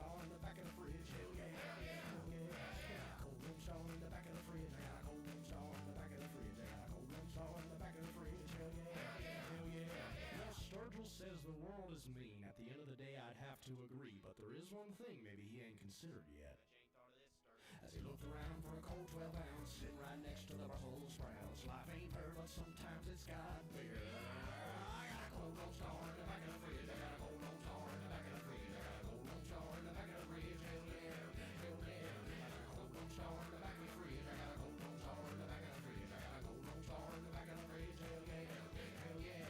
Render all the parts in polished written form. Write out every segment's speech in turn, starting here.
star in the back of the fridge. Hell yeah, hell yeah. Got a cold room star in the back of the fridge. I got a cold room star in the back of the fridge. I got a cold room star in the back of the fridge. Hell yeah, hell yeah. Now Sturgill says the world is mean. At the end of the day, I'd have to agree, but there is one thing maybe he ain't considered yet. As he looked around for a cold 12 ounce, sitting right next to the Brussels sprouts. Life ain't fair, but sometimes it's got beer. I got a cold Lone Star in the back of the fridge. I got a cold Lone Star in the back of the fridge. I got a cold Lone Star in the back of the fridge. Hell yeah, hell yeah. I got a cold Lone Star in the back of the fridge. I got a cold Lone Star in the back of the fridge. I got a cold Lone Star in the back of the fridge. Hell yeah, hell yeah.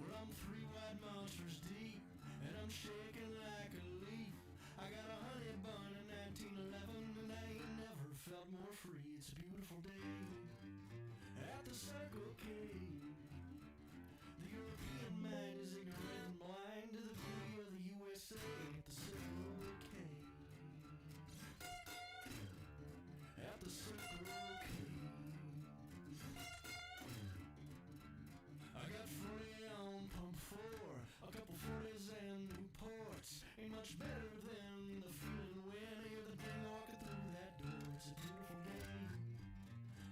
Well, I'm 3 white monsters deep, and I'm shaking like a leaf. I got a honey bun in 1911, and I ain't never felt more free. It's a beautiful day at the Circle K. The European mind is ignorant and blind to the beauty of the USA at the Circle K. At the Circle K. I got 40 on pump 4, a couple 40s and Newports. Ain't much better than the feeling when I hear the ding walking through that door. It's a beautiful day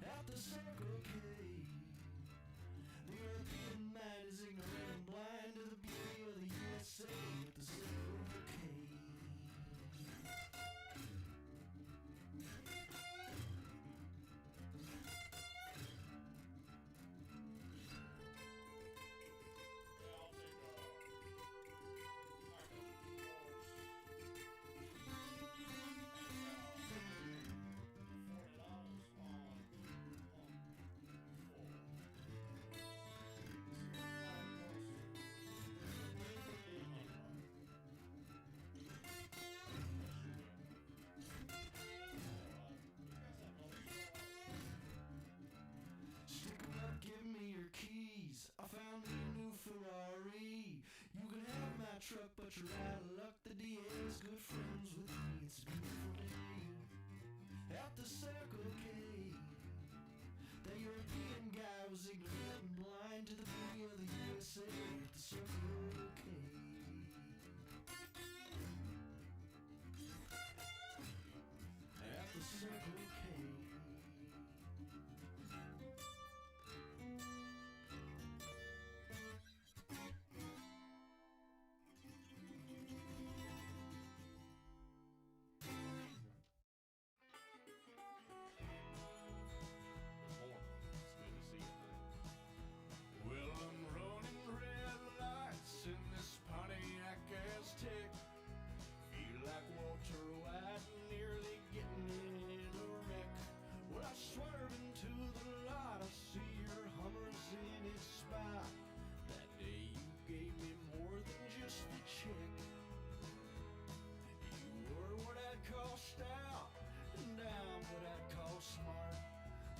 at the Circle K. The European mind is ignorant and blind to the beauty of the USA at the Circle K. Stick 'em up, give me your keys. I found me a new Ferrari. You can have my truck, but you're out of luck. The DA's good friends with me. It's a beautiful day at the Circle K. The European guy was ignorant and blind to the beauty of the USA at the Circle K. At the Circle K. Well, I'm running red lights in this Pontiac Aztec. Feel like Walter White, nearly getting in a wreck. Well, I swerve into the lot, I see your Hummer's in its spot. That day you gave me more than just a check. You were what I'd call stout, and I'm what I'd call smart.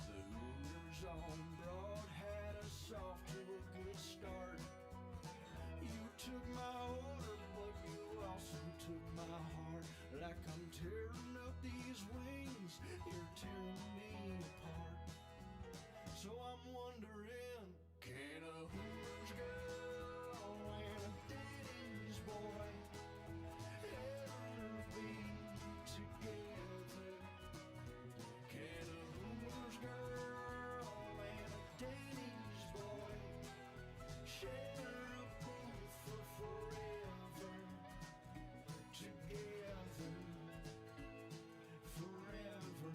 The Hooters on Broad had us off to a good start. You took my order, but you also took my heart. Like I'm tearing up these wings, you're tearing me apart. So I'm wondering, can a Hooters girl and a Denny's boy ever be together? Can a Hooters girl and a Denny's boy share a booth for forever? Together, forever.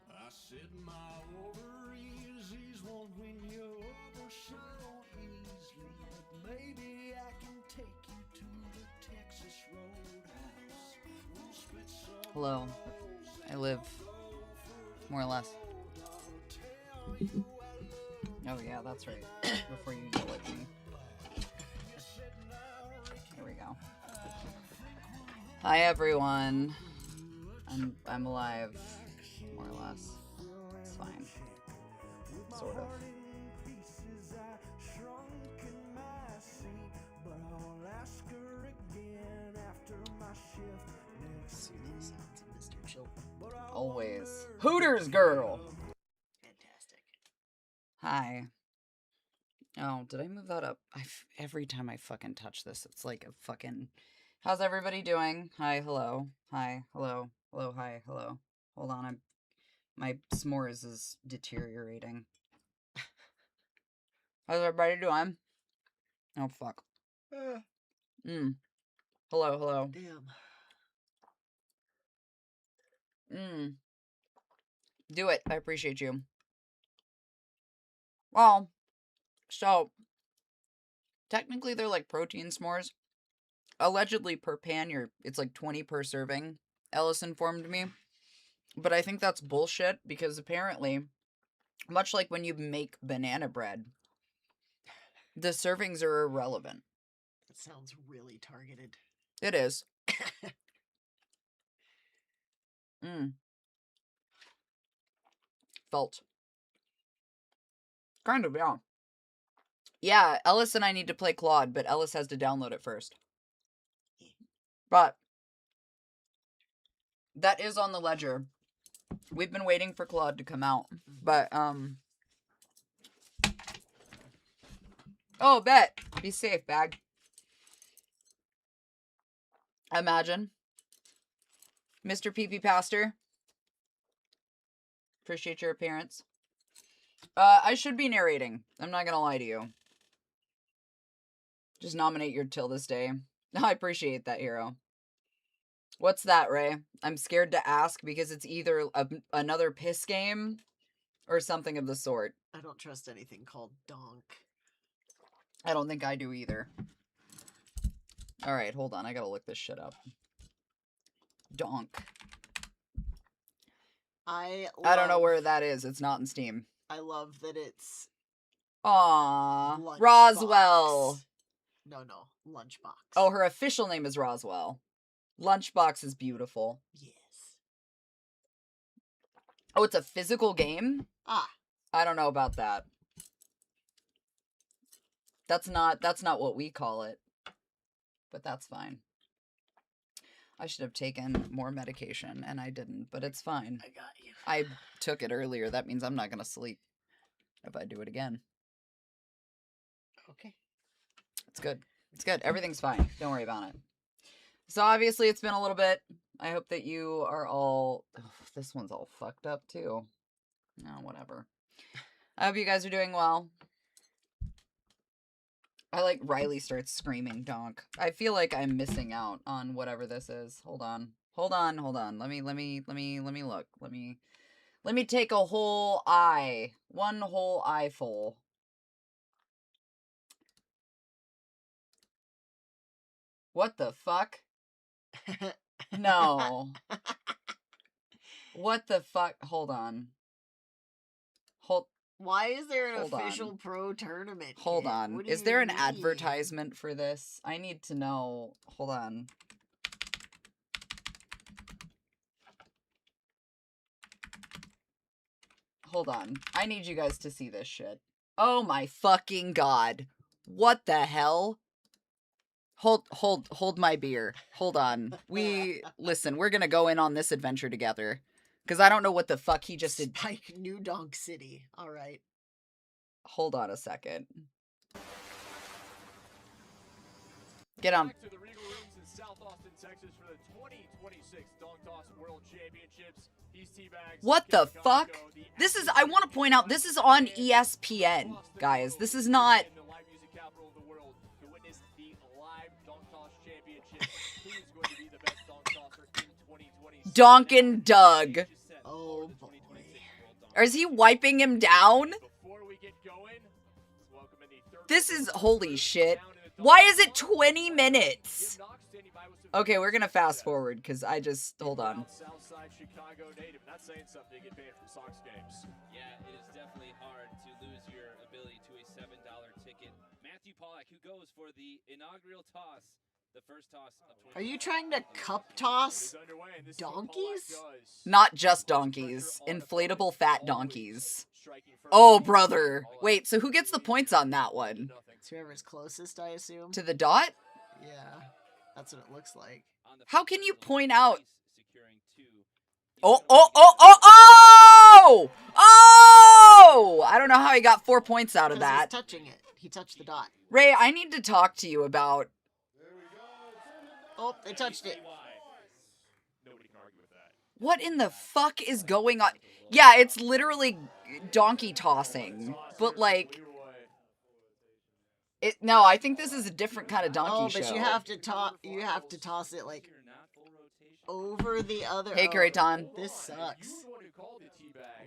I said my ovaries won't win you over so easily, but maybe I can take you to the Texas Roadhouse. We'll spit some Hello. I live more or less. Oh yeah, that's right. Before you yell at me. There we go. Hi everyone. I'm alive, more or less. It's fine. Sort of. Soothing sounds of Mr. Chilton. Always. Hooters girl! Fantastic. Hi. Oh, did I move that up? Every time I fucking touch this, it's like a fucking... How's everybody doing? Hi, hello. Hi, hello. Hello, hi, hello. Hold on, my s'mores is deteriorating. How's everybody doing? Oh, fuck. Hello, hello. Damn. Do it. I appreciate you. Well, so, technically they're like protein s'mores. Allegedly per pan, it's like 20 per serving. Ellis informed me. But I think that's bullshit because apparently, much like when you make banana bread, the servings are irrelevant. That sounds really targeted. It is. Felt. Kind of, yeah. Yeah, Ellis and I need to play Claude, but Ellis has to download it first. But that is on the ledger. We've been waiting for Claude to come out. But, oh, bet. Be safe, bag. Imagine. Mr. PP Pastor. Appreciate your appearance. I should be narrating. I'm not gonna lie to you. Just nominate your till this day. I appreciate that, hero. What's that, Ray? I'm scared to ask because it's either another piss game or something of the sort. I don't trust anything called donk. I don't think I do either. Alright, hold on. I gotta look this shit up. Donk. I don't know where that is. It's not in Steam. I love that it's... Aww. Roswell. No, Lunchbox. Oh, her official name is Roswell. Lunchbox is beautiful. Yes. Oh, it's a physical game? Ah. I don't know about that. That's not what we call it. But that's fine. I should have taken more medication, and I didn't, but it's fine. I got you. I took it earlier. That means I'm not going to sleep if I do it again. Okay. It's good. It's good. Everything's fine. Don't worry about it. So obviously it's been a little bit. I hope that you are all... Oh, this one's all fucked up, too. No, whatever. I hope you guys are doing well. I like Riley starts screaming donk. I feel like I'm missing out on whatever this is. Hold on. Hold on. Let me look. Let me take a whole eye. One whole eye full. What the fuck? No. What the fuck? Hold on. Why is there an official pro tournament? Hold on. Is there an advertisement for this? I need to know. Hold on. Hold on. I need you guys to see this shit. Oh my fucking god. What the hell? Hold my beer. Hold on. Listen, we're gonna go in on this adventure together. Because I don't know what the fuck he just did. Spike New Donk City. Alright. Hold on a second. Get on. Back to the Regal Rooms in South Austin, Texas for the 2026 Donk Toss World Championships. What the fuck? This is, I want to point out, this is on ESPN, guys. This is not... Donkin Doug. Oh boy. Or is he wiping him down? This is, holy shit. Why is it 20 minutes? Okay, we're gonna fast forward, because I just, hold on. Southside Chicago native, that's saying something to get paid for Sox games. Yeah, it is definitely hard to lose your ability to a $7 ticket. Matthew Pollack, who goes for the inaugural toss The first toss of Are you trying to cup toss donkeys? Not just donkeys. Inflatable fat donkeys. Oh, brother. Wait, so who gets the points on that one? It's whoever's closest, I assume. To the dot? Yeah, that's what it looks like. How can you point out? securing 2. Oh, oh, oh, oh, oh! Oh! I don't know how he got 4 points out of 'Cause that. he's touching it. He touched the dot. Ray, I need to talk to you about... Oh, they touched it. Nobody can argue with that. What in the fuck is going on? Yeah, it's literally donkey tossing. But, like... No, I think this is a different kind of donkey show. Oh, but you have to toss it, like, over the other... Hey, Kraton. This sucks. Hold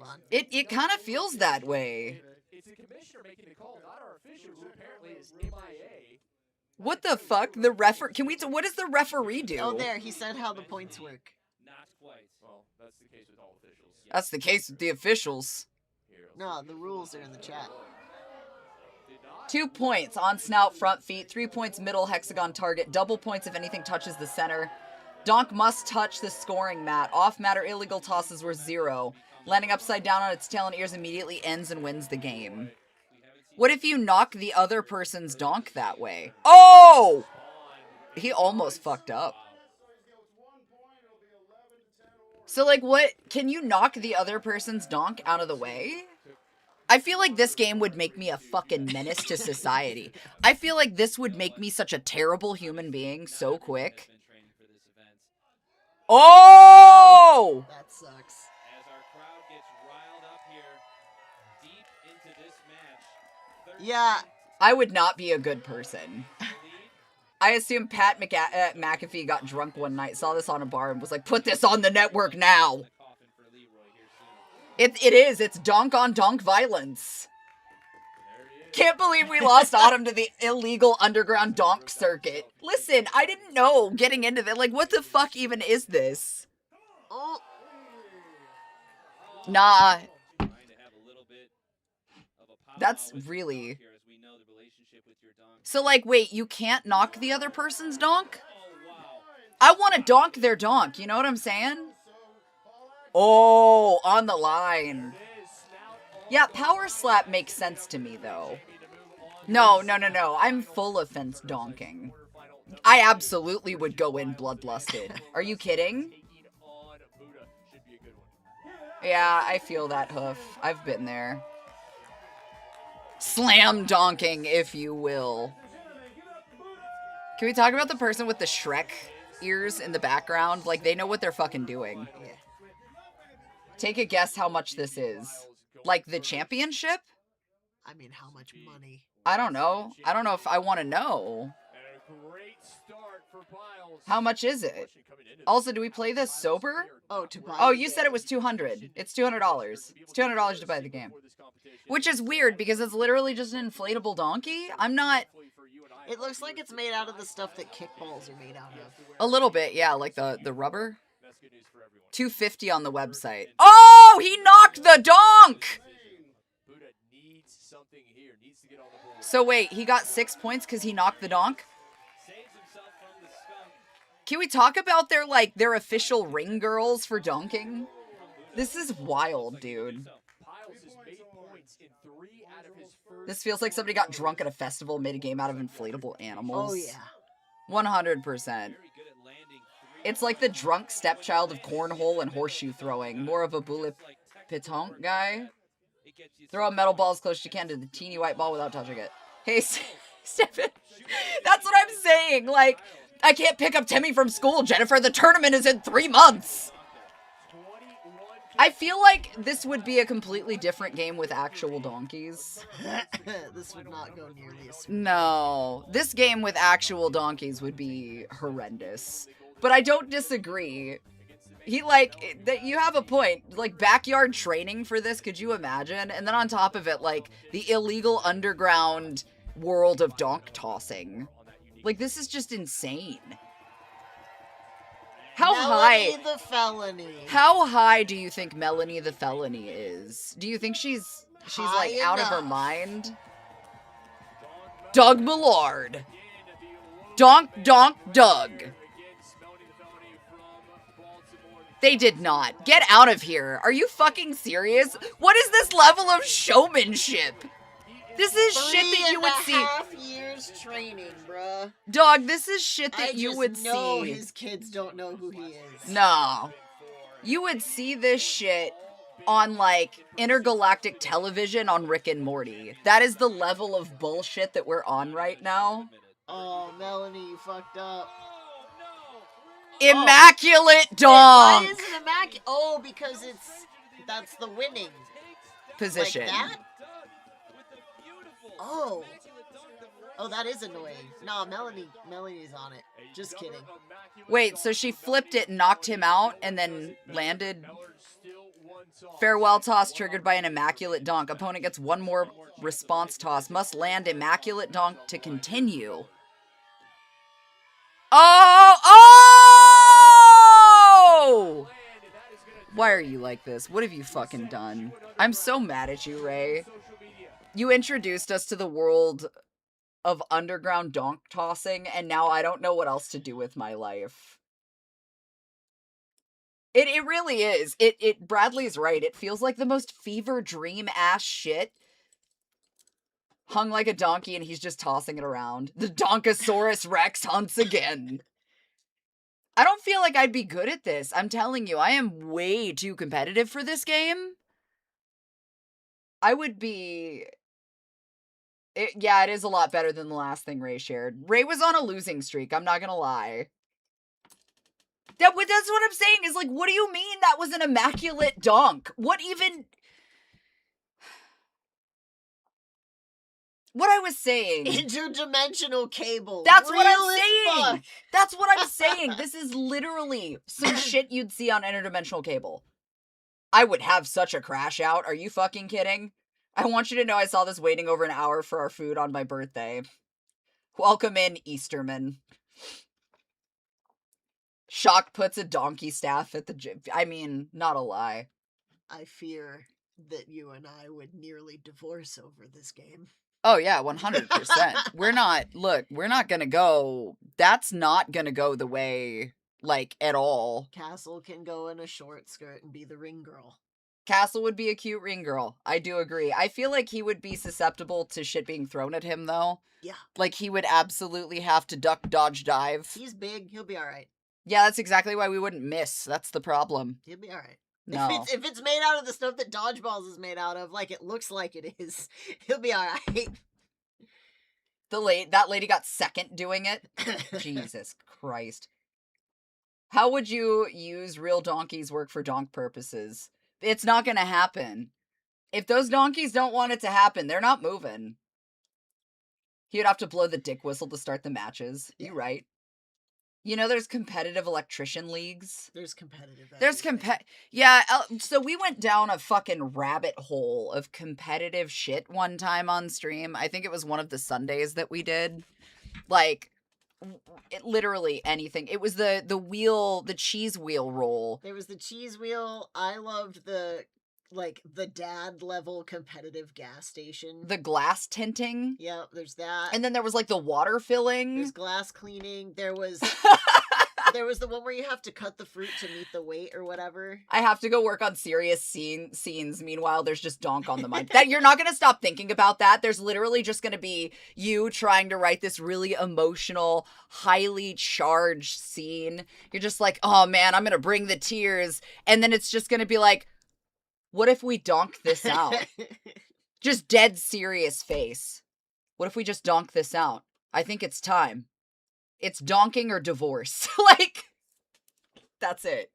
on. It kind of feels that way. It's the commissioner making the call, not our official, who apparently is MIA. What the fuck? The what does the referee do? Oh, there. He said how the points work. Not quite. Well, that's the case with all officials. That's the case with the officials. No, the rules are in the chat. 2 points on snout, front feet. 3 points middle hexagon target. Double points if anything touches the center. Donk must touch the scoring mat. Off mat or illegal tosses were 0. Landing upside down on its tail and ears immediately ends and wins the game. What if you knock the other person's donk that way? Oh! He almost fucked up. So, like, what? Can you knock the other person's donk out of the way? I feel like this game would make me a fucking menace to society. I feel like this would make me such a terrible human being so quick. Oh! That sucks. As our crowd gets riled up here, deep into this match. Yeah. I would not be a good person. I assume Pat McAfee got drunk one night, saw this on a bar, and was like, put this on the network now. It is. It's donk-on-donk violence. Can't believe we lost Autumn to the illegal underground donk circuit. Listen, I didn't know getting into that. Like, what the fuck even is this? Oh. Nah. That's really... So, like, wait, you can't knock the other person's donk? I want to donk their donk, you know what I'm saying? Oh, on the line. Yeah, power slap makes sense to me, though. No. I'm full offense donking. I absolutely would go in bloodlusted. Are you kidding? Yeah, I feel that hoof. I've been there. Slam donking, if you will. Can we talk about the person with the Shrek ears in the background? Like, they know what they're fucking doing. Yeah. Take a guess how much this is. Like, the championship? I mean, how much money? I don't know. I don't know if I want to know. How much is it? Also, do we play this sober? Oh, to buy. Oh, you said it was $200. It's $200. It's $200 to buy the game. Which is weird, because it's literally just an inflatable donkey. I'm not... It looks like it's made out of the stuff that kickballs are made out of. A little bit, yeah, like the rubber. $250 on the website. Oh, he knocked the donk! So wait, he got 6 points because he knocked the donk? Can we talk about their official ring girls for donking? This is wild, dude. This feels like somebody got drunk at a festival and made a game out of inflatable animals. Oh, yeah. 100%. It's like the drunk stepchild of cornhole and horseshoe throwing. More of a boule pétanque guy. Throw a metal ball as close as you can to the teeny white ball without touching it. Hey, Stephen. That's what I'm saying. Like, I can't pick up Timmy from school, Jennifer. The tournament is in 3 months. I feel like this would be a completely different game with actual donkeys. This would not go nearly as smooth. No. This game with actual donkeys would be horrendous. But I don't disagree. You have a point. Like, backyard training for this, could you imagine? And then on top of it, like, the illegal underground world of donk tossing. Like, this is just insane. Melanie the Felony. How high do you think Melanie the Felony is? Do you think she's like out of her mind? Doug Millard. Donk, donk, Doug. They did not. Get out of here. Are you fucking serious? What is this level of showmanship? This is shit that you would see. 3.5 years training, bruh. Dog, this is shit that you would see. I just know his kids don't know who he is. No. You would see this shit on, like, intergalactic television on Rick and Morty. That is the level of bullshit that we're on right now. Oh, Melanie, you fucked up. Immaculate donk! Why is it immaculate? Oh, because that's the winning position. Like that? Oh. Oh, that is annoying. No, Melanie's on it. Just kidding. Wait, so she flipped it and knocked him out and then landed. Farewell toss triggered by an immaculate donk. Opponent gets one more response toss. Must land immaculate donk to continue. Oh! Why are you like this? What have you fucking done? I'm so mad at you, Ray. You introduced us to the world of underground donk tossing, and now I don't know what else to do with my life. It really is. Bradley's right. It feels like the most fever dream ass shit. Hung like a donkey and he's just tossing it around. The Donkosaurus Rex hunts again. I don't feel like I'd be good at this. I'm telling you, I am way too competitive for this game. I would be... yeah, it is a lot better than the last thing Ray shared. Ray was on a losing streak, I'm not gonna lie. That's what I'm saying, is like, what do you mean that was an immaculate donk? What even... What I was saying... Interdimensional cable. That's Real what I'm saying! fuck. That's what I'm saying! This is literally some shit you'd see on interdimensional cable. I would have such a crash out. Are you fucking kidding? I want you to know I saw this waiting over an hour for our food on my birthday. Welcome in, Easterman. Shock puts a donkey staff at the gym. I mean, not a lie. I fear that you and I would nearly divorce over this game. Oh, yeah, 100%. We're not gonna go... That's not gonna go the way, like, at all. Castle can go in a short skirt and be the ring girl. Castle would be a cute ring girl. I do agree. I feel like he would be susceptible to shit being thrown at him, though. Yeah. Like, he would absolutely have to duck, dodge, dive. He's big. He'll be alright. Yeah, that's exactly why we wouldn't miss. That's the problem. He'll be alright. No. If it's made out of the stuff that Dodgeballs is made out of, like it looks like it is, he'll be alright. That lady got second doing it? Jesus Christ. How would you use real donkeys work for donk purposes? It's not gonna happen. If those donkeys don't want it to happen, they're not moving. He would have to blow the dick whistle to start the matches. Yeah. You right. You know, there's competitive electrician leagues. There's competitive. Yeah, so we went down a fucking rabbit hole of competitive shit one time on stream. I think it was one of the Sundays that we did. Like, literally anything. It was the cheese wheel roll. There was the cheese wheel. I loved the dad level competitive gas station. The glass tinting. Yeah, there's that. And then there was like the water filling. There's glass cleaning. There was the one where you have to cut the fruit to meet the weight or whatever. I have to go work on serious scenes. Meanwhile, there's just donk on the mic. That you're not going to stop thinking about that. There's literally just going to be you trying to write this really emotional, highly charged scene. You're just like, oh man, I'm going to bring the tears. And then it's just going to be like, what if we donk this out? Just dead serious face. What if we just donk this out? I think it's time. It's donking or divorce. Like, that's it.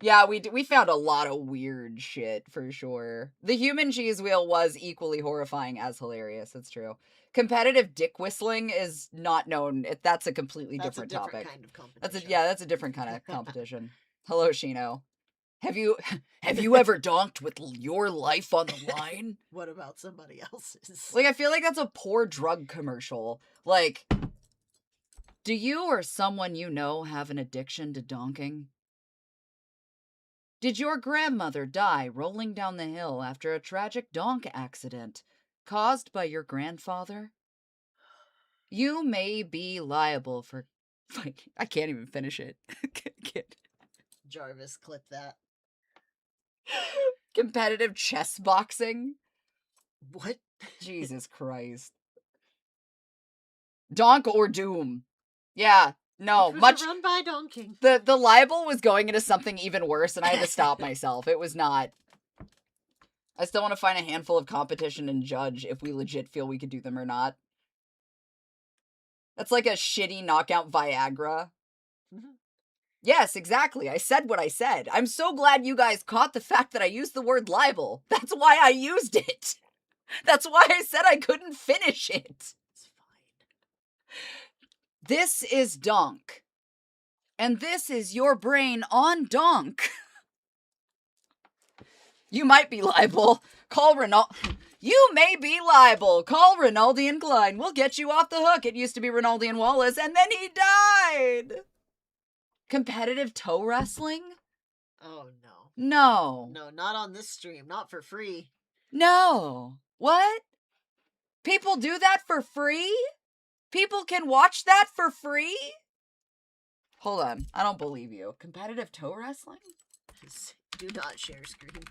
Yeah, we found a lot of weird shit, for sure. The human cheese wheel was equally horrifying as hilarious. It's true. Competitive dick whistling is not known. That's a completely different topic. Kind of competition. That's a different kind of competition. Hello, Shino. Have you ever donked with your life on the line? What about somebody else's? Like, I feel like that's a poor drug commercial. Like, do you or someone you know have an addiction to donking? Did your grandmother die rolling down the hill after a tragic donk accident caused by your grandfather? You may be liable for... I can't even finish it. Jarvis, clip that. Competitive chess boxing? What? Jesus Christ. Donk or doom. Yeah, no, Which was much... a run by donking. The libel was going into something even worse, and I had to stop myself. It was not... I still want to find a handful of competition and judge if we legit feel we could do them or not. That's like a shitty knockout Viagra. Yes, exactly. I said what I said. I'm so glad you guys caught the fact that I used the word libel. That's why I used it. That's why I said I couldn't finish it. It's fine. This is Donk. And this is your brain on Donk. You might be liable. Call Renault. You may be liable. Call Rinaldi and Klein. We'll get you off the hook. It used to be Rinaldi and Wallace, and then he died. Competitive toe wrestling? Oh, no. No. No, not on this stream. Not for free. No. What? People do that for free? People can watch that for free? Hold on. I don't believe you. Competitive toe wrestling? Do not share screen.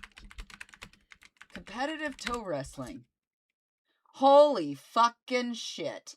Competitive toe wrestling. Holy fucking shit.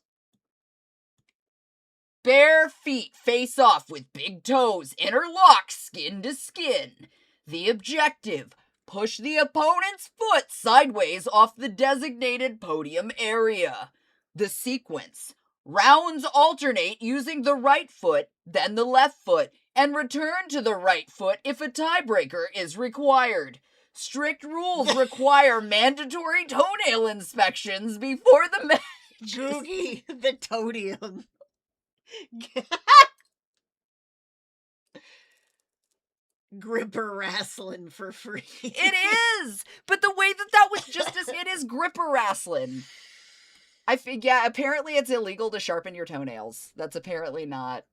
Bare feet face off with big toes interlock skin to skin. The objective, push the opponent's foot sideways off the designated podium area. The sequence, rounds alternate using the right foot, then the left foot, and return to the right foot if a tiebreaker is required. Strict rules require mandatory toenail inspections before the match. Boogie, the toadium. Gripper wrestling for free. It is! But the way that was just as... It is gripper wrestling. Yeah, apparently it's illegal to sharpen your toenails. That's apparently not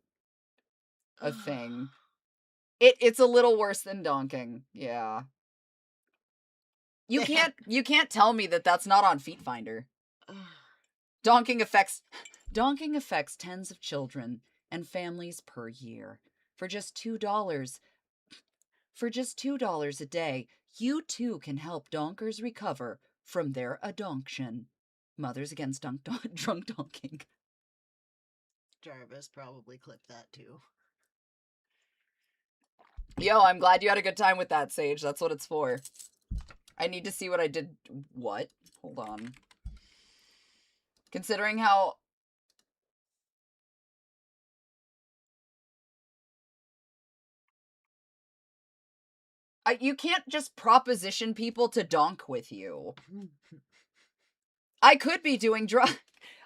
a thing. It's a little worse than donking. Yeah. You can't tell me that that's not on Feet Finder. Donking affects tens of children and families per year. For just $2 a day, you too can help donkers recover from their adonction. Mothers Against Drunk Donking. Jarvis probably clipped that too. Yo, I'm glad you had a good time with that, Sage. That's what it's for. I need to see what I did. What? Hold on. Considering how... you can't just proposition people to donk with you. I could be doing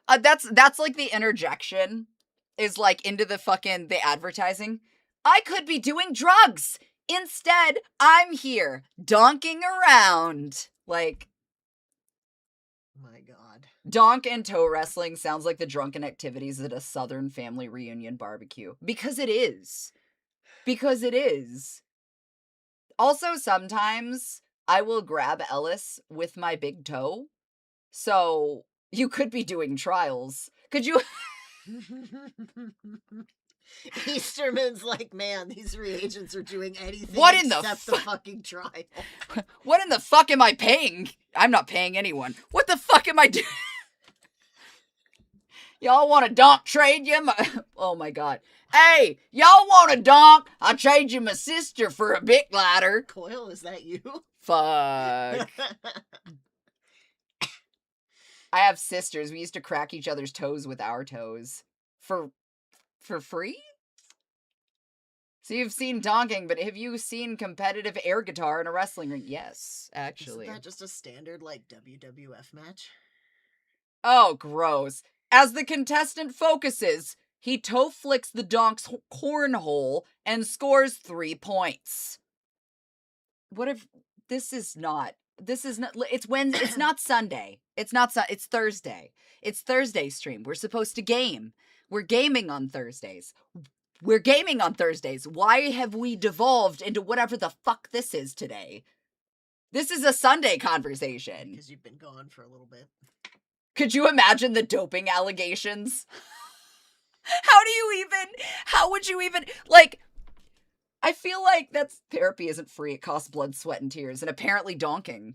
that's like the interjection is like into the advertising. I could be doing drugs. Instead, I'm here donking around. Like, my God. Donk and toe wrestling sounds like the drunken activities at a Southern family reunion barbecue. Because it is. Also, sometimes I will grab Ellis with my big toe. So, you could be doing trials. Could you... Easterman's like, man, these reagents are doing anything except the fucking trial. What in the fuck am I paying? I'm not paying anyone. What the fuck am I doing? Y'all want a donk trade you? Oh my God. Hey, y'all want a donk? I'll trade you my sister for a big ladder. Coyle, is that you? Fuck. I have sisters. We used to crack each other's toes with our toes. For free? So you've seen donking, but have you seen competitive air guitar in a wrestling ring? Yes, actually. Isn't that just a standard, like, WWF match? Oh, gross. As the contestant focuses, he toe flicks the donk's cornhole and scores 3 points. What if this is not, it's Wednesday, it's not Sunday. It's Thursday. It's Thursday stream. We're supposed to game. We're gaming on Thursdays. Why have we devolved into whatever the fuck this is today? This is a Sunday conversation. Because you've been gone for a little bit. Could you imagine the doping allegations? How would you even, like, I feel like therapy isn't free. It costs blood, sweat, and tears, and apparently donking.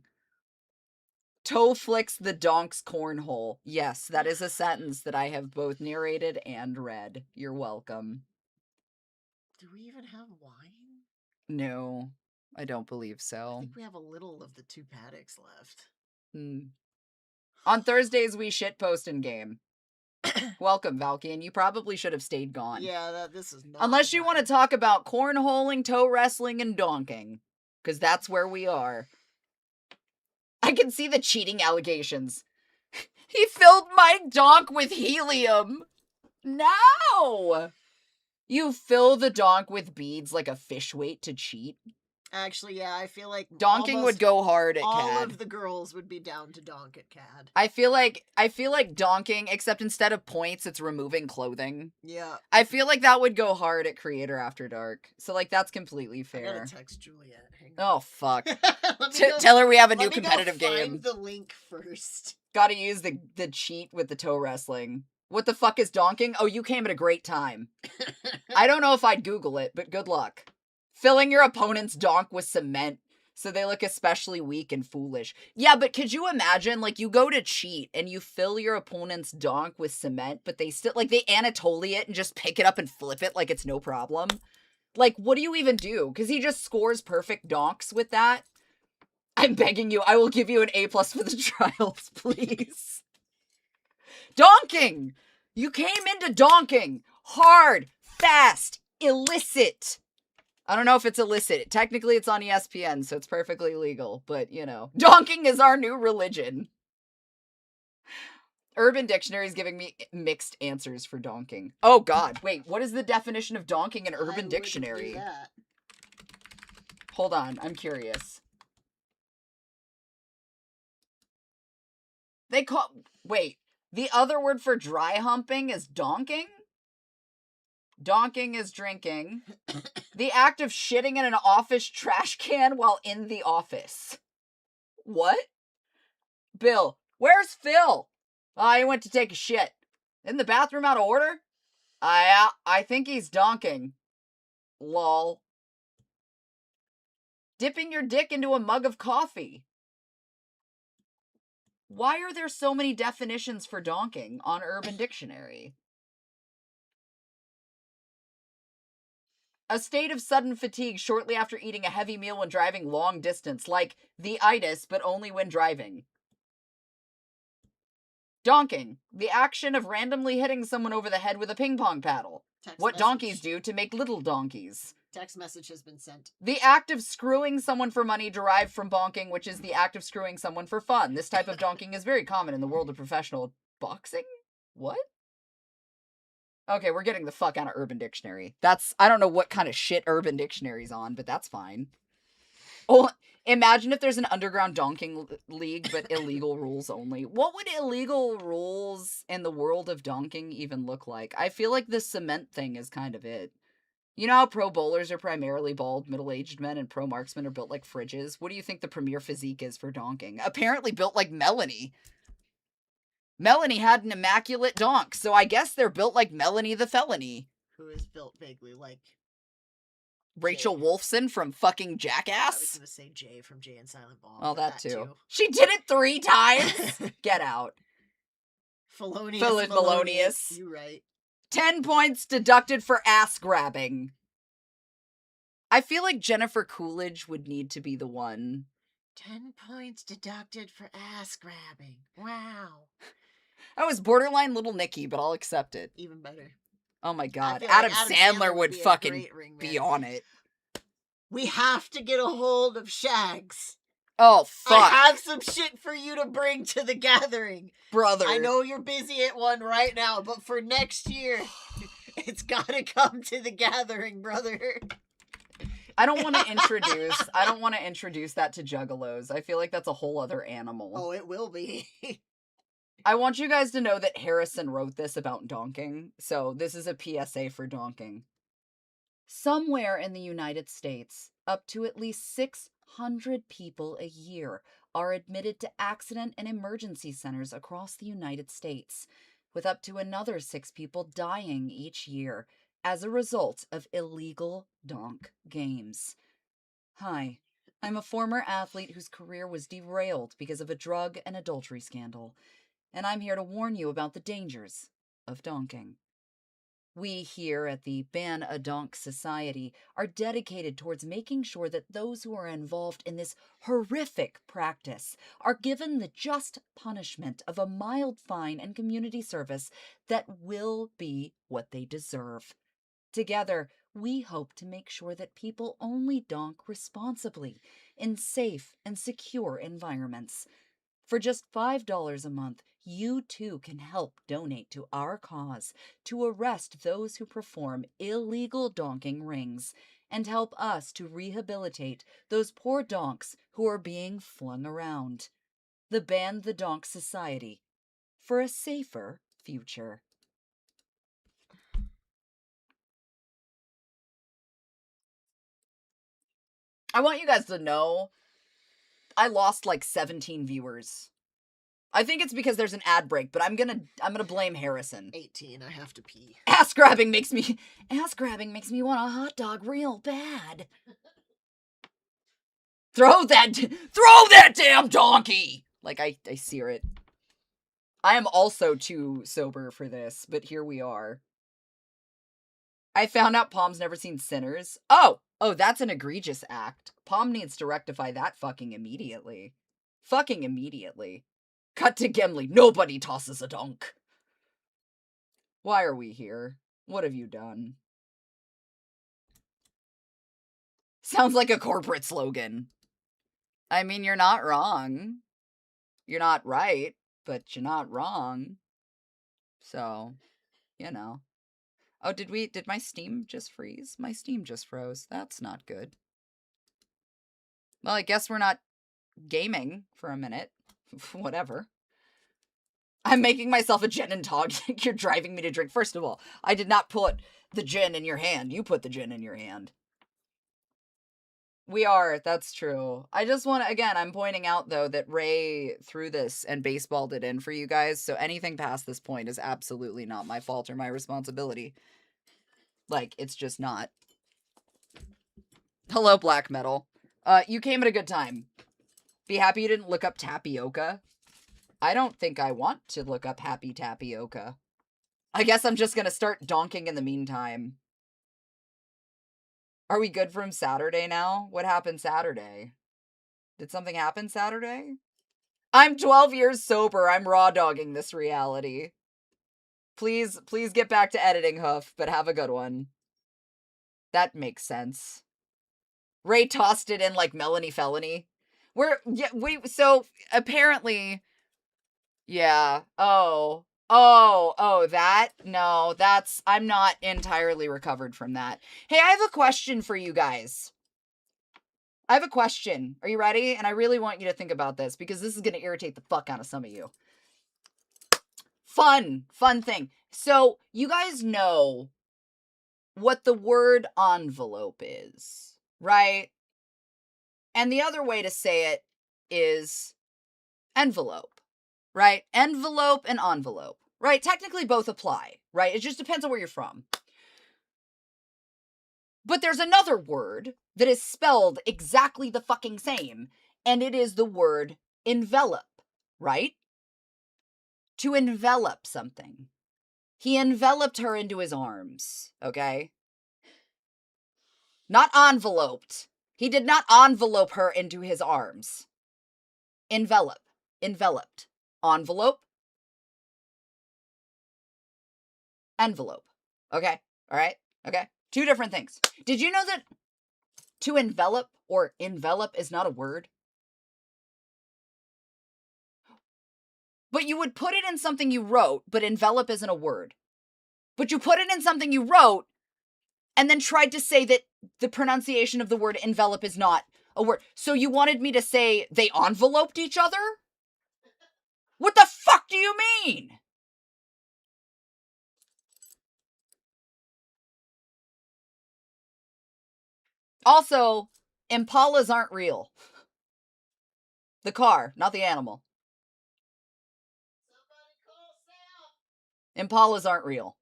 Toe flicks the donk's cornhole. Yes, that is a sentence that I have both narrated and read. You're welcome. Do we even have wine? No, I don't believe I so. think we have a little of the 2 paddocks left. On Thursdays, we shitpost in game. Welcome, Valkian. You probably should have stayed gone. Yeah, this is not. Unless you want to talk about cornholing, toe wrestling, and donking. Because that's where we are. I can see the cheating allegations. He filled my donk with helium. No! You fill the donk with beads like a fish weight to cheat. Actually, yeah, I feel like Donking would go hard at all CAD. of the girls would be down to donk at CAD. I feel like donking, except instead of points, it's removing clothing. Yeah. I feel like that would go hard at Creator After Dark. So, like, that's completely I fair. gotta text Juliet. Hang on. Oh, fuck. Let me Tell her we have a new let me competitive go game. find the link first. Gotta use the cheat with the toe wrestling. What the fuck is donking? Oh, you came at a great time. I don't know if I'd Google it, but good luck. Filling your opponent's donk with cement so they look especially weak and foolish. Yeah, but could you imagine, like, you go to cheat and you fill your opponent's donk with cement, but they still, like, they Anatoly it and just pick it up and flip it like it's no problem? Like, what do you even do? Because he just scores perfect donks with that. I'm begging you, I will give you an A+ for the trials, please. Donking! You came into donking. Hard, fast, illicit. I don't know if it's illicit. Technically, it's on ESPN, so it's perfectly legal. But, you know, donking is our new religion. Urban Dictionary is giving me mixed answers for donking. Oh, God. Wait, what is the definition of donking in Urban Dictionary? Do that. Hold on, I'm curious. Wait, the other word for dry humping is donking? Donking is drinking. The act of shitting in an office trash can while in the office. What? Bill, where's Phil? He went to take a shit. In the bathroom out of order? I think he's donking. Lol. Dipping your dick into a mug of coffee. Why are there so many definitions for donking on Urban Dictionary? A state of sudden fatigue shortly after eating a heavy meal when driving long distance, like the itis, but only when driving. Donking, the action of randomly hitting someone over the head with a ping pong paddle. What donkeys do to make little donkeys. Text message has been sent. The act of screwing someone for money derived from bonking, which is the act of screwing someone for fun. This type of donking is very common in the world of professional boxing? What? Okay, we're getting the fuck out of Urban Dictionary. I don't know what kind of shit Urban Dictionary's on, but that's fine. Oh, imagine if there's an underground donking league, but illegal rules only. What would illegal rules in the world of donking even look like? I feel like the cement thing is kind of it. You know how pro bowlers are primarily bald, middle-aged men and pro marksmen are built like fridges? What do you think the premier physique is for donking? Apparently built like Melanie. Melanie had an immaculate donk, so I guess they're built like Melanie the Felony. Who is built vaguely like Rachel Wolfson from fucking Jackass? I was gonna say Jay from Jay and Silent Bob. Oh, that too. She did it 3 times? Get out. Felonious. You right. 10 points deducted for ass grabbing. I feel like Jennifer Coolidge would need to be the one. 10 points deducted for ass grabbing. Wow. I was borderline Little Nicky, but I'll accept it. Even better. Oh my god. Like Adam Sandler would fucking be on it. We have to get a hold of Shags. Oh, fuck. I have some shit for you to bring to the gathering. Brother. I know you're busy at one right now, but for next year, it's gotta come to the gathering, brother. I don't want to introduce that to juggalos. I feel like that's a whole other animal. Oh, it will be. I want you guys to know that Harrison wrote this about donking, so this is a PSA for donking. Somewhere in the United States, up to at least 600 people a year are admitted to accident and emergency centers across the United States, with up to another 6 people dying each year as a result of illegal donk games. Hi, I'm a former athlete whose career was derailed because of a drug and adultery scandal, and I'm here to warn you about the dangers of donking. We here at the Ban a Donk Society are dedicated towards making sure that those who are involved in this horrific practice are given the just punishment of a mild fine and community service that will be what they deserve. Together, we hope to make sure that people only donk responsibly in safe and secure environments. For just $5 a month, you too can help donate to our cause to arrest those who perform illegal donking rings and help us to rehabilitate those poor donks who are being flung around. The Ban the Donk Society, for a safer future. I want you guys to know I lost like 17 viewers. I think it's because there's an ad break, but I'm gonna blame Harrison. 18, I have to pee. Ass grabbing makes me want a hot dog real bad. Throw that damn donkey! Like I sear it. I am also too sober for this, but here we are. I found out Palm's never seen Sinners. Oh, that's an egregious act. Palm needs to rectify that fucking immediately. Fucking immediately. Cut to Gimli. Nobody tosses a donk. Why are we here? What have you done? Sounds like a corporate slogan. I mean, you're not wrong. You're not right, but you're not wrong. So, you know. Oh, did my Steam just freeze? My Steam just froze. That's not good. Well, I guess we're not gaming for a minute. Whatever. I'm making myself a gin and tonic. You're driving me to drink. First of all, I did not put the gin in your hand. You put the gin in your hand. We are. That's true. I just want to, again, I'm pointing out, though, that Ray threw this and baseballed it in for you guys. So anything past this point is absolutely not my fault or my responsibility. Like, it's just not. Hello, Black Metal. You came at a good time. Be happy you didn't look up tapioca. I don't think I want to look up happy tapioca. I guess I'm just gonna start donking in the meantime. Are we good from Saturday now? What happened Saturday? Did something happen Saturday? I'm 12 years sober. I'm raw dogging this reality. Please get back to editing, Hoof, but have a good one. That makes sense. Ray tossed it in like Melanie Felony. So apparently, yeah. I'm not entirely recovered from that. Hey, I have a question for you guys. I have a question. Are you ready? And I really want you to think about this because this is going to irritate the fuck out of some of you. Fun thing. So, you guys know what the word envelope is, right? And the other way to say it is envelope, right? Envelope and envelope, right? Technically both apply, right? It just depends on where you're from. But there's another word that is spelled exactly the fucking same, and it is the word envelop, right? To envelop something. He enveloped her into his arms, okay? Not enveloped. He did not envelope her into his arms. Envelop. Enveloped. Envelope. Envelope. Okay? Alright? Okay? Two different things. Did you know that to envelop or envelop is not a word? But you would put it in something you wrote, but envelop isn't a word. But you put it in something you wrote and then tried to say that the pronunciation of the word envelop is not a word. So you wanted me to say they enveloped each other? What the fuck do you mean? Also, impalas aren't real. The car, not the animal. Impalas aren't real.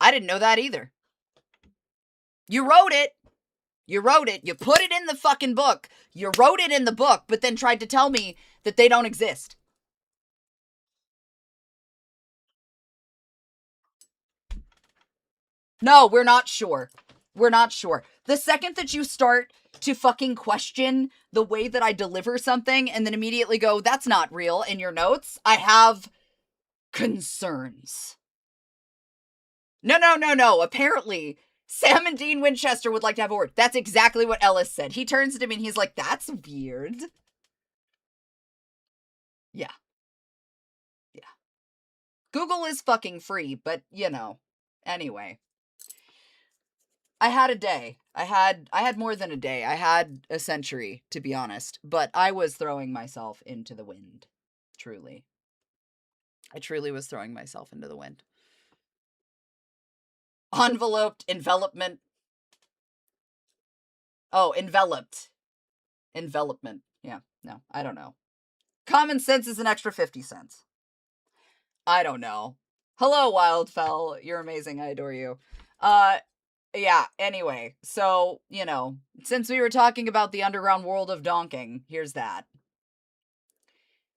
I didn't know that either. You wrote it. You wrote it. You put it in the fucking book. You wrote it in the book, but then tried to tell me that they don't exist. No, we're not sure. We're not sure. The second that you start to fucking question the way that I deliver something and then immediately go, that's not real in your notes, I have concerns. No. Apparently, Sam and Dean Winchester would like to have a word. That's exactly what Ellis said. He turns to me and he's like, that's weird. Yeah. Google is fucking free, but, you know. Anyway. I had a day. I had more than a day. I had a century, to be honest. But I was throwing myself into the wind. Truly. I truly was throwing myself into the wind. Envelopment. Oh, enveloped. Envelopment. Yeah, no, I don't know. Common sense is an extra 50 cents. I don't know. Hello, Wildfell. You're amazing. I adore you. Yeah, anyway, so, you know, since we were talking about the underground world of donking, here's that.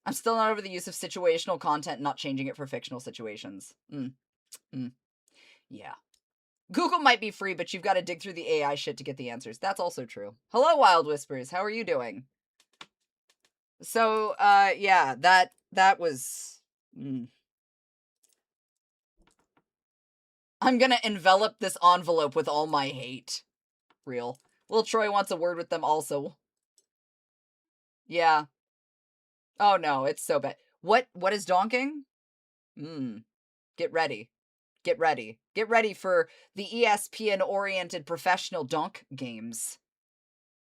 I'm still not over the use of situational content and not changing it for fictional situations. Yeah. Google might be free, but you've got to dig through the AI shit to get the answers. That's also true. Hello, Wild Whispers. How are you doing? So, yeah, that was... I'm gonna envelop this envelope with all my hate. Real. Little Troy wants a word with them also. Yeah. Oh no, it's so bad. What is donking? Get ready. Get ready. Get ready for the ESPN-oriented professional donk games.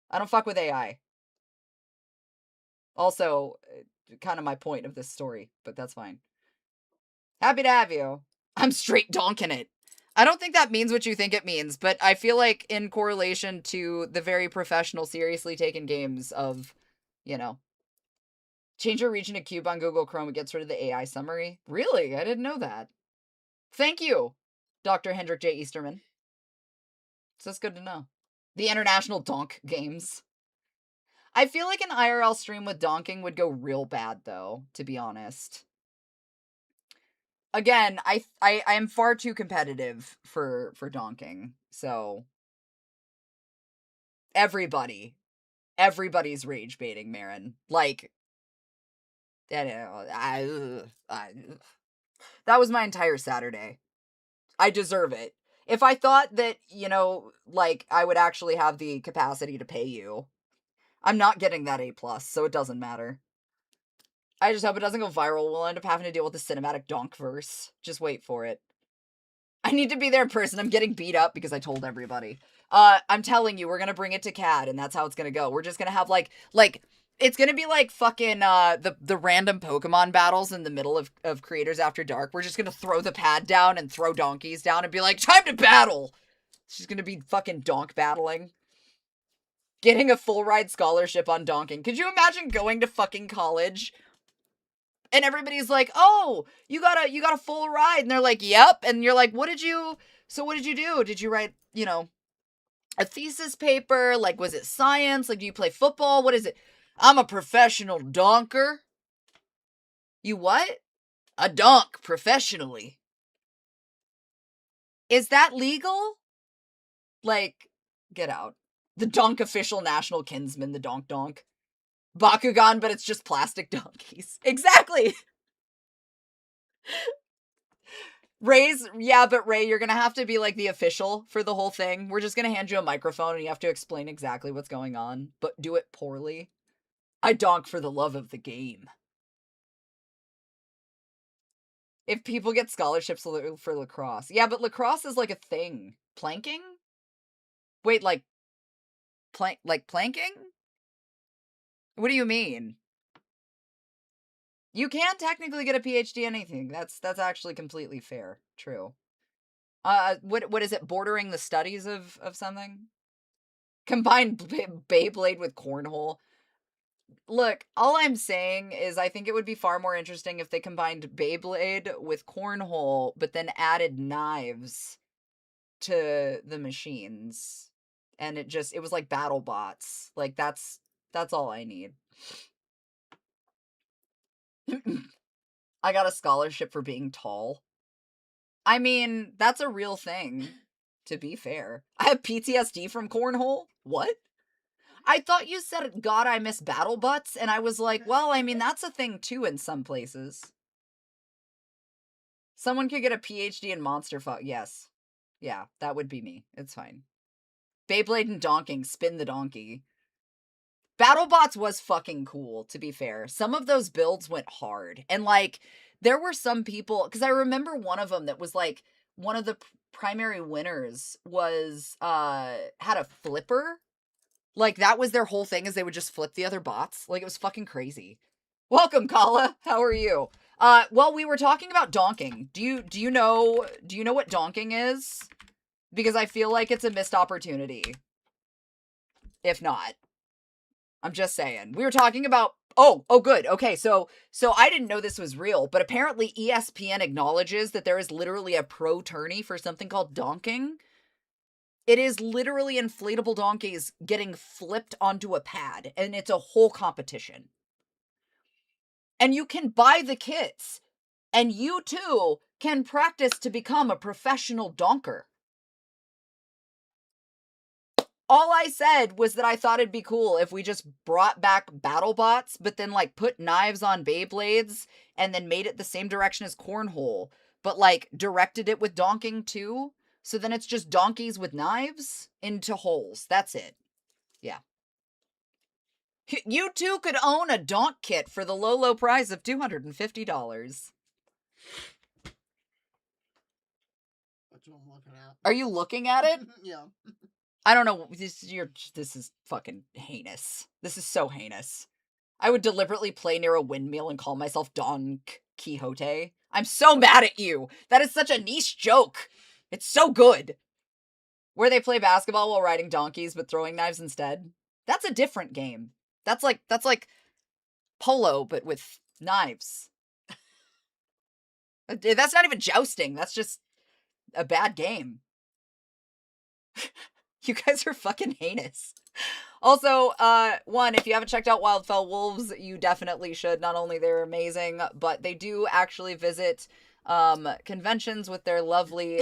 I don't fuck with AI. Also, kind of my point of this story, but that's fine. Happy to have you. I'm straight donking it. I don't think that means what you think it means, but I feel like in correlation to the very professional, seriously taken games of, you know, change your region to cube on Google Chrome, it gets rid of the AI summary. Really? I didn't know that. Thank you, Dr. Hendrik J. Easterman. So that's good to know. The International Donk Games. I feel like an IRL stream with donking would go real bad, though, to be honest. Again, I am far too competitive for donking, so everybody's rage baiting Marin. Like, that was my entire Saturday. I deserve it. If I thought that, you know, like, I would actually have the capacity to pay you, I'm not getting that A+, so it doesn't matter. I just hope it doesn't go viral. We'll end up having to deal with the cinematic donkverse. Just wait for it. I need to be there in person. I'm getting beat up because I told everybody. I'm telling you, we're gonna bring it to CAD, and that's how it's gonna go. We're just gonna have, like, it's gonna be like fucking, the random Pokemon battles in the middle of Creators After Dark. We're just gonna throw the pad down and throw donkeys down and be like, time to battle! It's just gonna be fucking donk battling. Getting a full ride scholarship on donking. Could you imagine going to fucking college and everybody's like, oh, you got a full ride, and they're like, yep, and you're like, what did you do? Did you write, you know, a thesis paper? Like, was it science? Like, do you play football? What is it? I'm a professional donker. You what? A donk professionally. Is that legal? Like, get out. The donk official national kinsman, the donk. Bakugan, but it's just plastic donkeys. Exactly! But Ray, you're gonna have to be like the official for the whole thing. We're just gonna hand you a microphone and you have to explain exactly what's going on, but do it poorly. I donk for the love of the game. If people get scholarships for lacrosse. Yeah, but lacrosse is like a thing. Planking? Wait, like planking? What do you mean? You can technically get a PhD in anything. That's actually completely fair. True. What is it? Bordering the studies of something? Combine Beyblade with cornhole. Look, all I'm saying is I think it would be far more interesting if they combined Beyblade with cornhole, but then added knives to the machines. And it was like battle bots. Like that's all I need. I got a scholarship for being tall. I mean, that's a real thing, to be fair. I have PTSD from cornhole? What? I thought you said, God, I miss battle butts, and I was like, well, I mean, that's a thing too in some places. Someone could get a PhD in monster fuck. Yes. Yeah, that would be me. It's fine. Beyblade and donking. Spin the donkey. BattleBots was fucking cool, to be fair. Some of those builds went hard. And, like, there were some people... Because I remember one of them that was, like, one of the primary winners was, had a flipper. Like, that was their whole thing, is they would just flip the other bots. Like, it was fucking crazy. Welcome, Kala. How are you? Well, we were talking about donking. Do you know what donking is? Because I feel like it's a missed opportunity. If not. I'm just saying. We were talking about... Oh, good. Okay, so I didn't know this was real, but apparently ESPN acknowledges that there is literally a pro tourney for something called donking. It is literally inflatable donkeys getting flipped onto a pad, and it's a whole competition. And you can buy the kits, and you too can practice to become a professional donker. All I said was that I thought it'd be cool if we just brought back BattleBots, but then, like, put knives on Beyblades and then made it the same direction as cornhole, but, like, directed it with donking too. So then it's just donkeys with knives into holes. That's it. Yeah. You too could own a donk kit for the low, low price of $250. That's what I'm looking at. Are you looking at it? Yeah. I don't know. This is fucking heinous. This is so heinous. I would deliberately play near a windmill and call myself Don Quixote. I'm so mad at you. That is such a niche joke. It's so good. Where they play basketball while riding donkeys but throwing knives instead. That's a different game. That's like polo but with knives. That's not even jousting. That's just a bad game. You guys are fucking heinous. Also, one, if you haven't checked out Wildfell Wolves, you definitely should. Not only they're amazing, but they do actually visit conventions with their lovely,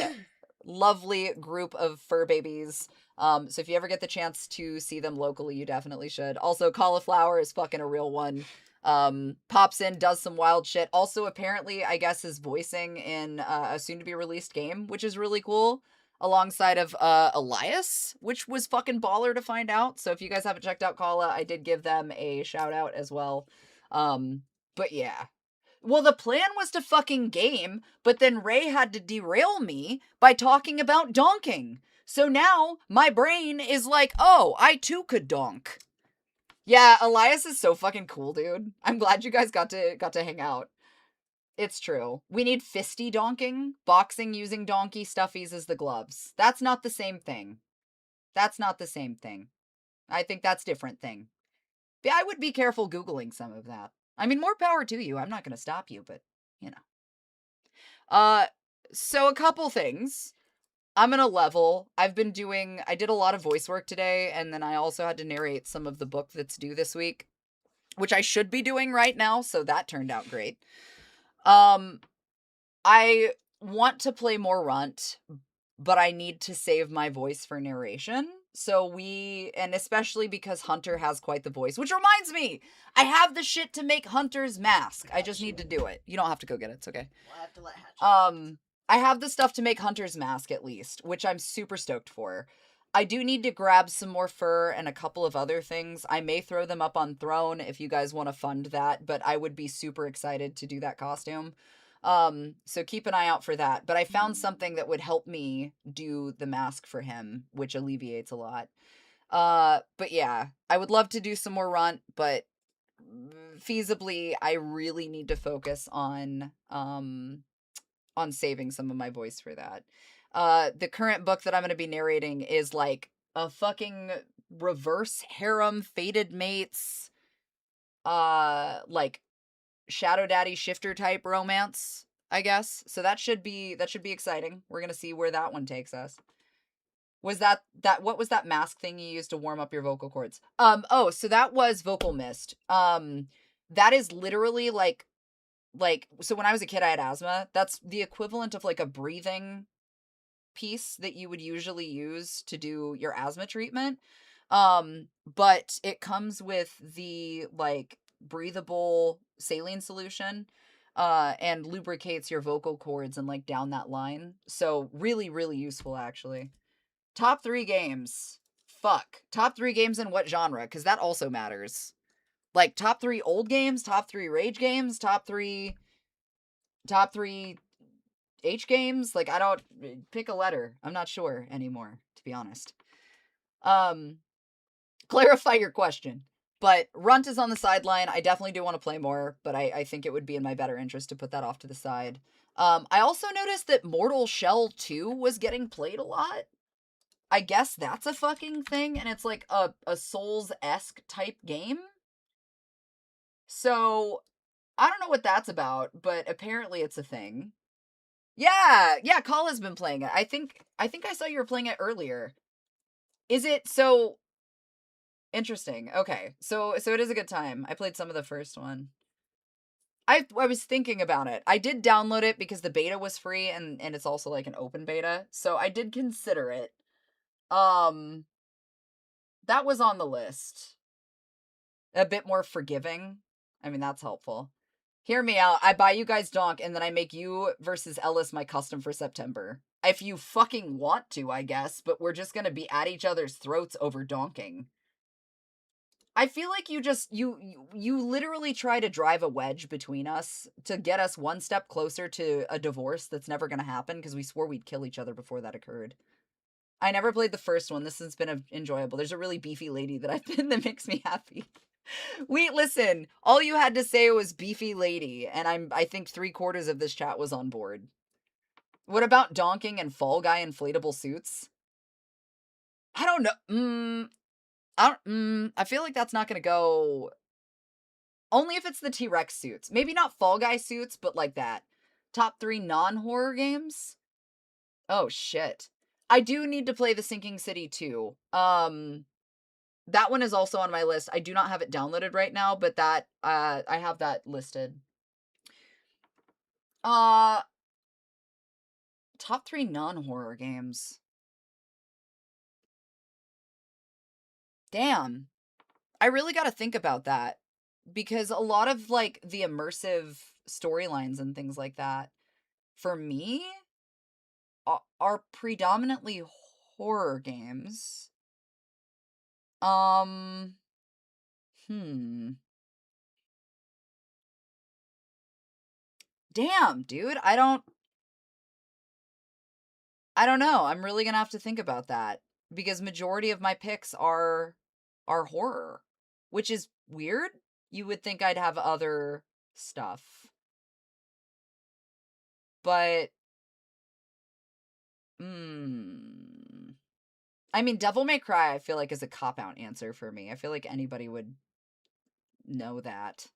lovely group of fur babies. So if you ever get the chance to see them locally, you definitely should. Also, Cauliflower is fucking a real one. Pops in, does some wild shit. Also, apparently, I guess, is voicing in a soon-to-be-released game, which is really cool. Alongside of Elias, which was fucking baller to find out. So if you guys haven't checked out Kala, I did give them a shout out as well. But yeah. Well, the plan was to fucking game, but then Ray had to derail me by talking about donking. So now my brain is like, oh, I too could donk. Yeah, Elias is so fucking cool, dude. I'm glad you guys got to hang out. It's true. We need fisty donking. Boxing using donkey stuffies as the gloves. That's not the same thing. That's not the same thing. I think that's a different thing. Yeah, I would be careful Googling some of that. I mean, more power to you. I'm not going to stop you, but, you know. So a couple things. I'm going to level. I did a lot of voice work today, and then I also had to narrate some of the book that's due this week, which I should be doing right now, so that turned out great. I want to play more Runt, but I need to save my voice for narration. So and especially because Hunter has quite the voice, which reminds me, I have the shit to make Hunter's mask. I just need to do it. You don't have to go get it. It's okay. Well, I have to let Hatch. I have the stuff to make Hunter's mask at least, which I'm super stoked for. I do need to grab some more fur and a couple of other things. I may throw them up on Throne if you guys want to fund that, but I would be super excited to do that costume. So keep an eye out for that. But I found something that would help me do the mask for him, which alleviates a lot. But yeah, I would love to do some more Runt, but feasibly, I really need to focus on saving some of my voice for that. The current book that I'm going to be narrating is like a fucking reverse harem fated mates like Shadow Daddy shifter type romance, I guess. So that should be exciting. We're gonna see where that one takes us. Was that what was that mask thing you used to warm up your vocal cords? Oh, so that was vocal mist. That is literally like so when I was a kid I had asthma. That's the equivalent of like a breathing piece that you would usually use to do your asthma treatment. But it comes with the like breathable saline solution and lubricates your vocal cords and like down that line. So really, really useful actually. Top 3 games. Fuck. Top 3 games in what genre? Because that also matters. Like top 3 old games, top 3 rage games, top 3 H games. Like I don't pick a letter. I'm not sure anymore, to be honest. Clarify your question. But Runt is on the sideline. I definitely do want to play more, but I think it would be in my better interest to put that off to the side. I also noticed that Mortal Shell 2 was getting played a lot. I guess that's a fucking thing, and it's like a Souls-esque type game. So, I don't know what that's about, but apparently it's a thing. Yeah, Call has been playing it. I think I saw you were playing it earlier. Is it so interesting? Okay. So it is a good time. I played some of the first one. I was thinking about it. I did download it because the beta was free and it's also like an open beta. So I did consider it. That was on the list. A bit more forgiving. I mean, that's helpful. Hear me out. I buy you guys Donk, and then I make you versus Ellis my custom for September. If you fucking want to, I guess, but we're just gonna be at each other's throats over donking. I feel like you just, you literally try to drive a wedge between us to get us one step closer to a divorce that's never gonna happen, because we swore we'd kill each other before that occurred. I never played the first one. This has been enjoyable. There's a really beefy lady that I've been that makes me happy. Listen, all you had to say was beefy lady, and I think 3/4 of this chat was on board. What about donking and Fall Guy inflatable suits? I don't know. I feel like that's not gonna go. Only if it's the T-Rex suits. Maybe not Fall Guy suits, but like that. Top 3 non-horror games? Oh shit. I do need to play the Sinking City 2. That one is also on my list. I do not have it downloaded right now, but that I have that listed. Top 3 non-horror games. Damn. I really got to think about that, because a lot of like the immersive storylines and things like that for me are predominantly horror games. Damn, dude. I don't know. I'm really going to have to think about that, because majority of my picks are horror, which is weird. You would think I'd have other stuff. But I mean, Devil May Cry I feel like is a cop-out answer for me. I feel like anybody would know that.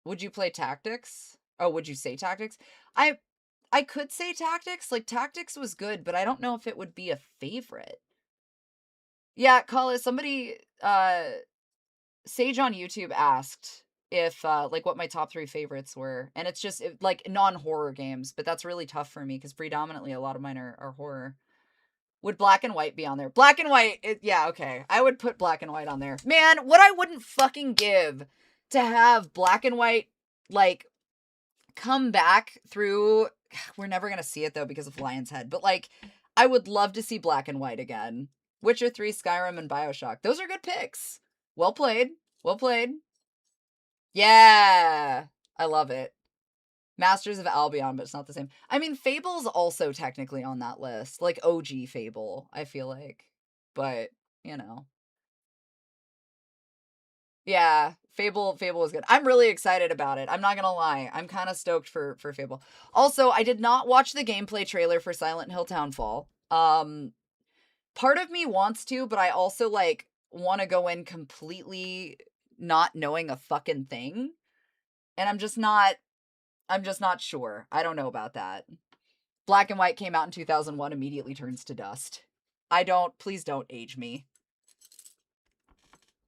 Would you play Tactics? Oh, would you say Tactics? I could say Tactics. Like, Tactics was good, but I don't know if it would be a favorite. Yeah, Colin, somebody, Sage on YouTube asked if, like, what my top 3 favorites were. And it's just, like, non-horror games, but that's really tough for me, because predominantly a lot of mine are horror. Would Black and White be on there? Black and White, yeah, okay. I would put Black and White on there. Man, what I wouldn't fucking give to have Black and White, like, come back through. We're never gonna see it though because of Lion's Head, but like, I would love to see Black and White again. Witcher 3, Skyrim, and Bioshock. Those are good picks. Well played. Well played. Yeah, I love it. Masters of Albion, but it's not the same. I mean, Fable's also technically on that list, like OG Fable, I feel like, but you know. Yeah, Fable was good. I'm really excited about it. I'm not gonna lie. I'm kind of stoked for Fable. Also, I did not watch the gameplay trailer for Silent Hill Townfall. part of me wants to, but I also, like, want to go in completely not knowing a fucking thing. And I'm just not sure. I don't know about that. Black and White came out in 2001, immediately turns to dust. Please don't age me.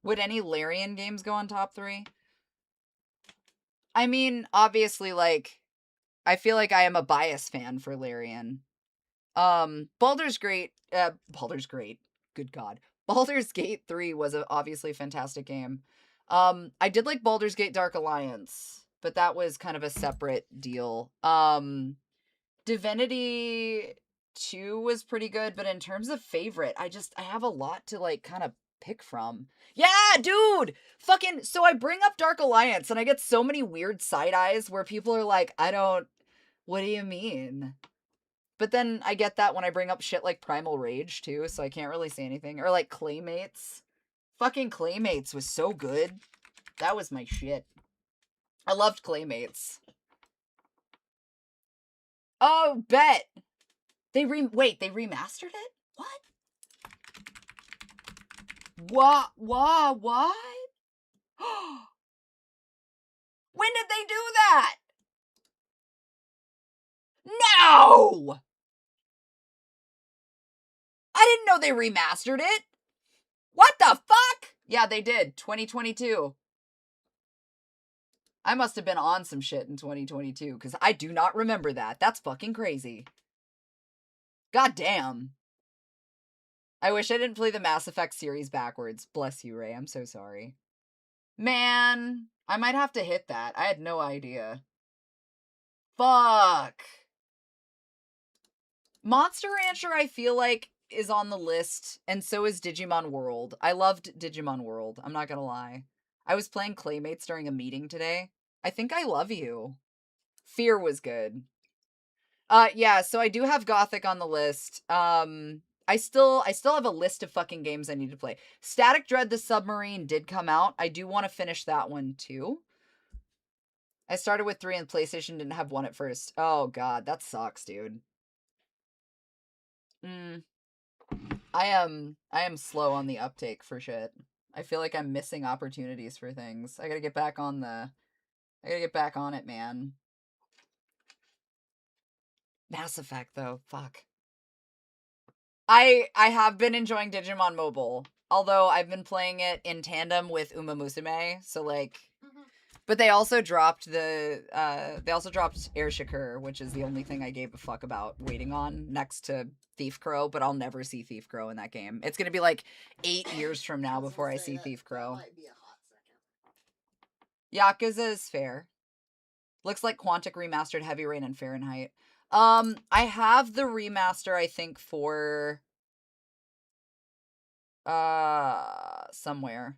Would any Larian games go on top 3? I mean, obviously, like, I feel like I am a bias fan for Larian. Baldur's Gate, good God. Baldur's Gate 3 was obviously a fantastic game. I did like Baldur's Gate Dark Alliance, but that was kind of a separate deal. Divinity 2 was pretty good, but in terms of favorite, I have a lot to, like, kind of pick from. Yeah, dude! Fucking, so I bring up Dark Alliance, and I get so many weird side eyes where people are like, what do you mean? But then I get that when I bring up shit like Primal Rage, too, so I can't really say anything. Or, like, Claymates. Fucking Claymates was so good. That was my shit. I loved Claymates. Oh, bet! They remastered it? What? What? When did they do that? No! I didn't know they remastered it. What the fuck? Yeah, they did. 2022. I must have been on some shit in 2022, because I do not remember that. That's fucking crazy. God damn. I wish I didn't play the Mass Effect series backwards. Bless you, Ray. I'm so sorry. Man, I might have to hit that. I had no idea. Fuck. Monster Rancher, I feel like, is on the list, and so is Digimon World. I loved Digimon World. I'm not gonna lie. I was playing Claymates during a meeting today. I think I love you. Fear was good. Yeah, so I do have Gothic on the list. I still have a list of fucking games I need to play. Static Dread the Submarine did come out. I do want to finish that one too. I started with 3 and PlayStation didn't have 1 at first. Oh god, that sucks, dude. I am slow on the uptake for shit. I feel like I'm missing opportunities for things. I gotta get back on it, man. Mass Effect, though. Fuck. I have been enjoying Digimon Mobile, although I've been playing it in tandem with Uma Musume, so, like... But they also dropped Air Shakur, which is the only thing I gave a fuck about waiting on, next to Thief Crow, but I'll never see Thief Crow in that game. It's gonna be, like, 8 years from now before I see Thief Crow. That might be a hot second. Yakuza is fair. Looks like Quantic remastered Heavy Rain and Fahrenheit. I have the remaster, I think, for... somewhere.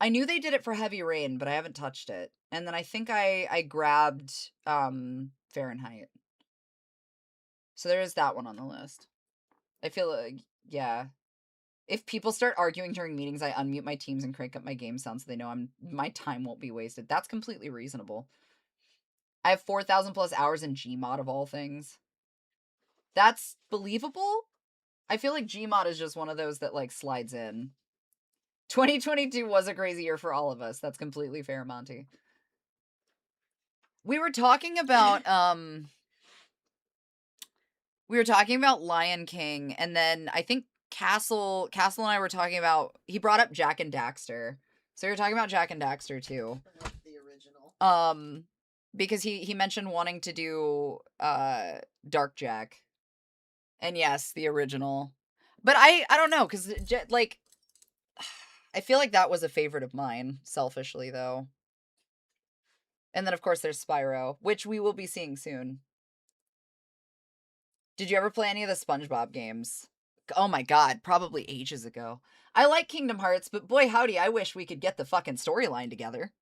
I knew they did it for Heavy Rain, but I haven't touched it. And then I think I grabbed, Fahrenheit. So there is that one on the list. I feel like, yeah. If people start arguing during meetings, I unmute my teams and crank up my game sound so they know my time won't be wasted. That's completely reasonable. I have 4,000 plus hours in Gmod of all things. That's believable? I feel like Gmod is just one of those that, like, slides in. 2022 was a crazy year for all of us. That's completely fair, Monty. We were talking about, Lion King, and then I think Castle and I were talking about, he brought up Jak and Daxter. So we were talking about Jak and Daxter, too. The original. Because he mentioned wanting to do, Dark Jak. And yes, the original. But I don't know, because, like, I feel like that was a favorite of mine, selfishly, though. And then, of course, there's Spyro, which we will be seeing soon. Did you ever play any of the SpongeBob games? Oh my god, probably ages ago. I like Kingdom Hearts, but boy howdy, I wish we could get the fucking storyline together.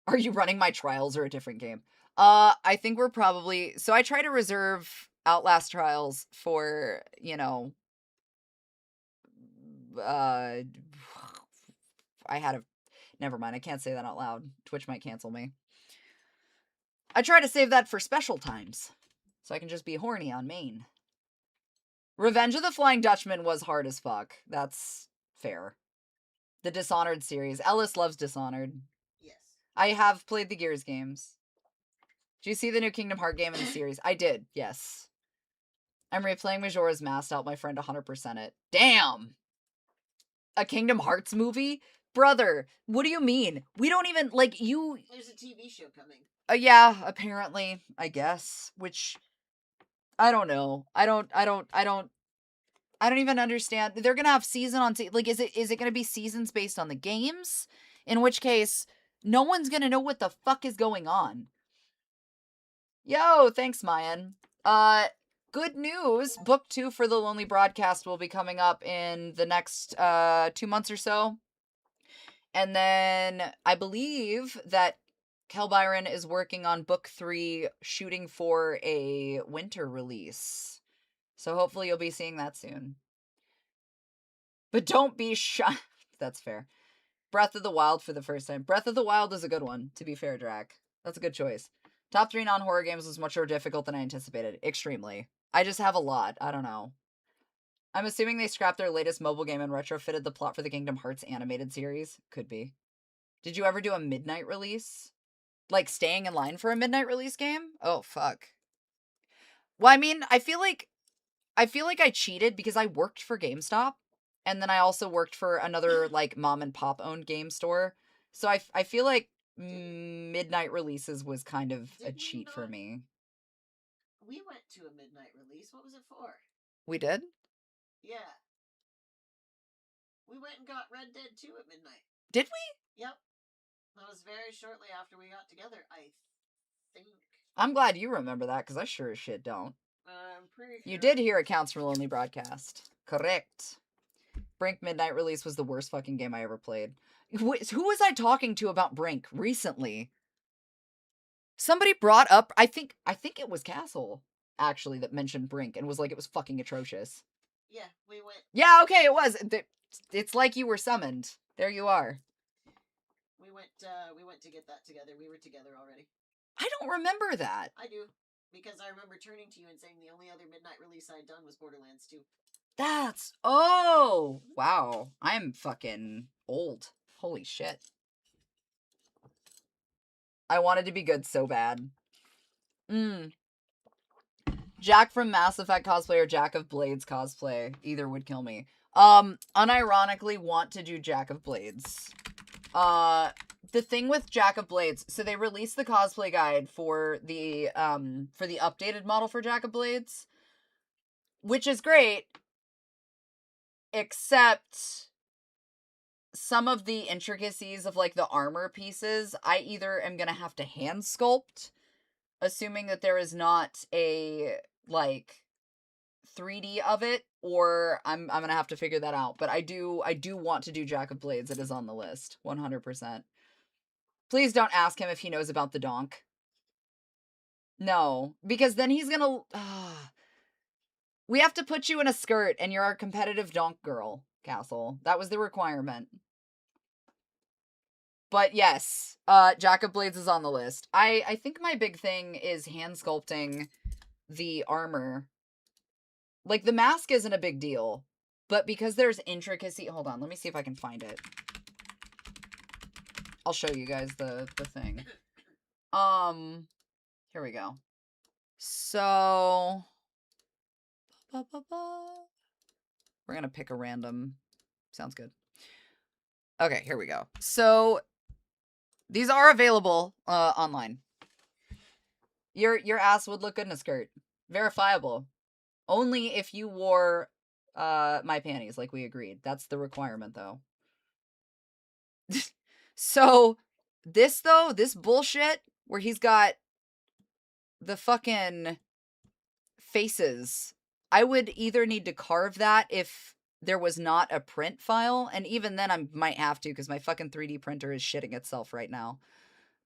Are you running my Trials or a different game? I think we're probably... So I try to reserve Outlast Trials for, you know... Never mind, I can't say that out loud. Twitch might cancel me. I try to save that for special times. So I can just be horny on main. Revenge of the Flying Dutchman was hard as fuck. That's fair. The Dishonored series. Ellis loves Dishonored. Yes. I have played the Gears games. Do you see the new Kingdom Hearts game in the series? I did, yes. I'm replaying Majora's Mask to help my friend 100% it. Damn! A Kingdom Hearts movie? Brother, what do you mean? We don't even, like, you... There's a TV show coming. Yeah, apparently, I guess. Which, I don't know. I don't even understand. They're gonna have season on like, is it gonna be seasons based on the games? In which case, no one's gonna know what the fuck is going on. Yo, thanks, Mayan. Good news. Book 2 for The Lonely Broadcast will be coming up in the next 2 months or so. And then I believe that Kel Byron is working on book 3, shooting for a winter release. So hopefully you'll be seeing that soon. But don't be shy. That's fair. Breath of the Wild for the first time. Breath of the Wild is a good one, to be fair, Drac. That's a good choice. Top 3 non-horror games was much more difficult than I anticipated. Extremely. I just have a lot. I don't know. I'm assuming they scrapped their latest mobile game and retrofitted the plot for the Kingdom Hearts animated series. Could be. Did you ever do a midnight release? Like staying in line for a midnight release game? Oh, fuck. Well, I mean, I feel like I cheated because I worked for GameStop. And then I also worked for another, like, mom and pop owned game store. So I feel like midnight releases was kind of a cheat for me. We went to a midnight release. What was it for? We did? Yeah. We went and got Red Dead 2 at midnight. Did we? Yep. That was very shortly after we got together, I think. I'm glad you remember that, because I sure as shit don't. I'm pretty sure. You did hear Accounts for Lonely Broadcast. Correct. Brink Midnight Release was the worst fucking game I ever played. Who was I talking to about Brink recently? Somebody brought up, I think it was Castle, actually, that mentioned Brink and was like, it was fucking atrocious. Yeah, we went. Yeah, okay, it was. It's like you were summoned. There you are. We went to get that together. We were together already. I don't remember that. I do. Because I remember turning to you and saying the only other midnight release I'd done was Borderlands 2. Oh, wow. I'm fucking old. Holy shit. I wanted to be good so bad. Jack from Mass Effect cosplay or Jack of Blades cosplay. Either would kill me. Unironically want to do Jack of Blades. The thing with Jack of Blades, so they released the cosplay guide for the updated model for Jack of Blades, which is great, except some of the intricacies of, like, the armor pieces, I either am gonna have to hand sculpt, assuming that there is not a, like, 3D of it, or I'm gonna have to figure that out. But I do want to do Jack of Blades. It is on the list, 100%. Please don't ask him if he knows about the donk. No, because then he's gonna... We have to put you in a skirt, and you're our competitive donk girl, Castle. That was the requirement. But yes, Jack of Blades is on the list. I think my big thing is hand sculpting the armor. Like, the mask isn't a big deal, but because there's intricacy... Hold on, let me see if I can find it. I'll show you guys the thing. Here we go. So... We're gonna pick a random... Sounds good. Okay, here we go. So, these are available online. Your ass would look good in a skirt. Verifiable. Only if you wore my panties, like we agreed. That's the requirement, though. So, this bullshit, where he's got the fucking faces, I would either need to carve that if there was not a print file, and even then I might have to, because my fucking 3D printer is shitting itself right now.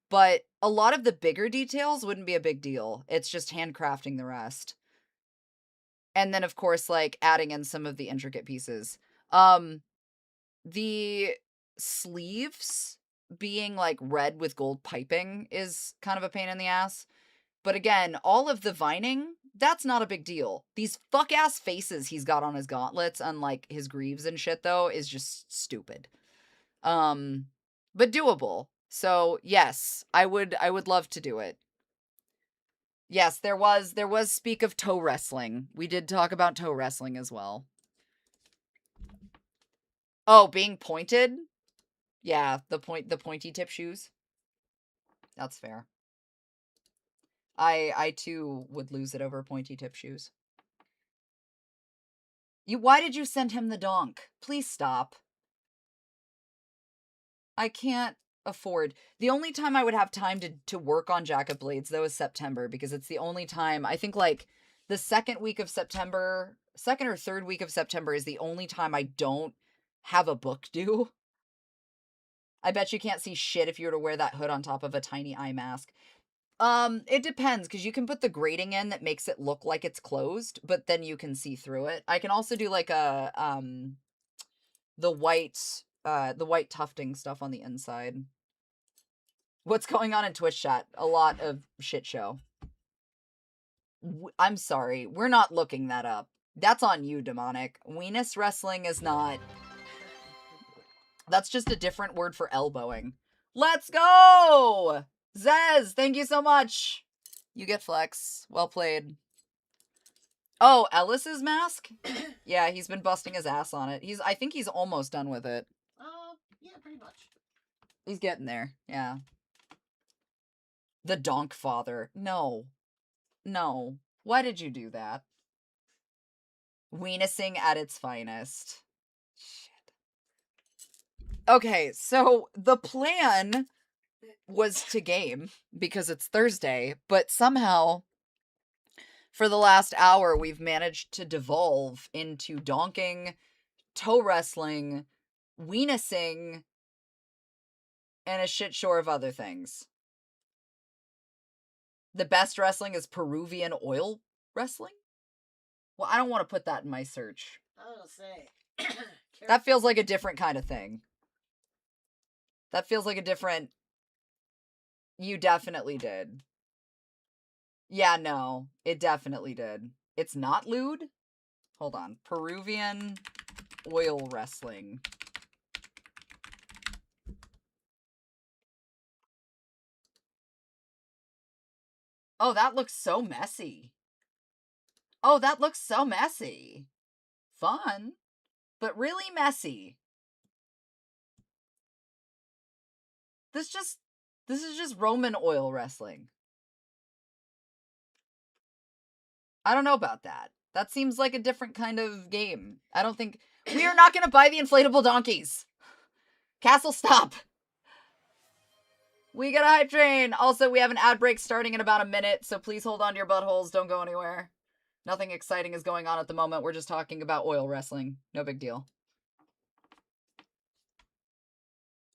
But a lot of the bigger details wouldn't be a big deal. It's just handcrafting the rest. And then, of course, like, adding in some of the intricate pieces. The sleeves being, like, red with gold piping is kind of a pain in the ass. But again, all of the vining That's not a big deal. These fuck-ass faces he's got on his gauntlets, unlike his greaves and shit, though, is just stupid. But doable. So, yes, I would love to do it. Yes, there was speak of toe wrestling. We did talk about toe wrestling as well. Oh, being pointed? Yeah, the pointy tip shoes. That's fair. I too would lose it over pointy tip shoes. Why did you send him the donk? Please stop. I can't afford. The only time I would have time to work on Jack of Blades, though, is September, because it's the only time, I think, like, the second or third week of September is the only time I don't have a book due. I bet you can't see shit if you were to wear that hood on top of a tiny eye mask. It depends, because you can put the grating in that makes it look like it's closed, but then you can see through it. I can also do, like, the white tufting stuff on the inside. What's going on in Twitch chat? A lot of shit show. I'm sorry, we're not looking that up. That's on you, Demonic. Weenus wrestling is not... That's just a different word for elbowing. Let's go! Zez, thank you so much. You get flex. Well played. Oh, Ellis's mask? Yeah, he's been busting his ass on it. I think he's almost done with it. Yeah, pretty much. He's getting there, yeah. The Donk Father. No. No. Why did you do that? Weenusing at its finest. Shit. Okay, so the plan was to game, because it's Thursday, but somehow, for the last hour, we've managed to devolve into donking, toe wrestling, weenusing, and a shit show of other things. The best wrestling is Peruvian oil wrestling? Well, I don't want to put that in my search. I was gonna say. That feels like a different kind of thing. That feels like a different... You definitely did. Yeah, no. It definitely did. It's not lewd? Hold on. Peruvian oil wrestling. Oh, that looks so messy. Oh, that looks so messy. Fun, but really messy. This is just Roman oil wrestling. I don't know about that. That seems like a different kind of game. I don't think... We are not going to buy the inflatable donkeys. Castle, stop. We got a hype train. Also, we have an ad break starting in about a minute, so please hold on to your buttholes. Don't go anywhere. Nothing exciting is going on at the moment. We're just talking about oil wrestling. No big deal.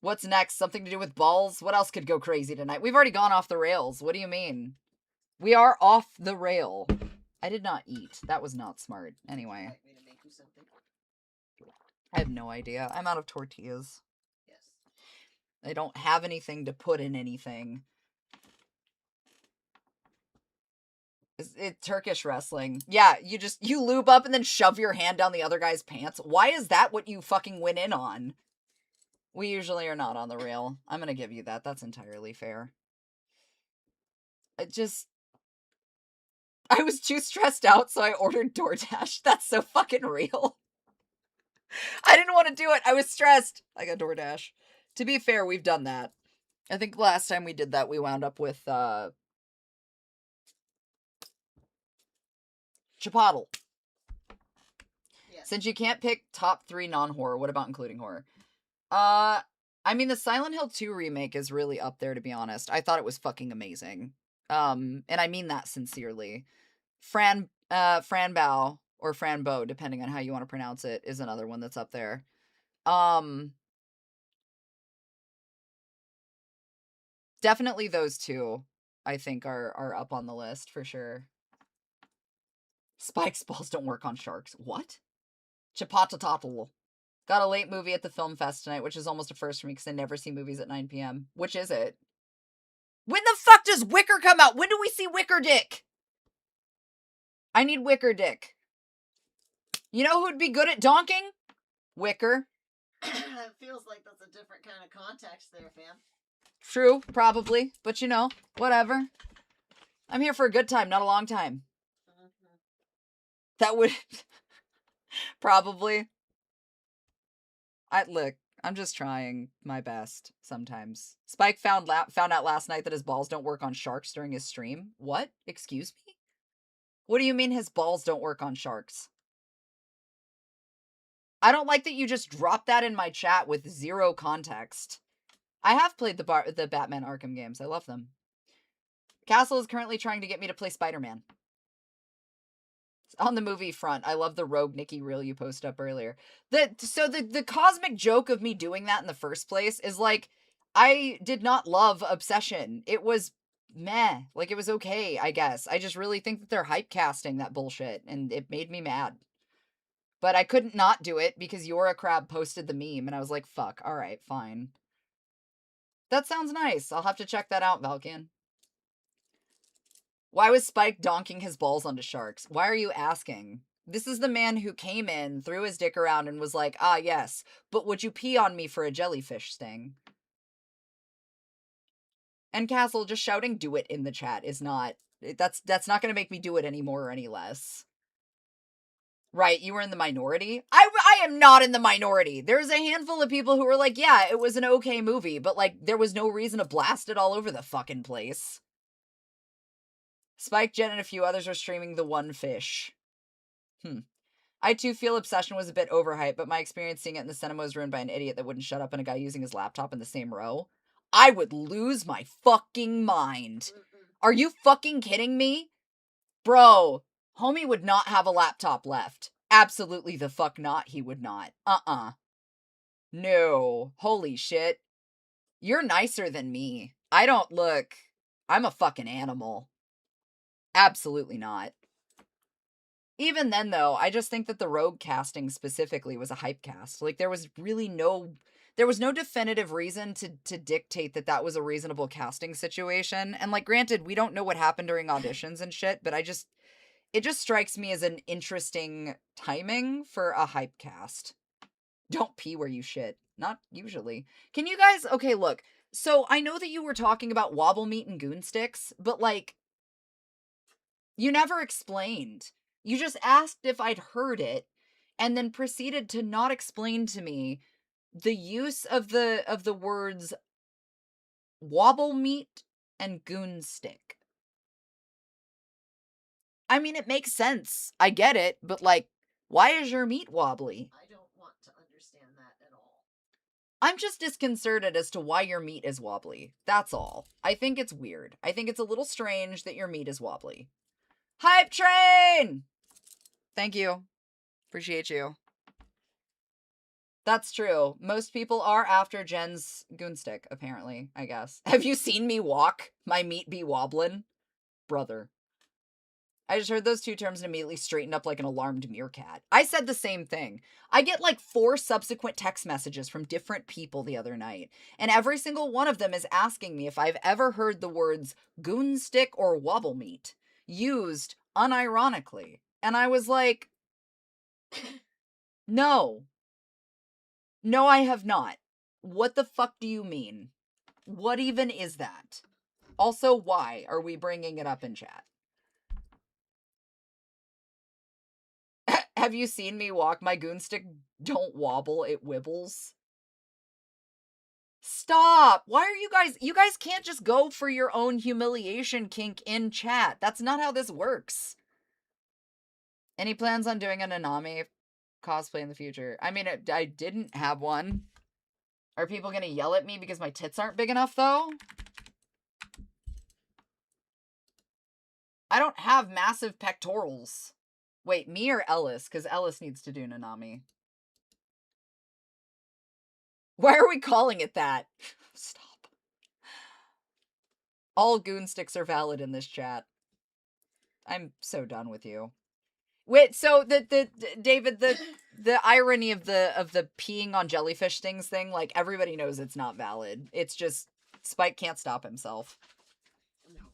What's next? Something to do with balls? What else could go crazy tonight? We've already gone off the rails. What do you mean? We are off the rail. I did not eat. That was not smart. Anyway. Like me to make you something? I have no idea. I'm out of tortillas. Yes. I don't have anything to put in anything. It's Turkish wrestling. Yeah, you lube up and then shove your hand down the other guy's pants. Why is that what you fucking went in on? We usually are not on the rail. I'm gonna give you that. That's entirely fair. I was too stressed out, so I ordered DoorDash. That's so fucking real. I didn't want to do it. I was stressed. I got DoorDash. To be fair, we've done that. I think last time we did that, we wound up with, Chipotle. Yes. Since you can't pick top 3 non-horror, what about including horror? I mean, the Silent Hill 2 remake is really up there, to be honest. I thought it was fucking amazing. And I mean that sincerely. Fran Bao, or Fran Bo, depending on how you want to pronounce it, is another one that's up there. Definitely those two, I think, are up on the list, for sure. Spike's balls don't work on sharks. What? Chipotle. Got a late movie at the film fest tonight, which is almost a first for me, because I never see movies at 9 p.m. Which is it? When the fuck does Wicker come out? When do we see Wicker Dick? I need Wicker Dick. You know who'd be good at donking? Wicker. It feels like that's a different kind of context there, fam. True, probably. But you know, whatever. I'm here for a good time, not a long time. Mm-hmm. That would... probably. Look, I'm just trying my best sometimes. Spike found out last night that his balls don't work on sharks during his stream. What? Excuse me? What do you mean his balls don't work on sharks? I don't like that you just dropped that in my chat with zero context. I have played the Batman Arkham games. I love them. Castle is currently trying to get me to play Spider-Man. On the movie front, I love the Rogue Nikki reel you posted up earlier. The cosmic joke of me doing that in the first place is like, I did not love Obsession. It was meh. Like, it was okay, I guess. I just really think that they're hype casting that bullshit, and it made me mad. But I couldn't not do it because Yora Crab posted the meme, and I was like, fuck, alright, fine. That sounds nice. I'll have to check that out, Valkian. Why was Spike donking his balls onto sharks? Why are you asking? This is the man who came in, threw his dick around, and was like, ah, yes, but would you pee on me for a jellyfish sting? And Castle, just shouting do it in the chat is not... That's not going to make me do it any more or any less. Right, you were in the minority? I am not in the minority. There's a handful of people who were like, yeah, it was an okay movie, but, like, there was no reason to blast it all over the fucking place. Spike, Jen, and a few others are streaming The One Fish. I too feel Obsession was a bit overhyped, but my experience seeing it in the cinema was ruined by an idiot that wouldn't shut up and a guy using his laptop in the same row. I would lose my fucking mind. Are you fucking kidding me? Bro, homie would not have a laptop left. Absolutely the fuck not, he would not. No. Holy shit. You're nicer than me. I don't look... I'm a fucking animal. Absolutely not. Even then, though, I just think that the Rogue casting specifically was a hype cast. Like, there was really no... There was no definitive reason to dictate that that was a reasonable casting situation. And, like, granted, we don't know what happened during auditions and shit, but it just strikes me as an interesting timing for a hype cast. Don't pee where you shit. Not usually. Can you guys... Okay, look. So, I know that you were talking about wobble meat and goon sticks, but, like... You never explained. You just asked if I'd heard it, and then proceeded to not explain to me the use of the words wobble meat and goon stick. I mean, it makes sense. I get it, but, like, why is your meat wobbly? I don't want to understand that at all. I'm just disconcerted as to why your meat is wobbly. That's all. I think it's weird. I think it's a little strange that your meat is wobbly. Hype train! Thank you. Appreciate you. That's true. Most people are after Jen's goonstick, apparently, I guess. Have you seen me walk? My meat be wobblin'? Brother. I just heard those two terms and immediately straightened up like an alarmed meerkat. I said the same thing. I get like 4 subsequent text messages from different people the other night, and every single one of them is asking me if I've ever heard the words goonstick or wobble meat used unironically. And I was like, no. No, I have not. What the fuck do you mean? What even is that? Also, why are we bringing it up in chat? Have you seen me walk? My goonstick don't wobble, it wibbles. Stop! Why are you guys can't just go for your own humiliation kink in chat. That's not how this works. Any plans on doing an Nanami cosplay in the future? I mean, I didn't have one. Are people gonna yell at me because my tits aren't big enough, though? I don't have massive pectorals. Wait, me or Ellis? Because Ellis needs to do Nanami. Why are we calling it that? Stop. All goonsticks are valid in this chat. I'm so done with you. Wait, so David, the irony of the peeing on jellyfish things thing, like, everybody knows it's not valid. It's just Spike can't stop himself. No.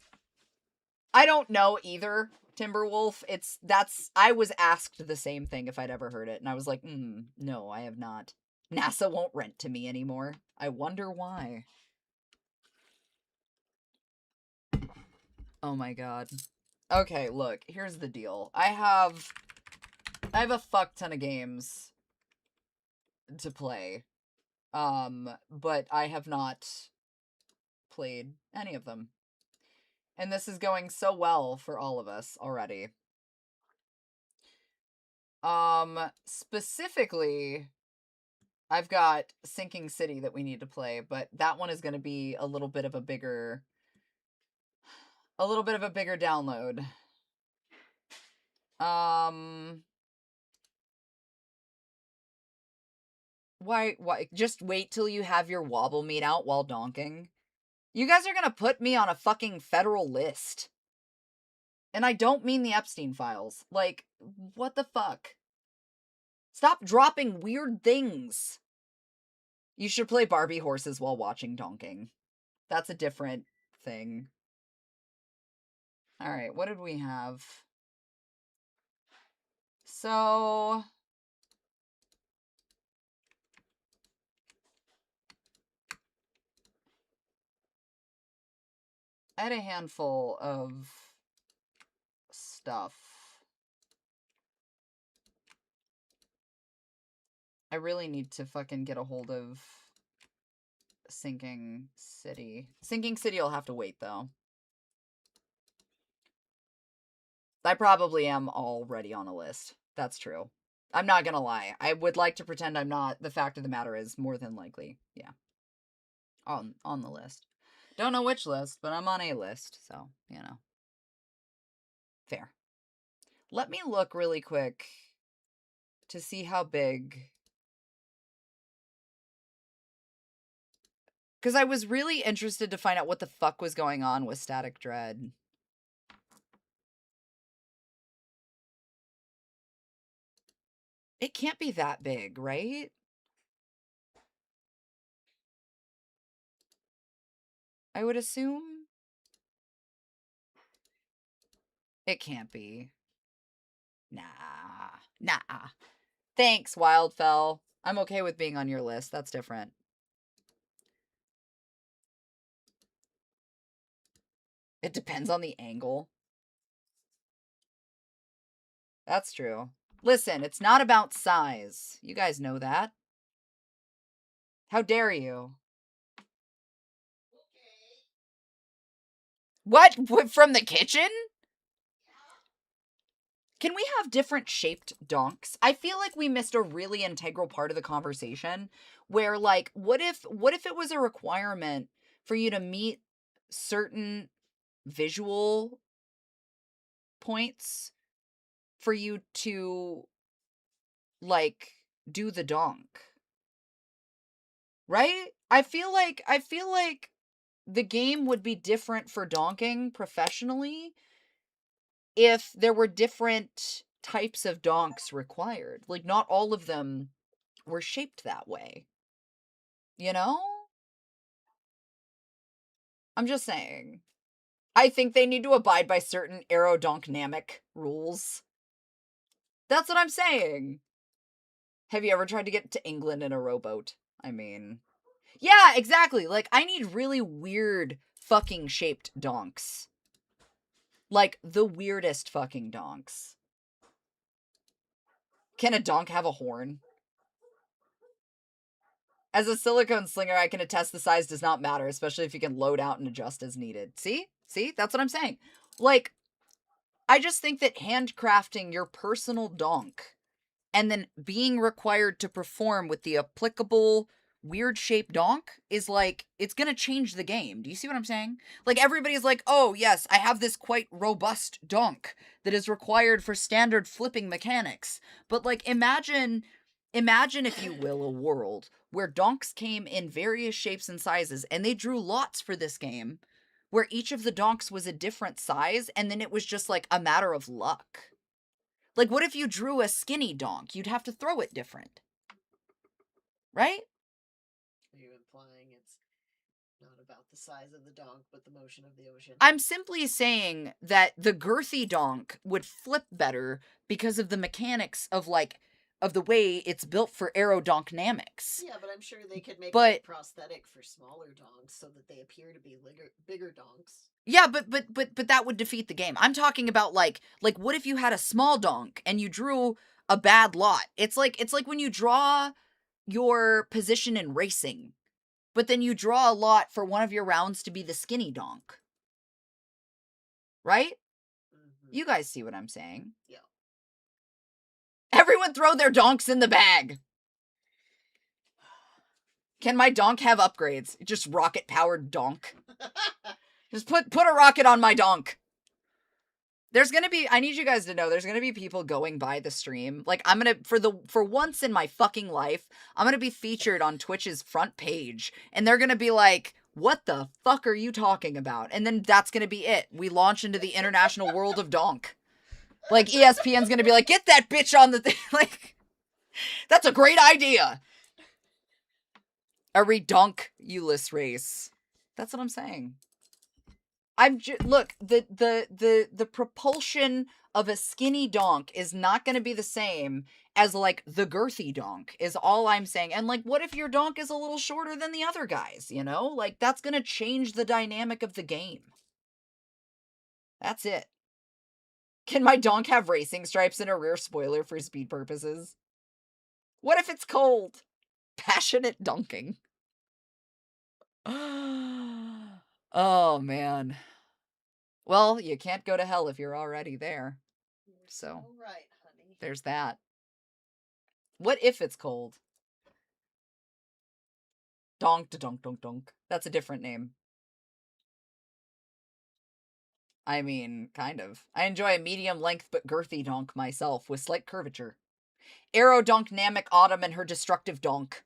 I don't know either. Timberwolf. I was asked the same thing if I'd ever heard it, and I was like, no, I have not. NASA won't rent to me anymore. I wonder why. Oh my god. Okay, look, here's the deal. I have a fuck ton of games to play. But I have not played any of them. And this is going so well for all of us already. Specifically, I've got Sinking City that we need to play, but that one is going to be a little bit of a bigger download. Why, just wait till you have your wobble meat out while donking? You guys are gonna put me on a fucking federal list. And I don't mean the Epstein files. Like, what the fuck? Stop dropping weird things. You should play Barbie horses while watching donking. That's a different thing. Alright, what did we have? So... I had a handful of stuff. I really need to fucking get a hold of Sinking City. Sinking City will have to wait, though. I probably am already on a list. That's true. I'm not gonna lie. I would like to pretend I'm not. The fact of the matter is, more than likely, yeah. On the list. Don't know which list, but I'm on a list, so, you know. Fair. Let me look really quick to see how big... Because I was really interested to find out what the fuck was going on with Static Dread. It can't be that big, right? I would assume... It can't be. Nah. Thanks, Wildfell. I'm okay with being on your list. That's different. It depends on the angle. That's true. Listen, it's not about size. You guys know that. How dare you? What? From the kitchen? Can we have different shaped donks? I feel like we missed a really integral part of the conversation where, like, what if it was a requirement for you to meet certain visual points for you to, like, do the donk? Right? I feel like the game would be different for donking professionally if there were different types of donks required. Like, not all of them were shaped that way. You know? I'm just saying. I think they need to abide by certain aerodonknamic rules. That's what I'm saying. Have you ever tried to get to England in a rowboat? I mean... Yeah, exactly. Like, I need really weird fucking shaped donks. Like, the weirdest fucking donks. Can a donk have a horn? As a silicone slinger, I can attest the size does not matter, especially if you can load out and adjust as needed. See? See? That's what I'm saying. Like, I just think that handcrafting your personal donk and then being required to perform with the applicable weird shaped donk is like, it's gonna change the game. Do you see what I'm saying? Like, everybody's like, oh yes, I have this quite robust donk that is required for standard flipping mechanics. But like, imagine if you will, a world where donks came in various shapes and sizes, and they drew lots for this game where each of the donks was a different size, and then it was just like a matter of luck. Like, what if you drew a skinny donk? You'd have to throw it different. Right? Are you implying it's not about the size of the donk, but the motion of the ocean. I'm simply saying that the girthy donk would flip better because of the mechanics of the way it's built for aerodynamics. Yeah, but I'm sure they could make But- a prosthetic for smaller donks so that they appear to be bigger donks. Yeah, but that would defeat the game. I'm talking about like what if you had a small donk and you drew a bad lot? It's like when you draw your position in racing, but then you draw a lot for one of your rounds to be the skinny donk. Right? Mm-hmm. You guys see what I'm saying? Yeah. Everyone throw their donks in the bag. Can my donk have upgrades? Just rocket powered donk. Just put a rocket on my donk. There's gonna be, I need you guys to know, there's gonna be people going by the stream. Like, I'm gonna, for once in my fucking life, I'm gonna be featured on Twitch's front page. And they're gonna be like, what the fuck are you talking about? And then that's gonna be it. We launch into the international world of donk. Like, ESPN's gonna be like, get that bitch on the thing. Like, that's a great idea. A redonkulous race. That's what I'm saying. Look, the propulsion of a skinny donk is not going to be the same as like the girthy donk is all I'm saying. And like, what if your donk is a little shorter than the other guys, you know? Like, that's going to change the dynamic of the game. That's it. Can my donk have racing stripes and a rear spoiler for speed purposes? What if it's cold? Passionate donking. Oh, man. Well, you can't go to hell if you're already there. So, right, honey. There's that. What if it's cold? Donk to donk donk donk. That's a different name. I mean, kind of. I enjoy a medium length but girthy donk myself with slight curvature. Aerodynamic Autumn and her destructive donk.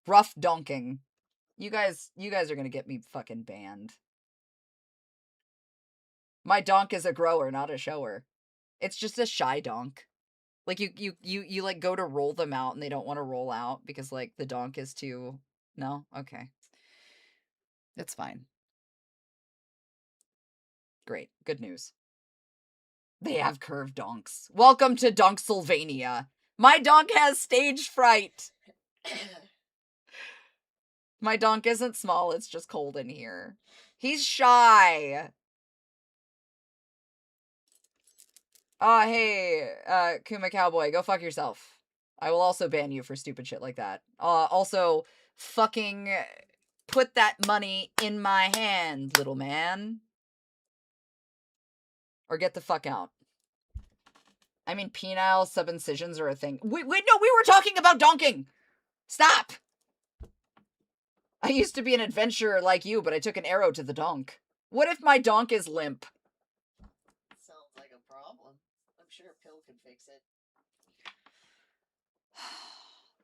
Rough donking. You guys are gonna get me fucking banned. My donk is a grower, not a shower. It's just a shy donk. Like you like go to roll them out and they don't want to roll out because like the donk is too. No? Okay. It's fine. Great. Good news. They have curved donks. Welcome to Donksylvania. My donk has stage fright. My donk isn't small, it's just cold in here. He's shy. Hey, Kuma Cowboy, go fuck yourself. I will also ban you for stupid shit like that. Also, fucking put that money in my hand, little man. Or get the fuck out. I mean, penile subincisions are a thing. Wait, no, we were talking about donking! Stop! I used to be an adventurer like you, but I took an arrow to the donk. What if my donk is limp? Sounds like a problem. I'm sure a pill could fix it.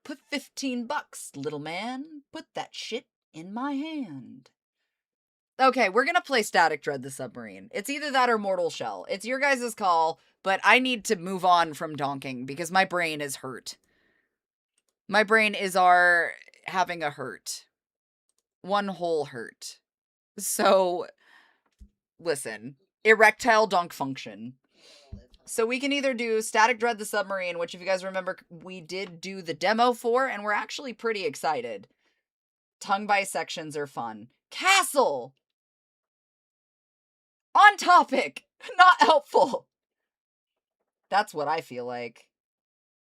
Put $15, little man. Put that shit in my hand. Okay, we're gonna play Static Dread the Submarine. It's either that or Mortal Shell. It's your guys' call, but I need to move on from donking because my brain is hurt. My brain is having a hurt. One whole hurt. So, listen. Erectile donk function. So we can either do Static Dread the Submarine, which if you guys remember, we did do the demo for, and we're actually pretty excited. Tongue bisections are fun. Castle! On topic! Not helpful! That's what I feel like.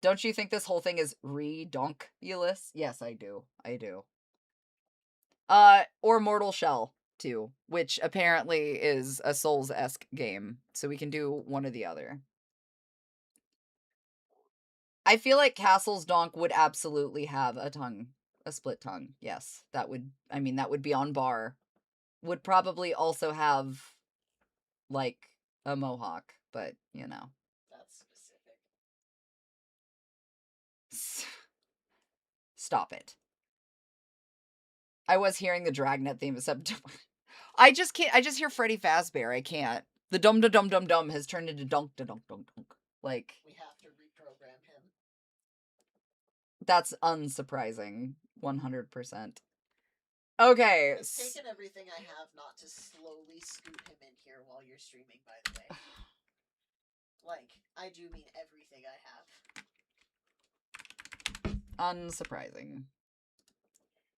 Don't you think this whole thing is redonkulous? Yes, I do. I do. Or Mortal Shell, too, which apparently is a Souls-esque game, so we can do one or the other. I feel like Castle's donk would absolutely have a split tongue. Yes, that would be on bar. Would probably also have, like, a mohawk, but, you know. That's specific. Stop it. I was hearing the Dragnet theme of September. I just can't. I just hear Freddy Fazbear. I can't. The dum da dum dum dum has turned into dunk da dunk dunk dunk. Like, we have to reprogram him. That's unsurprising. 100%. Okay. It's taken everything I have not to slowly scoot him in here while you're streaming, by the way. Like, I do mean everything I have. Unsurprising.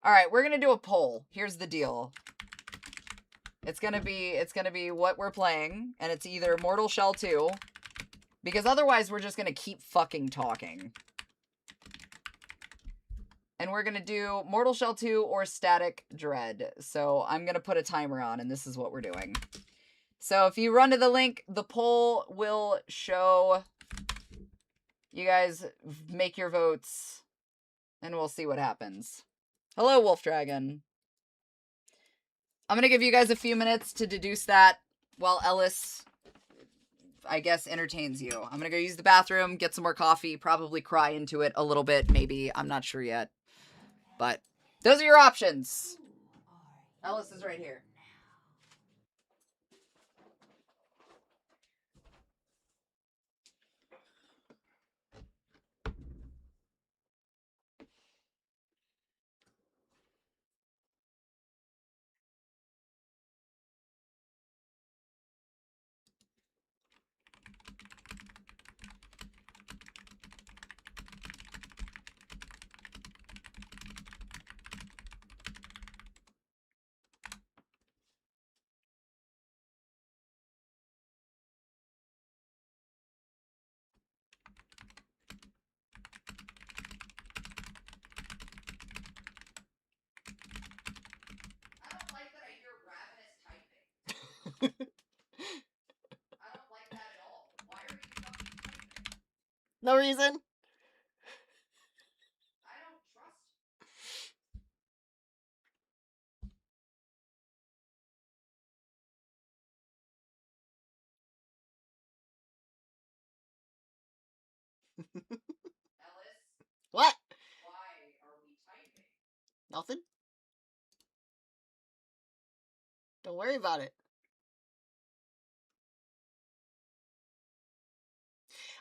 Alright, we're gonna do a poll. Here's the deal. It's gonna be what we're playing, and it's either Mortal Shell 2, because otherwise we're just gonna keep fucking talking. And we're gonna do Mortal Shell 2 or Static Dread. So I'm gonna put a timer on, and this is what we're doing. So if you run to the link, the poll will show. You guys make your votes, and we'll see what happens. Hello, Wolf Dragon. I'm gonna give you guys a few minutes to deduce that while Ellis, I guess, entertains you. I'm gonna go use the bathroom, get some more coffee, probably cry into it a little bit, maybe. I'm not sure yet. But those are your options. Ellis is right here. I don't like that I hear ravenous typing. I don't like that at all. Why are you fucking typing? No reason. I don't trust. Ellis, What? why are we typing? Nothing? Don't worry about it.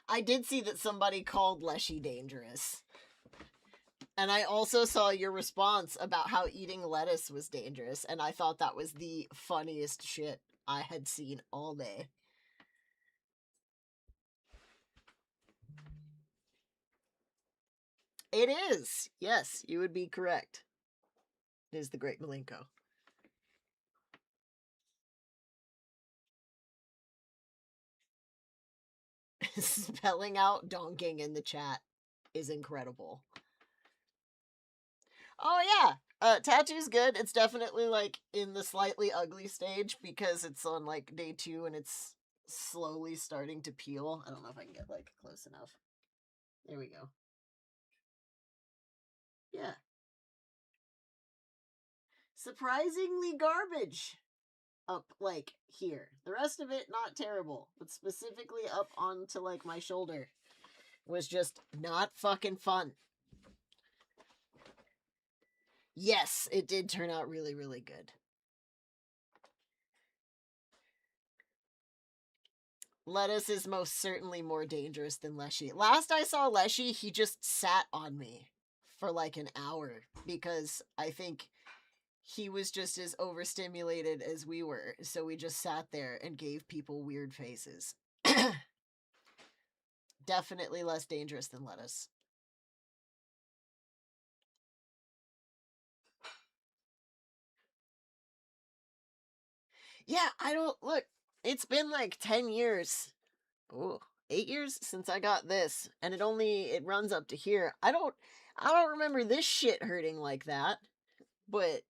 I did see that somebody called Leshy dangerous. And I also saw your response about how eating lettuce was dangerous, and I thought that was the funniest shit I had seen all day. It is! Yes, you would be correct. It is the Great Malenko. Spelling out donking in the chat is incredible. Oh yeah, tattoo's good. It's definitely like in the slightly ugly stage because it's on like day 2 and it's slowly starting to peel. I don't know if I can get like close enough. There we go. Yeah. Surprisingly garbage up like here. The rest of it not terrible, but specifically up onto like my shoulder was just not fucking fun. Yes, it did turn out really, really good. Lettuce is most certainly more dangerous than Leshy. Last I saw Leshy, he just sat on me for like an hour because I think he was just as overstimulated as we were. So we just sat there and gave people weird faces. Definitely less dangerous than lettuce. Yeah, I don't look. It's been like 10 years. Oh, 8 years since I got this, and it runs up to here. I don't remember this shit hurting like that. But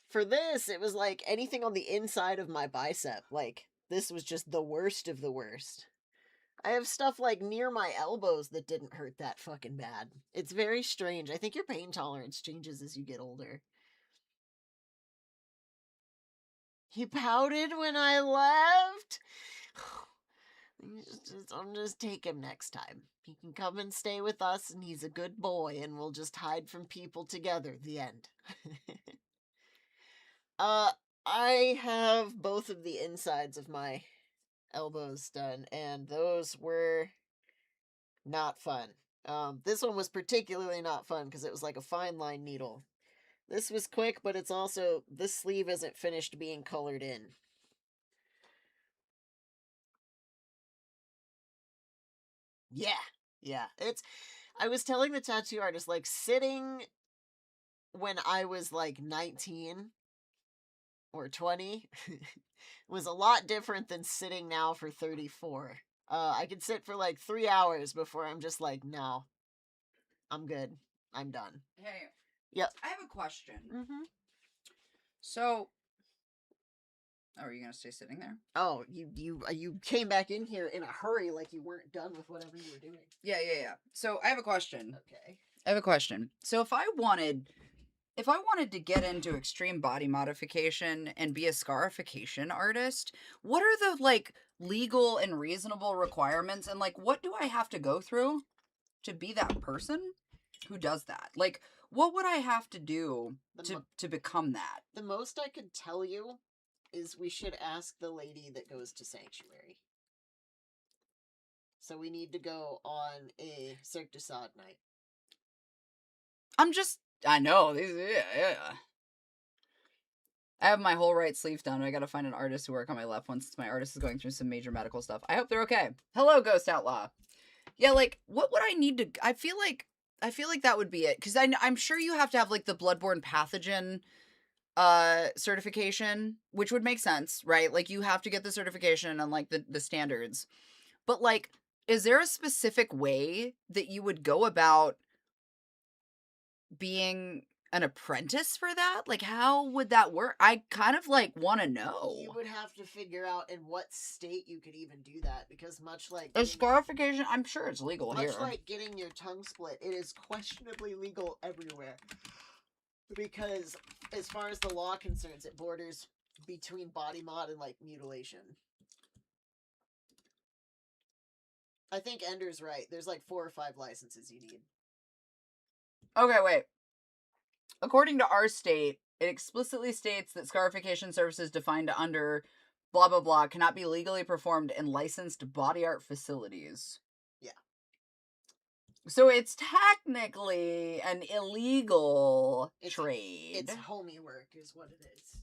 for this, it was like anything on the inside of my bicep. Like this was just the worst of the worst. I have stuff like near my elbows that didn't hurt that fucking bad. It's very strange. I think your pain tolerance changes as you get older. He pouted when I left. I'll just take him next time. He can come and stay with us, and he's a good boy, and we'll just hide from people together. The end. I have both of the insides of my elbows done, and those were not fun. This one was particularly not fun because it was like a fine line needle. This was quick, but it's also, this sleeve isn't finished being colored in. Yeah. Yeah. I was telling the tattoo artist, like, sitting when I was like 19 or 20 was a lot different than sitting now for 34. I could sit for like 3 hours before I'm just like, no, I'm good. I'm done. Hey. Yep. I have a question. Mm-hmm. So, are you gonna stay sitting there? Oh, you came back in here in a hurry, like you weren't done with whatever you were doing. Yeah. So I have a question. Okay. I have a question. So if I wanted to get into extreme body modification and be a scarification artist, what are the like legal and reasonable requirements, and like what do I have to go through to be that person who does that? Like, what would I have to do to become that? The most I could tell you is we should ask the lady that goes to Sanctuary. So we need to go on a Cirque du Soleil night. I know. Yeah. I have my whole right sleeve done. I gotta find an artist to work on my left one since my artist is going through some major medical stuff. I hope they're okay. Hello, Ghost Outlaw. Yeah, like, what would I need to... I feel like that would be it. Because I'm sure you have to have, like, the bloodborne pathogen certification, which would make sense, right? Like, you have to get the certification and, like, the standards. But, like, is there a specific way that you would go about being an apprentice for that? Like, how would that work? I kind of, like, want to know. You would have to figure out in what state you could even do that, because much like... A scarification, I'm sure it's legal here. Much like getting your tongue split, it is questionably legal everywhere. Because, as far as the law concerns, it borders between body mod and, like, mutilation. I think Ender's right. There's, like, 4 or 5 licenses you need. Okay, wait. According to our state, it explicitly states that scarification services defined under blah blah blah cannot be legally performed in licensed body art facilities. Yeah. So it's technically an illegal trade. It's homie work is what it is.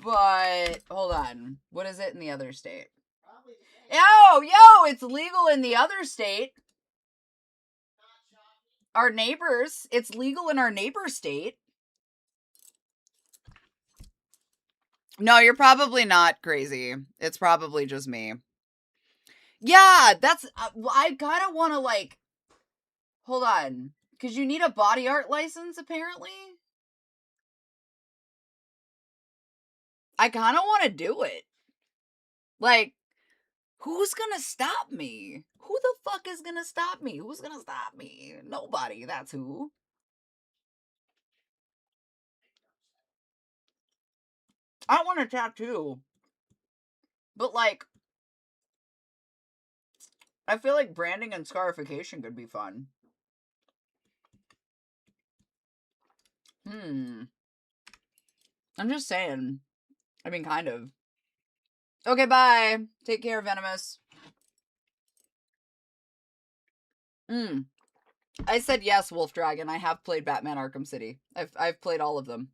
But, hold on. What is it in the other state? Probably the same. Yo, it's legal in the other state. Our neighbors. It's legal in our neighbor state. No, you're probably not crazy. It's probably just me. Yeah, that's... I kind of want to, like... Hold on. Because you need a body art license, apparently? I kind of want to do it. Like, who's gonna stop me? Who the fuck is gonna stop me? Who's gonna stop me? Nobody, that's who. I want a tattoo. But, like, I feel like branding and scarification could be fun. I'm just saying. I mean, kind of. Okay, bye. Take care, Venomous. I said yes, Wolf Dragon. I have played Batman Arkham City. I've played all of them.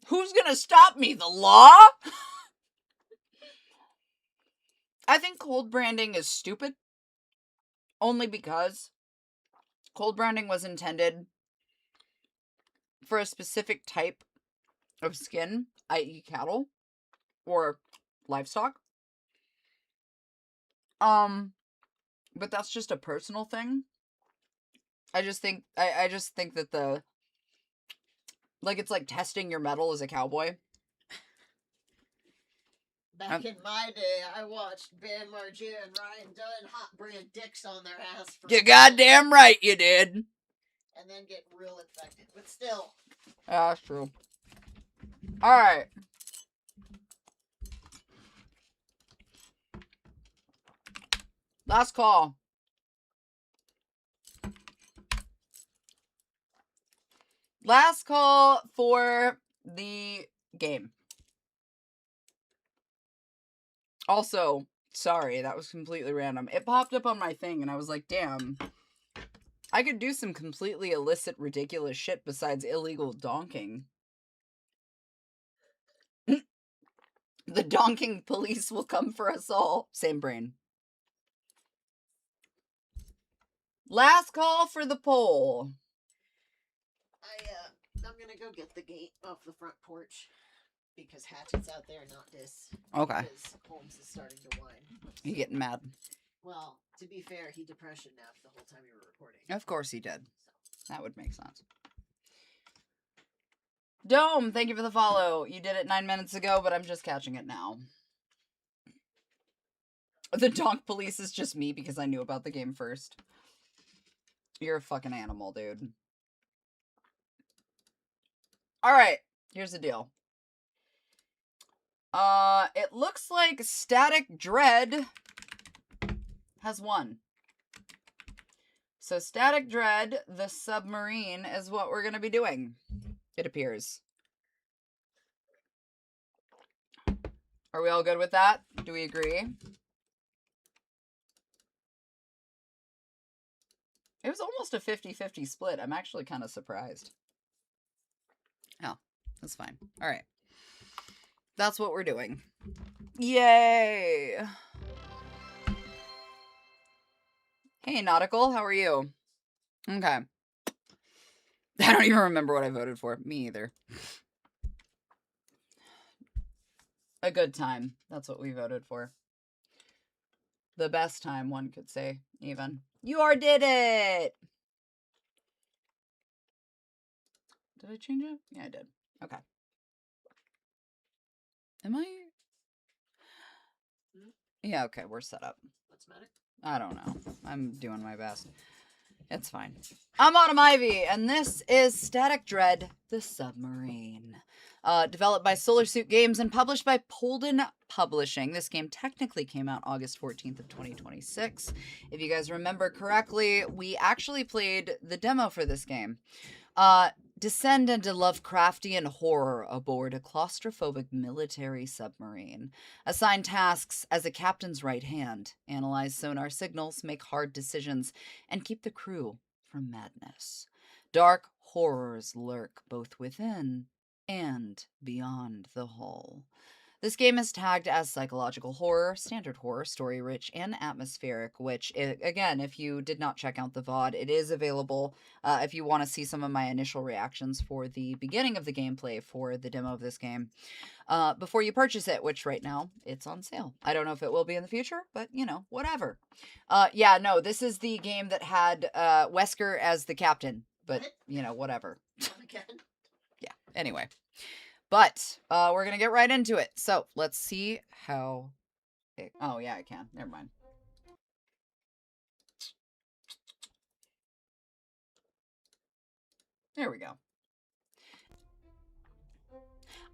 Who's gonna stop me? The law? I think cold branding is stupid. Only because cold branding was intended for a specific type of skin, i.e. cattle or livestock. But that's just a personal thing. I just think that it's like testing your mettle as a cowboy. Back in my day, I watched Bam Margera and Ryan Dunn hot brand dicks on their ass. You goddamn right you did. And then get real infected. But still. That's true. Alright. Last call. Last call for the game. Also, sorry, that was completely random. It popped up on my thing and I was like, damn. I could do some completely illicit, ridiculous shit besides illegal donking. The donking police will come for us all. Same brain. Last call for the poll. I'm gonna go get the gate off the front porch because Hatchet's out there, not this. Okay. Because Holmes is starting to whine. You getting mad? Well, to be fair, he depression napped the whole time you were recording. Of course he did. That would make sense. Dome, thank you for the follow. You did it 9 minutes ago, but I'm just catching it now. The donk police is just me because I knew about the game first. You're a fucking animal, dude. Alright, here's the deal. It looks like Static Dread has won. So Static Dread, the submarine, is what we're going to be doing. It appears. Are we all good with that? Do we agree? It was almost a 50-50 split. I'm actually kind of surprised. Oh, that's fine. All right. That's what we're doing. Yay! Hey, Nautical, how are you? Okay. I don't even remember what I voted for. Me either. A good time. That's what we voted for. The best time, one could say, even. You did it! Did I change it? Yeah, I did. Okay. Am I? Yeah, okay, we're set up. What's the matter? I don't know. I'm doing my best. It's fine. I'm Autumn Ivy, and this is Static Dread, the Submarine. Developed by Solar Suit Games and published by Polden Publishing. This game technically came out August 14th of 2026. If you guys remember correctly, we actually played the demo for this game. Descend into Lovecraftian horror aboard a claustrophobic military submarine. Assign tasks as a captain's right hand. Analyze sonar signals, make hard decisions, and keep the crew from madness. Dark horrors lurk both within and beyond the hull. This game is tagged as psychological horror, standard horror, story-rich, and atmospheric, which, again, if you did not check out the VOD, it is available if you want to see some of my initial reactions for the beginning of the gameplay for the demo of this game before you purchase it, which right now, it's on sale. I don't know if it will be in the future, but, you know, whatever. Yeah, no, this is the game that had Wesker as the captain, but, you know, whatever. Again? Yeah, anyway. But we're going to get right into it. So let's see how... Oh, yeah, I can. Never mind. There we go.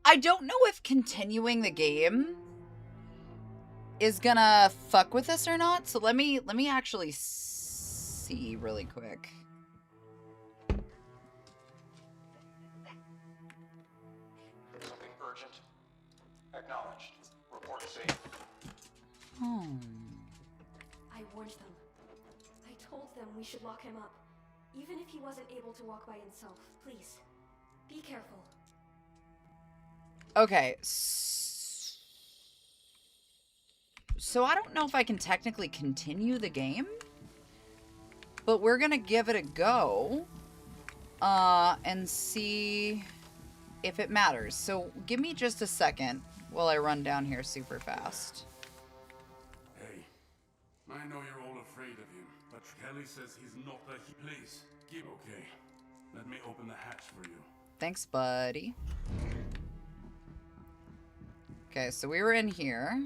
I don't know if continuing the game is gonna fuck with us or not. So let me actually see really quick. Something urgent. Acknowledged. Report safe. Oh. I warned them. I told them we should lock him up. Even if he wasn't able to walk by himself. Please, be careful. Okay. So I don't know if I can technically continue the game. But we're gonna give it a go. And see if it matters. So give me just a second while I run down here super fast. Hey, I know you're all afraid of him, but Kelly says he's not a Please, keep okay. Let me open the hatch for you. Thanks, buddy. Okay, so we were in here.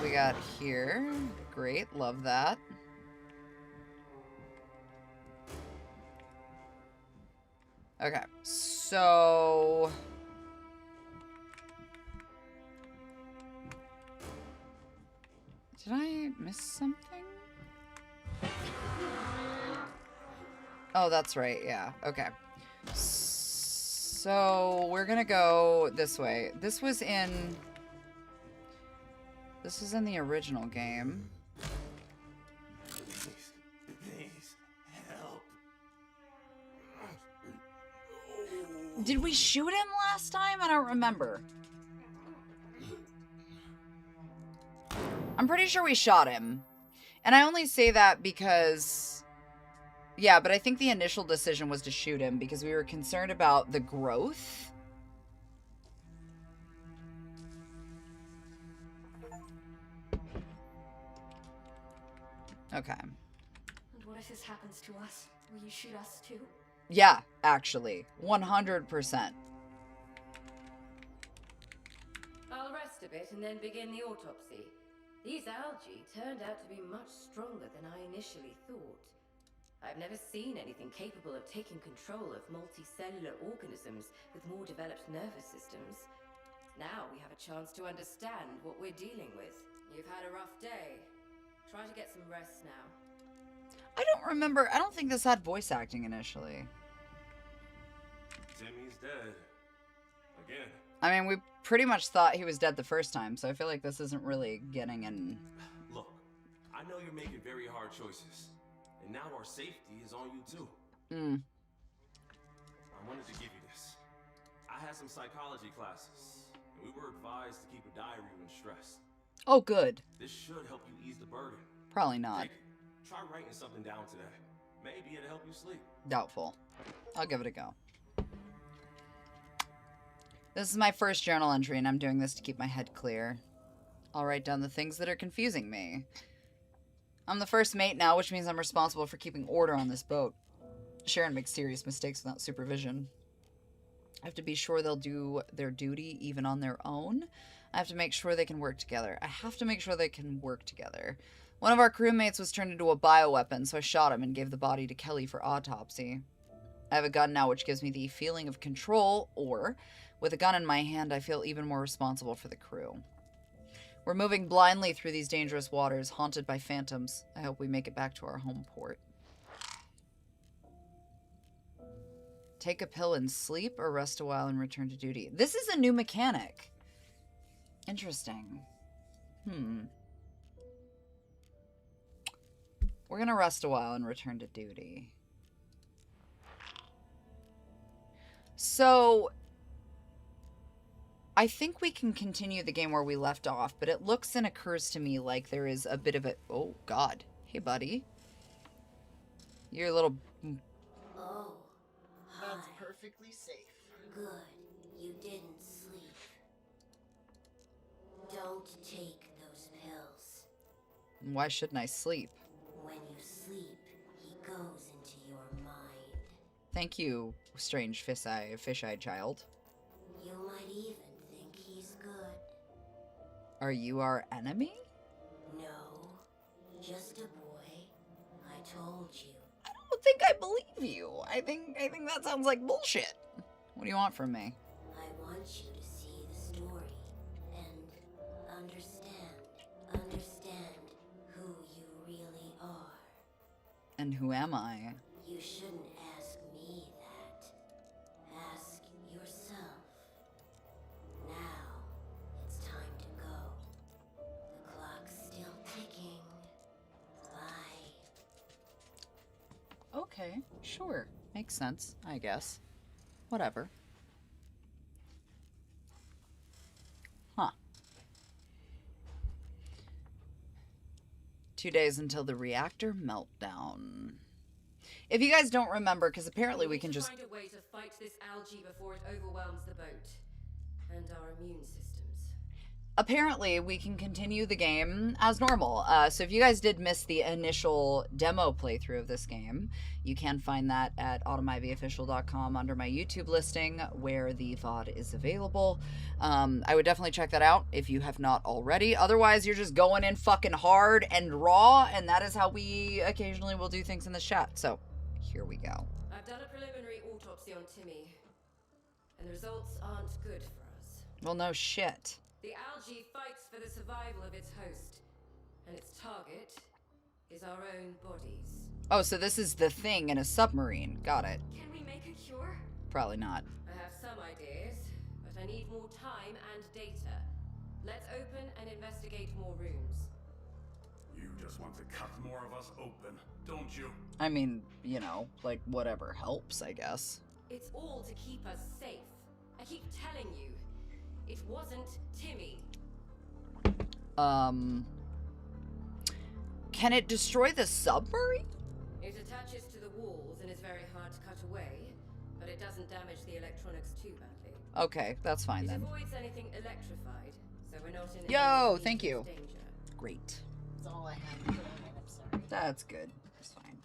We got here. Great, love that. Okay, so... Did I miss something? Oh, that's right, yeah. Okay. So, we're gonna go this way. This was in the original game. Did we shoot him last time? I don't remember. I'm pretty sure we shot him. And I only say that because... Yeah, but I think the initial decision was to shoot him because we were concerned about the growth. Okay. And what if this happens to us? Will you shoot us too? Yeah, actually. 100%. I'll rest a bit and then begin the autopsy. These algae turned out to be much stronger than I initially thought. I've never seen anything capable of taking control of multicellular organisms with more developed nervous systems. Now we have a chance to understand what we're dealing with. You've had a rough day. Try to get some rest now. I don't remember. I don't think this had voice acting initially. Timmy's dead. Again. I mean, we pretty much thought he was dead the first time, so I feel like this isn't really getting in. Look, I know you're making very hard choices. And now our safety is on you too. I wanted to give you this. I had some psychology classes, and we were advised to keep a diary when stressed. Oh, good. This should help you ease the burden. Probably not. Take it. Try writing something down today. Maybe it'll help you sleep. Doubtful. I'll give it a go. This is my first journal entry, and I'm doing this to keep my head clear. I'll write down the things that are confusing me. I'm the first mate now, which means I'm responsible for keeping order on this boat. Sharon makes serious mistakes without supervision. I have to be sure they'll do their duty even on their own. I have to make sure they can work together. One of our crewmates was turned into a bioweapon, so I shot him and gave the body to Kelly for autopsy. I have a gun now, which gives me the feeling of control, or, with a gun in my hand, I feel even more responsible for the crew. We're moving blindly through these dangerous waters, haunted by phantoms. I hope we make it back to our home port. Take a pill and sleep, or rest a while and return to duty. This is a new mechanic. Interesting. We're gonna rest a while and return to duty. So, I think we can continue the game where we left off, but it looks and occurs to me like there is a bit of a... Oh, God. Hey, buddy. You're a little... Oh, that's perfectly safe. Good. You didn't sleep. Don't take those pills. Why shouldn't I sleep? When you sleep, he goes into your mind. Thank you, strange fish-eyed child. You might even think he's good. Are you our enemy? No, just a boy. I told you. I don't think I believe you. I think that sounds like bullshit. What do you want from me? I want you to see the story and understand who you really are. And who am I? You shouldn't ask me that. Ask yourself. Now, it's time to go. The clock's still ticking. Bye. Okay, sure. Makes sense, I guess. Whatever. Huh. 2 days until the reactor meltdown. If you guys don't remember, because apparently we can just... find a way to fight this algae before it overwhelms the boat. And our immune systems. Apparently, we can continue the game as normal. So if you guys did miss the initial demo playthrough of this game, you can find that at automivofficial.com under my YouTube listing where the VOD is available. I would definitely check that out if you have not already. Otherwise, you're just going in fucking hard and raw, and that is how we occasionally will do things in the chat. So, here we go. I've done a preliminary autopsy on Timmy, and the results aren't good for us. Well, no shit. The algae fights for the survival of its host, and its target is our own bodies. Oh, so this is the thing in a submarine. Got it. Can we make a cure? Probably not. I have some ideas, but I need more time and data. Let's open and investigate more rooms. You just want to cut more of us open, don't you? I mean, you know, like, whatever helps, I guess. It's all to keep us safe. I keep telling you, it wasn't Timmy. Can it destroy the submarine? It attaches to the walls and is very hard to cut away, but it doesn't damage the electronics too badly. Okay, that's fine It then. avoids anything electrified, so we're not in Yo, any thank you. danger. Great. That's all I have to put on it, I'm sorry. That's good. It's fine.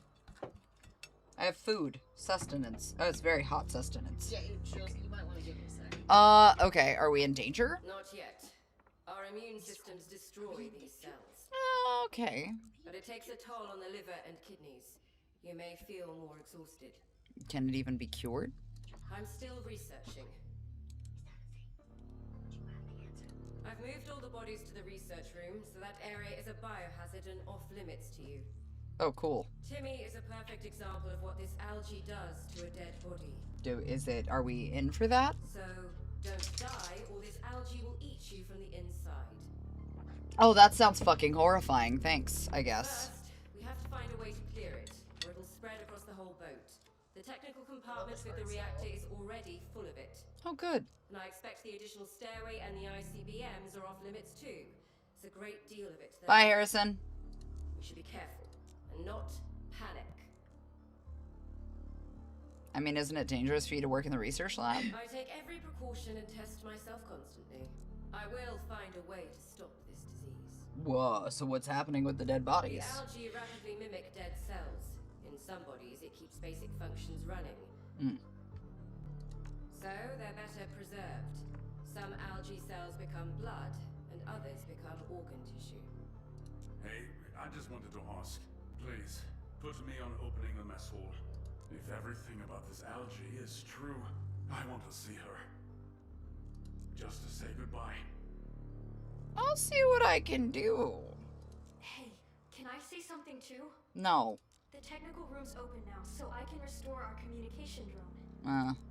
I have food. Sustenance. Oh, it's very hot sustenance. Yeah, you might want to give it a sec. Okay. Are we in danger? Not yet. Our immune systems destroy these cells. Okay. But it takes a toll on the liver and kidneys. You may feel more exhausted. Can it even be cured? I'm still researching. I've moved all the bodies to the research room, so that area is a biohazard and off limits to you. Oh, cool. Timmy is a perfect example of what this algae does to a dead body. Are we in for that? So, don't die, or this algae will eat you from the inside. Oh, that sounds fucking horrifying. Thanks, I guess. First, we have to find a way to clear it, or it'll spread across the whole boat. The technical compartment with the reactor is already full of it. Oh, good. And I expect the additional stairway and the ICBMs are off limits too. It's a great deal of it there. Bye, Harrison. We should be careful and not panic. I mean, isn't it dangerous for you to work in the research lab? I take every precaution and test myself constantly. I will find a way to stop this disease. Whoa, so what's happening with the dead bodies? The algae rapidly mimic dead cells. In some bodies, it keeps basic functions running. So, they're better preserved. Some algae cells become blood, and others become organ tissue. Hey, I just wanted to ask. Please, put me on opening the mess hall. If everything about this algae is true, I want to see her. Just to say goodbye. I'll see what I can do. Hey, can I say something too? No. The technical room's open now, so I can restore our communication drone.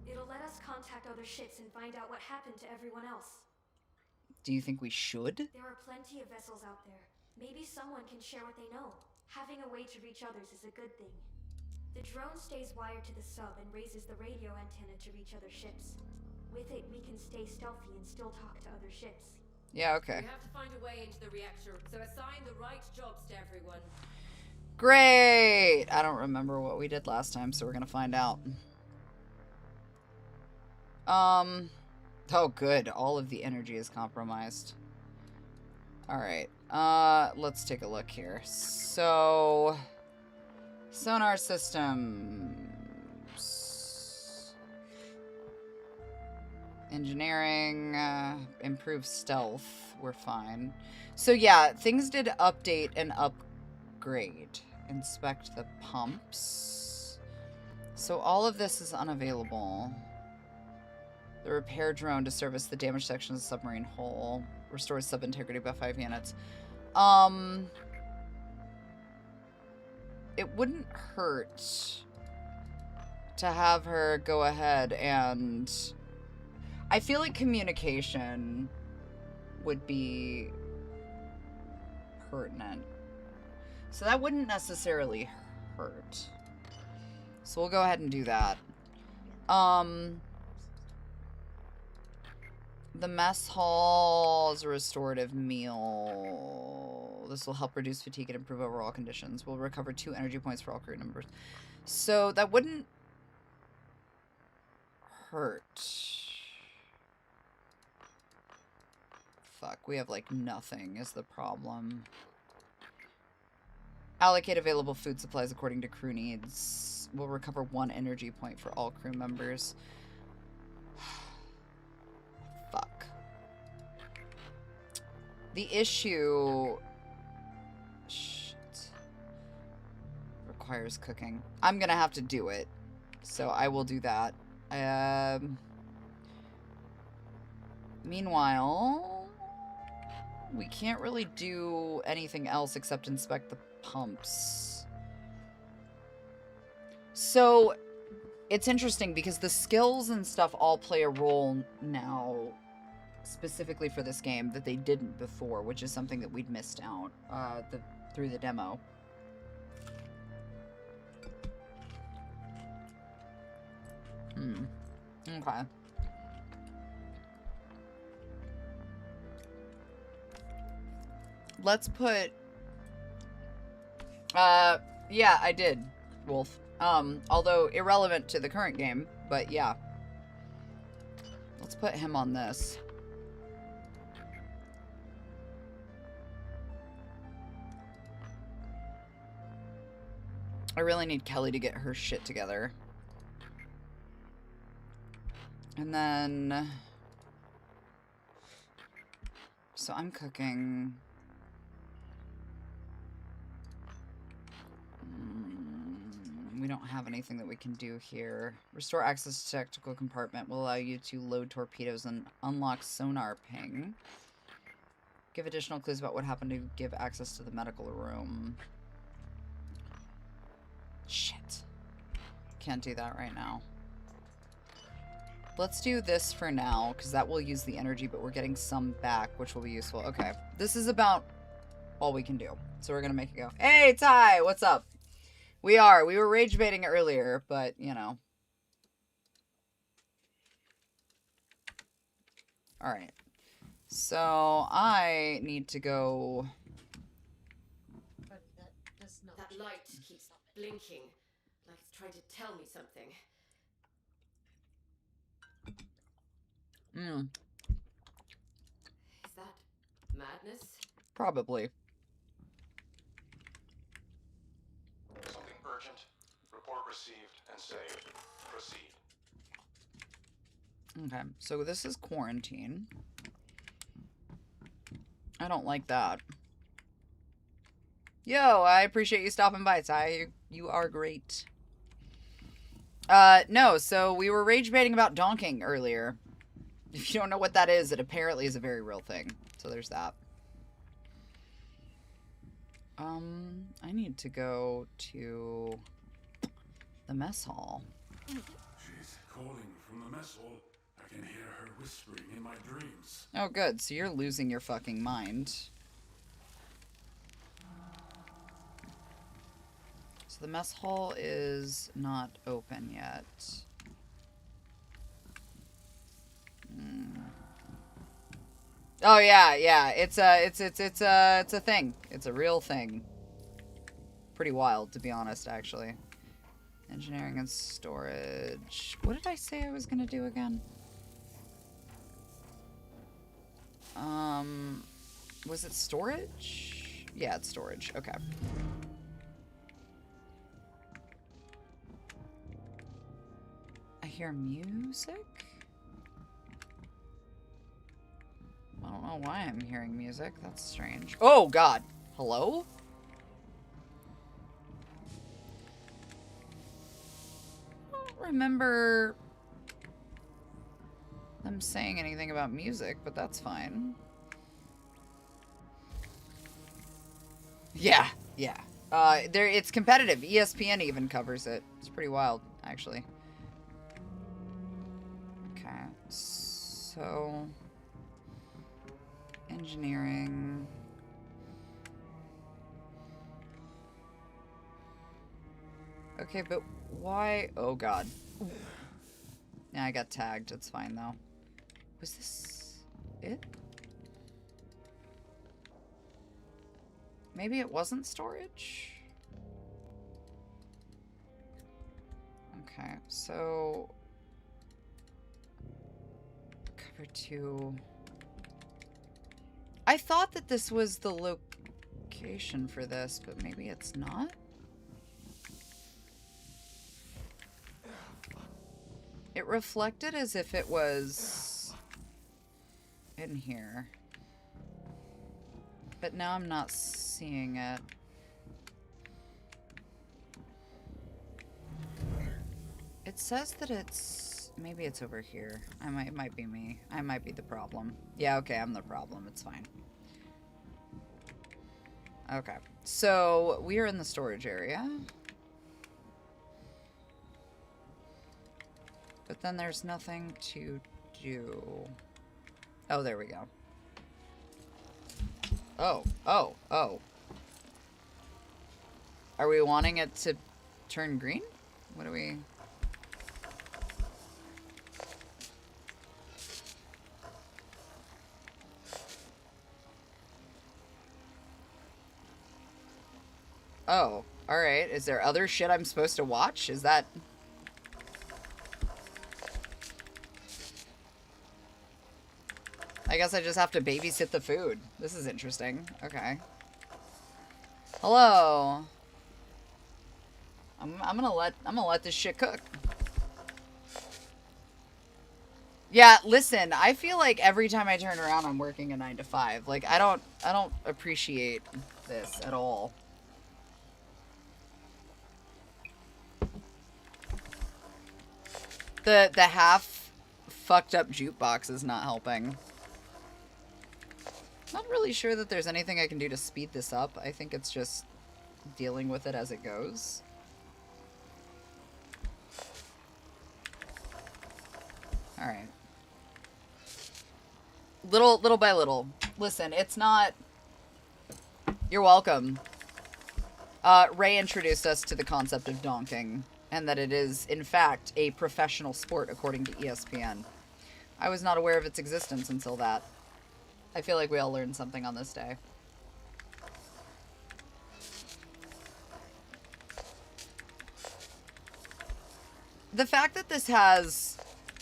It'll let us contact other ships and find out what happened to everyone else. Do you think we should? There are plenty of vessels out there. Maybe someone can share what they know. Having a way to reach others is a good thing. The drone stays wired to the sub and raises the radio antenna to reach other ships. With it, we can stay stealthy and still talk to other ships. Yeah, okay. We have to find a way into the reactor, so assign the right jobs to everyone. Great! I don't remember what we did last time, so we're gonna find out. Oh good, all of the energy is compromised. Alright, let's take a look here. So, sonar systems. Engineering, improve stealth, we're fine. So yeah, things did update and upgrade. Inspect the pumps. So all of this is unavailable. The repair drone to service the damaged sections of the submarine hull. Restores sub integrity by 5 units. It wouldn't hurt to have her go ahead and... I feel like communication would be pertinent. So that wouldn't necessarily hurt. So we'll go ahead and do that. The mess hall is a restorative meal. This will help reduce fatigue and improve overall conditions. We'll recover 2 energy points for all crew members. So that wouldn't hurt. Fuck, we have like nothing is the problem. Allocate available food supplies according to crew needs. We'll recover 1 energy point for all crew members. Fuck. The issue... Shit. Requires cooking. I'm gonna have to do it. So I will do that. Meanwhile... we can't really do anything else except inspect the pumps. So... it's interesting because the skills and stuff all play a role now, specifically for this game, that they didn't before, which is something that we'd missed out through the demo. Okay. Let's put... yeah, I did, Wolf. Although irrelevant to the current game, but yeah. Let's put him on this. I really need Kelly to get her shit together. And then... So I'm cooking... We don't have anything that we can do here. Restore access to tactical compartment will allow you to load torpedoes and unlock sonar ping. Give additional clues about what happened to give access to the medical room. Shit. Can't do that right now. Let's do this for now, because that will use the energy, but we're getting some back, which will be useful. Okay. This is about all we can do. So we're going to make it go. Hey, Ty! What's up? We were rage baiting earlier, but, you know. Alright. So, I need to go... But that light keeps blinking, like it's trying to tell me something. Is that madness? Probably. Something urgent. Report received and saved. Proceed. Okay, so this is quarantine. I don't like that. Yo, I appreciate you stopping by, Ty. You are great. No, so we were rage baiting about donking earlier. If you don't know what that is, it apparently is a very real thing. So there's that. I need to go to the mess hall. She's calling from the mess hall. I can hear her whispering in my dreams. Oh, good. So you're losing your fucking mind. So the mess hall is not open yet. Oh yeah. It's a thing. It's a real thing. Pretty wild, to be honest, actually. Engineering and storage. What did I say I was gonna do again? Was it storage? Yeah, it's storage. Okay. I hear music? I don't know why I'm hearing music. That's strange. Oh, God. Hello? I don't remember them saying anything about music, but that's fine. Yeah. It's competitive. ESPN even covers it. It's pretty wild, actually. Okay, so... engineering... Okay, but why... Oh, God. Yeah, I got tagged. It's fine, though. Was this it? Maybe it wasn't storage? Okay, so... cover 2... I thought that this was the location for this, but maybe it's not? It reflected as if it was in here. But now I'm not seeing it. It says that it's... maybe it's over here. It might be me. I might be the problem. Yeah, okay, I'm the problem. It's fine. Okay. So, we are in the storage area. But then there's nothing to do. Oh, there we go. Oh. Are we wanting it to turn green? What do we... Oh, alright. Is there other shit I'm supposed to watch? Is that... I guess I just have to babysit the food. This is interesting. Okay. Hello. I'm gonna let this shit cook. Yeah, listen, I feel like every time I turn around I'm working a 9 to 5. Like I don't appreciate this at all. The half fucked up jukebox is not helping. Not really sure that there's anything I can do to speed this up. I think it's just dealing with it as it goes. Alright. Little by little. Listen, it's not... You're welcome. Ray introduced us to the concept of donking, and that it is, in fact, a professional sport according to ESPN. I was not aware of its existence until that. I feel like we all learned something on this day. The fact that this has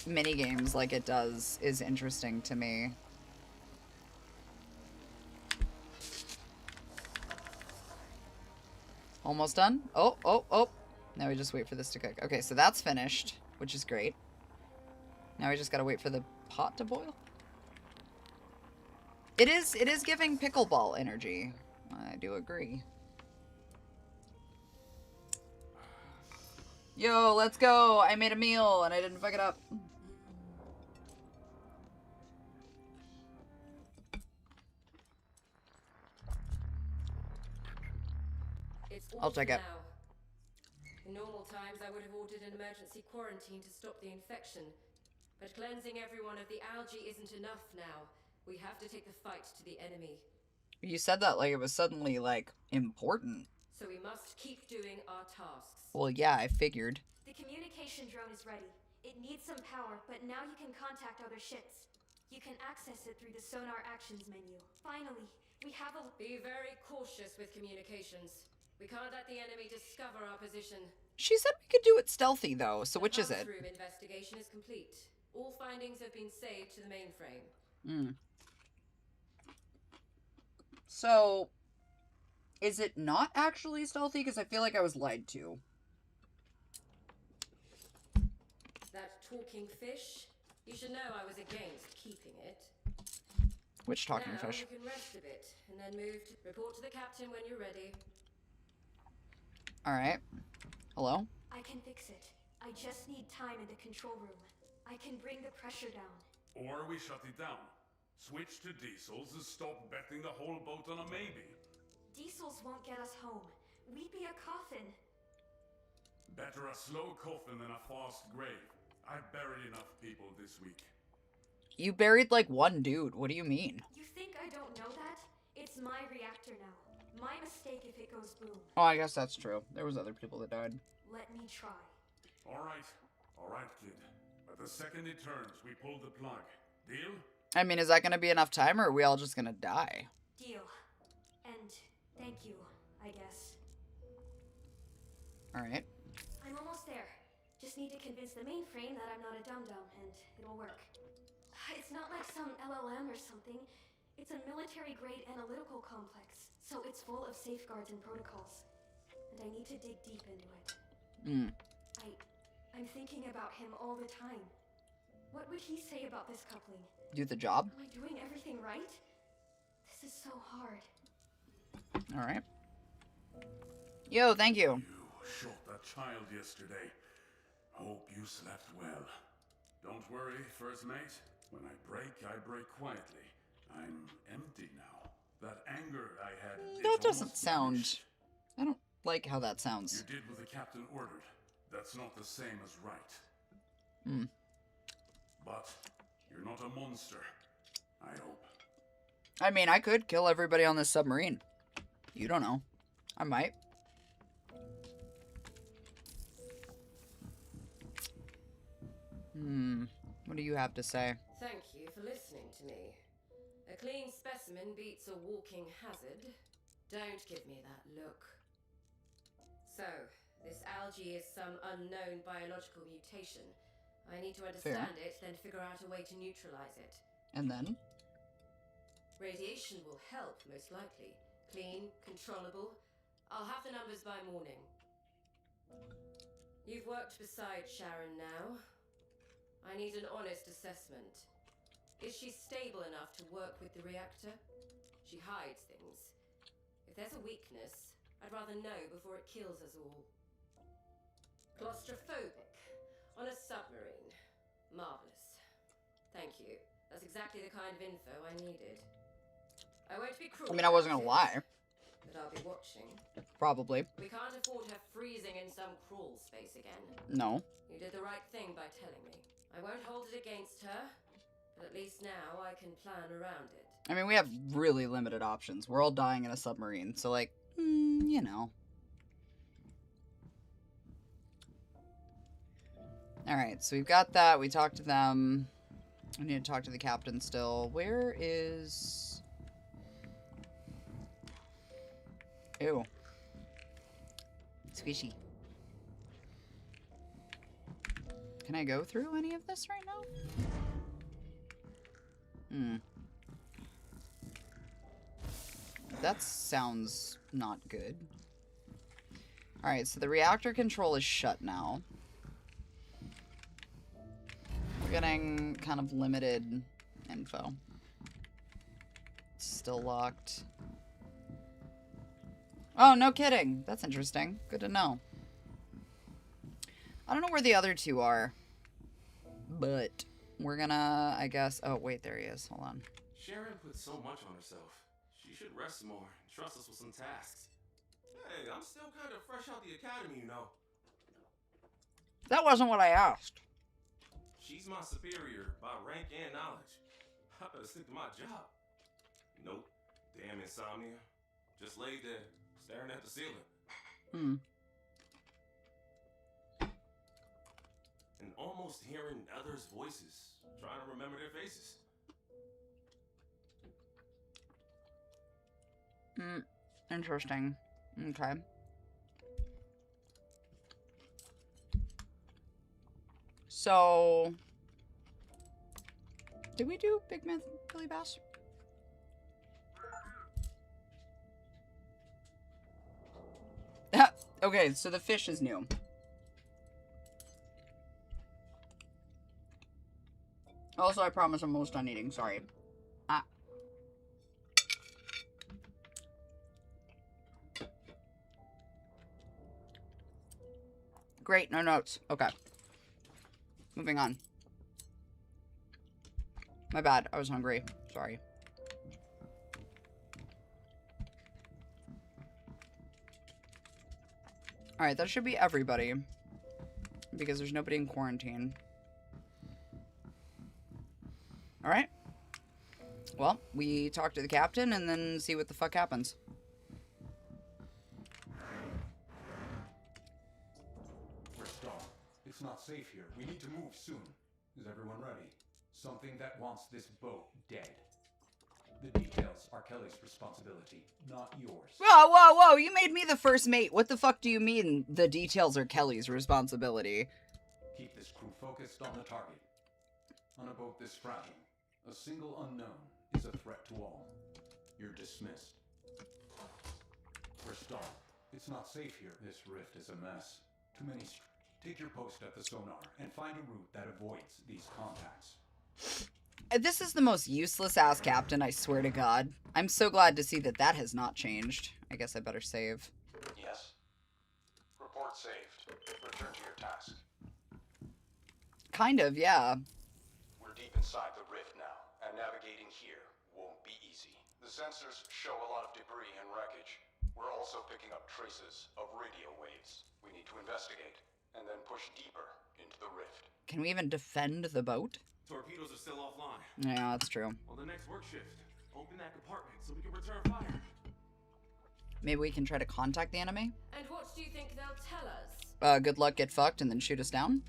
minigames like it does is interesting to me. Almost done? Oh, oh, oh. Now we just wait for this to cook. Okay, so that's finished, which is great. Now we just gotta wait for the pot to boil. It is giving pickleball energy. I do agree. Yo, let's go. I made a meal and I didn't fuck it up. I'll check it. Now. In normal times, I would have ordered an emergency quarantine to stop the infection. But cleansing everyone of the algae isn't enough now. We have to take the fight to the enemy. You said that like it was suddenly, like, important. So we must keep doing our tasks. Well, yeah, I figured. The communication drone is ready. It needs some power, but now you can contact other ships. You can access it through the sonar actions menu. Finally, we have a... Be very cautious with communications. We can't let the enemy discover our position. She said we could do it stealthy, though, so which is it? The room investigation is complete. All findings have been saved to the mainframe. So, is it not actually stealthy? Because I feel like I was lied to. That talking fish? You should know I was against keeping it. Which talking now fish? You can rest a bit, and then report to the captain when you're ready. Alright. Hello? I can fix it. I just need time in the control room. I can bring the pressure down. Or we shut it down. Switch to diesels and stop betting the whole boat on a maybe. Diesels won't get us home. We'd be a coffin. Better a slow coffin than a fast grave. I've buried enough people this week. You buried like one dude. What do you mean? You think I don't know that? It's my reactor now. My mistake if it goes boom. Oh, I guess that's true. There was other people that died. Let me try. All right, kid. But the second it turns, we pull the plug. Deal? I mean, is that going to be enough time, or are we all just going to die? Deal. And thank you, I guess. Alright. I'm almost there. Just need to convince the mainframe that I'm not a dum-dum, and it'll work. It's not like some LLM or something. It's a military-grade analytical complex, so it's full of safeguards and protocols. And I need to dig deep into it. I'm thinking about him all the time. What would he say about this coupling? Do the job? Am I doing everything right? This is so hard. Alright. Yo, thank you. You shot that child yesterday. Hope you slept well. Don't worry, first mate. When I break quietly. I'm empty now. That anger I had... That doesn't sound... I don't like how that sounds. You did what the captain ordered. That's not the same as right. But you're not a monster. I hope. I mean, I could kill everybody on this submarine. You don't know. I might. What do you have to say? Thank you for listening to me. A clean specimen beats a walking hazard. Don't give me that look. So, this algae is some unknown biological mutation. I need to understand it, then figure out a way to neutralize it. And then? Radiation will help, most likely. Clean, controllable. I'll have the numbers by morning. You've worked beside Sharon now. I need an honest assessment. Is she stable enough to work with the reactor? She hides things. If there's a weakness, I'd rather know before it kills us all. Claustrophobic. On a submarine. Marvelous. Thank you. That's exactly the kind of info I needed. I won't be cruel. I mean, I wasn't gonna lie. But I'll be watching. Probably. We can't afford her freezing in some crawl space again. No. You did the right thing by telling me. I won't hold it against her, but at least now I can plan around it. I mean, we have really limited options. We're all dying in a submarine, so like, you know. Alright, so we've got that. We talked to them. We need to talk to the captain still. Where is... Ew. Squishy. Can I go through any of this right now? That sounds not good. Alright, so the reactor control is shut now. We're getting kind of limited info. It's still locked. Oh, no kidding. That's interesting. Good to know. I don't know where the other two are. But we're gonna, I guess... Oh, wait, there he is. Hold on. Sharon puts so much on herself. She should rest more and trust us with some tasks. Hey, I'm still kind of fresh out the academy, you know. That wasn't what I asked. She's my superior by rank and knowledge. I better stick to my job. Nope. Damn insomnia. Just laid there, staring at the ceiling. And almost hearing others' voices, trying to remember their faces. Interesting. Okay. So... Did we do Big Myth Billy Bass? Okay, so the fish is new. Also, I promise I'm almost done eating. Sorry. Great, no notes. Okay. Moving on. My bad, I was hungry. Sorry. Alright, that should be everybody. Because there's nobody in quarantine. Alright. Well, we talk to the captain and then see what the fuck happens. We're stalled. It's not safe here. We need to move soon. Is everyone ready? Something that wants this boat dead. The details are Kelly's responsibility, not yours. Whoa, whoa, whoa! You made me the first mate. What the fuck do you mean the details are Kelly's responsibility? Keep this crew focused on the target. On a boat this fragile, a single unknown is a threat to all. You're dismissed. We're stalled. It's not safe here. This rift is a mess. Too many Take your post at the sonar and find a route that avoids these contacts. This is the most useless ass captain, I swear to God. I'm so glad to see that that has not changed. I guess I better save. Yes. Report saved. Return to your task. Kind of, yeah. We're deep inside the rift now, and navigating here won't be easy. The sensors show a lot of debris and wreckage. We're also picking up traces of radio waves. We need to investigate, and then push deeper into the rift. Can we even defend the boat? Torpedoes are still offline. Yeah, that's true. On the next work shift, open that compartment so we can return fire. Maybe we can try to contact the enemy? And what do you think they'll tell us? Good luck, get fucked, and then shoot us down?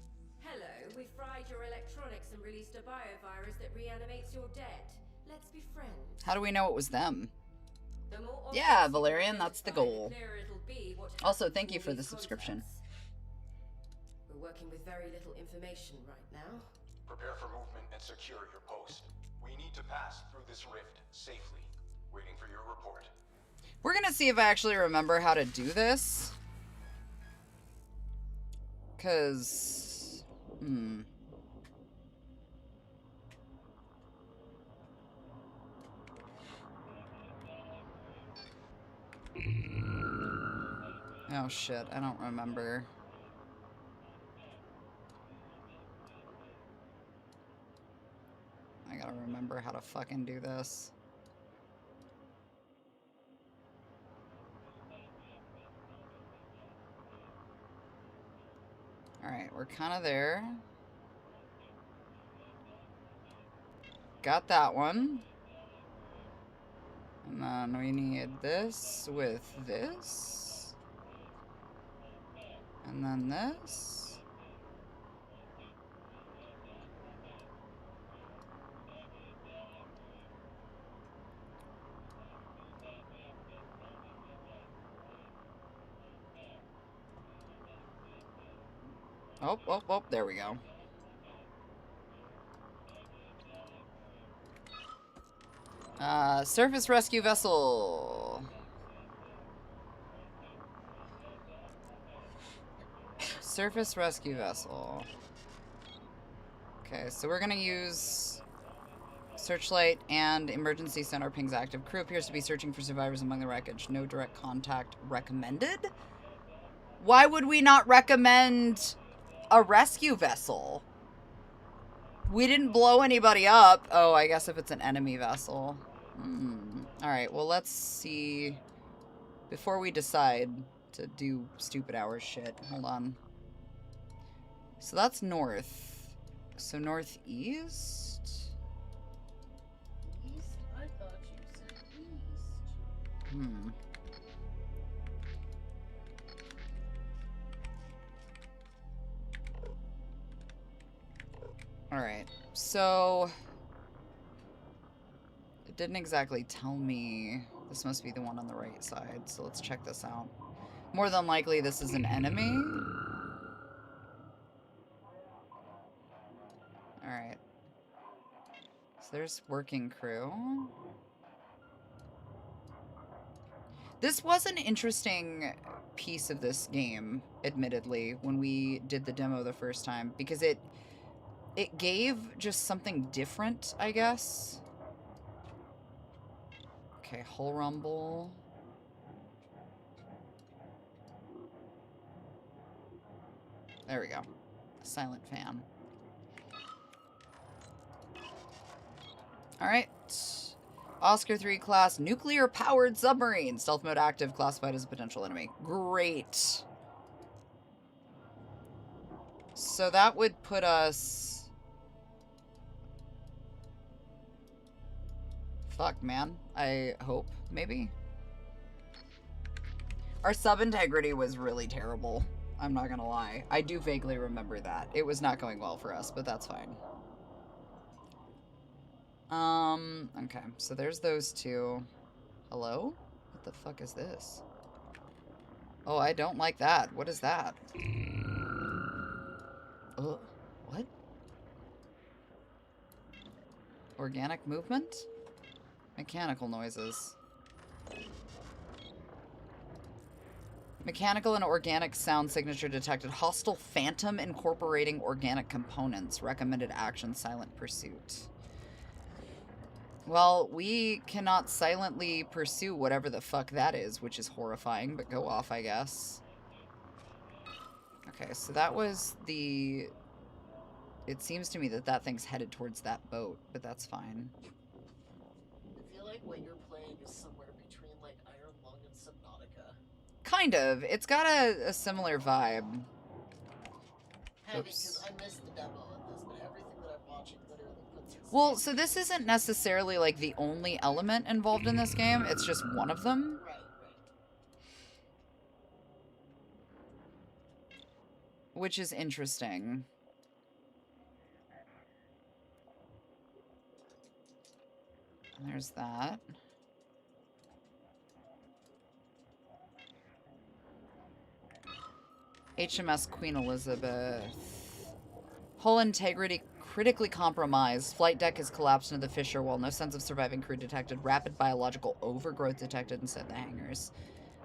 Hello, we fried your electronics and released a biovirus that reanimates your dead. Let's be friends. How do we know it was them? The more Yeah, obvious Valerian, you that's the identify, goal. the clearer it'll be what Also, happens thank you in for the these subscription. contacts. We're working with very little information right now. Prepare for movement and secure your post. We need to pass through this rift safely. Waiting for your report. We're gonna see if I actually remember how to do this. Cause... Oh shit, I don't remember. I gotta remember how to fucking do this. Alright, we're kind of there. Got that one. And then we need this with this. And then this. Oh, there we go. Surface rescue vessel. Surface rescue vessel. Okay, so we're gonna use searchlight and emergency sonar pings active. Crew appears to be searching for survivors among the wreckage. No direct contact recommended? Why would we not recommend a rescue vessel? We didn't blow anybody up. Oh, I guess if it's an enemy vessel. Alright, well, let's see. Before we decide to do stupid hours shit. Hold on. So that's north. So northeast? East? I thought you said east. Alright, so... It didn't exactly tell me... This must be the one on the right side, so let's check this out. More than likely, this is an enemy. Alright. So there's working crew. This was an interesting piece of this game, admittedly, when we did the demo the first time, because it gave just something different, I guess. Okay, hull rumble. There we go. Silent fan. Alright. Oscar 3 class nuclear powered submarine. Stealth mode active, classified as a potential enemy. Great. So that would put us... Fuck, man. I hope, maybe? Our sub integrity was really terrible. I'm not gonna lie. I do vaguely remember that. It was not going well for us, but that's fine. Okay. So there's those two. Hello? What the fuck is this? Oh, I don't like that. What is that? Ugh. What? Organic movement? Mechanical noises. Mechanical and organic sound signature detected. Hostile phantom incorporating organic components. Recommended action, silent pursuit. Well, we cannot silently pursue whatever the fuck that is, which is horrifying, but go off, I guess. Okay, so that was the... It seems to me that that thing's headed towards that boat, but that's fine. I feel like what you're playing is somewhere between, like, Iron Lung and Subnautica. Kind of. It's got a similar vibe. Heavy, because I missed the demo of this, but everything that I'm watching literally puts it... Well, so this isn't necessarily, like, the only element involved in this game. It's just one of them. Right. Which is interesting. There's that. HMS Queen Elizabeth. Hull integrity critically compromised. Flight deck has collapsed into the fissure wall. No sense of surviving crew detected. Rapid biological overgrowth detected inside the hangars.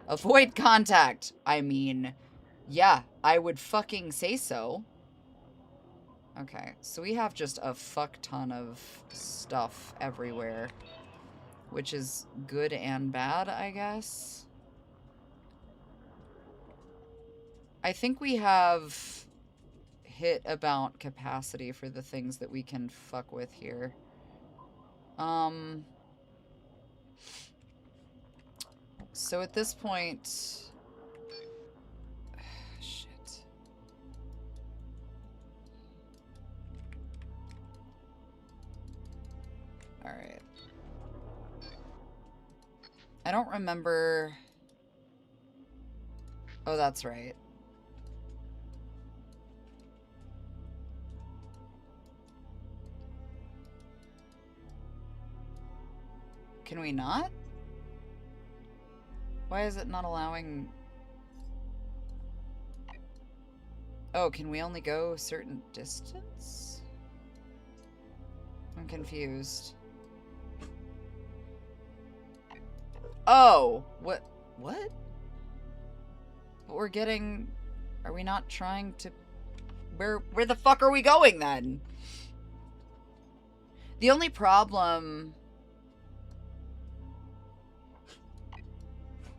Avoid contact. I mean, yeah, I would fucking say so. Okay, so we have just a fuck ton of stuff everywhere, which is good and bad, I guess. I think we have hit about capacity for the things that we can fuck with here. So at this point... Shit. Alright. I don't remember... Oh, that's right. Can we not? Why is it not allowing... Oh, can we only go a certain distance? I'm confused. Oh! What? What? But we're getting... Are we not trying to... Where the fuck are we going, then? The only problem...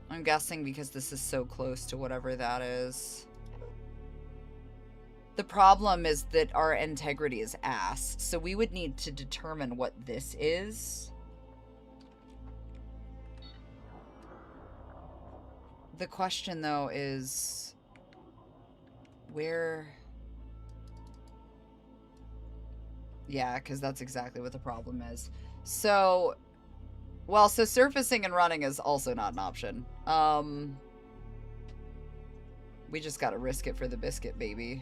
I'm guessing because this is so close to whatever that is. The problem is that our integrity is ass, so we would need to determine what this is. The question, though, is... Where... Yeah, because that's exactly what the problem is. So... Well, so surfacing and running is also not an option. We just gotta risk it for the biscuit, baby.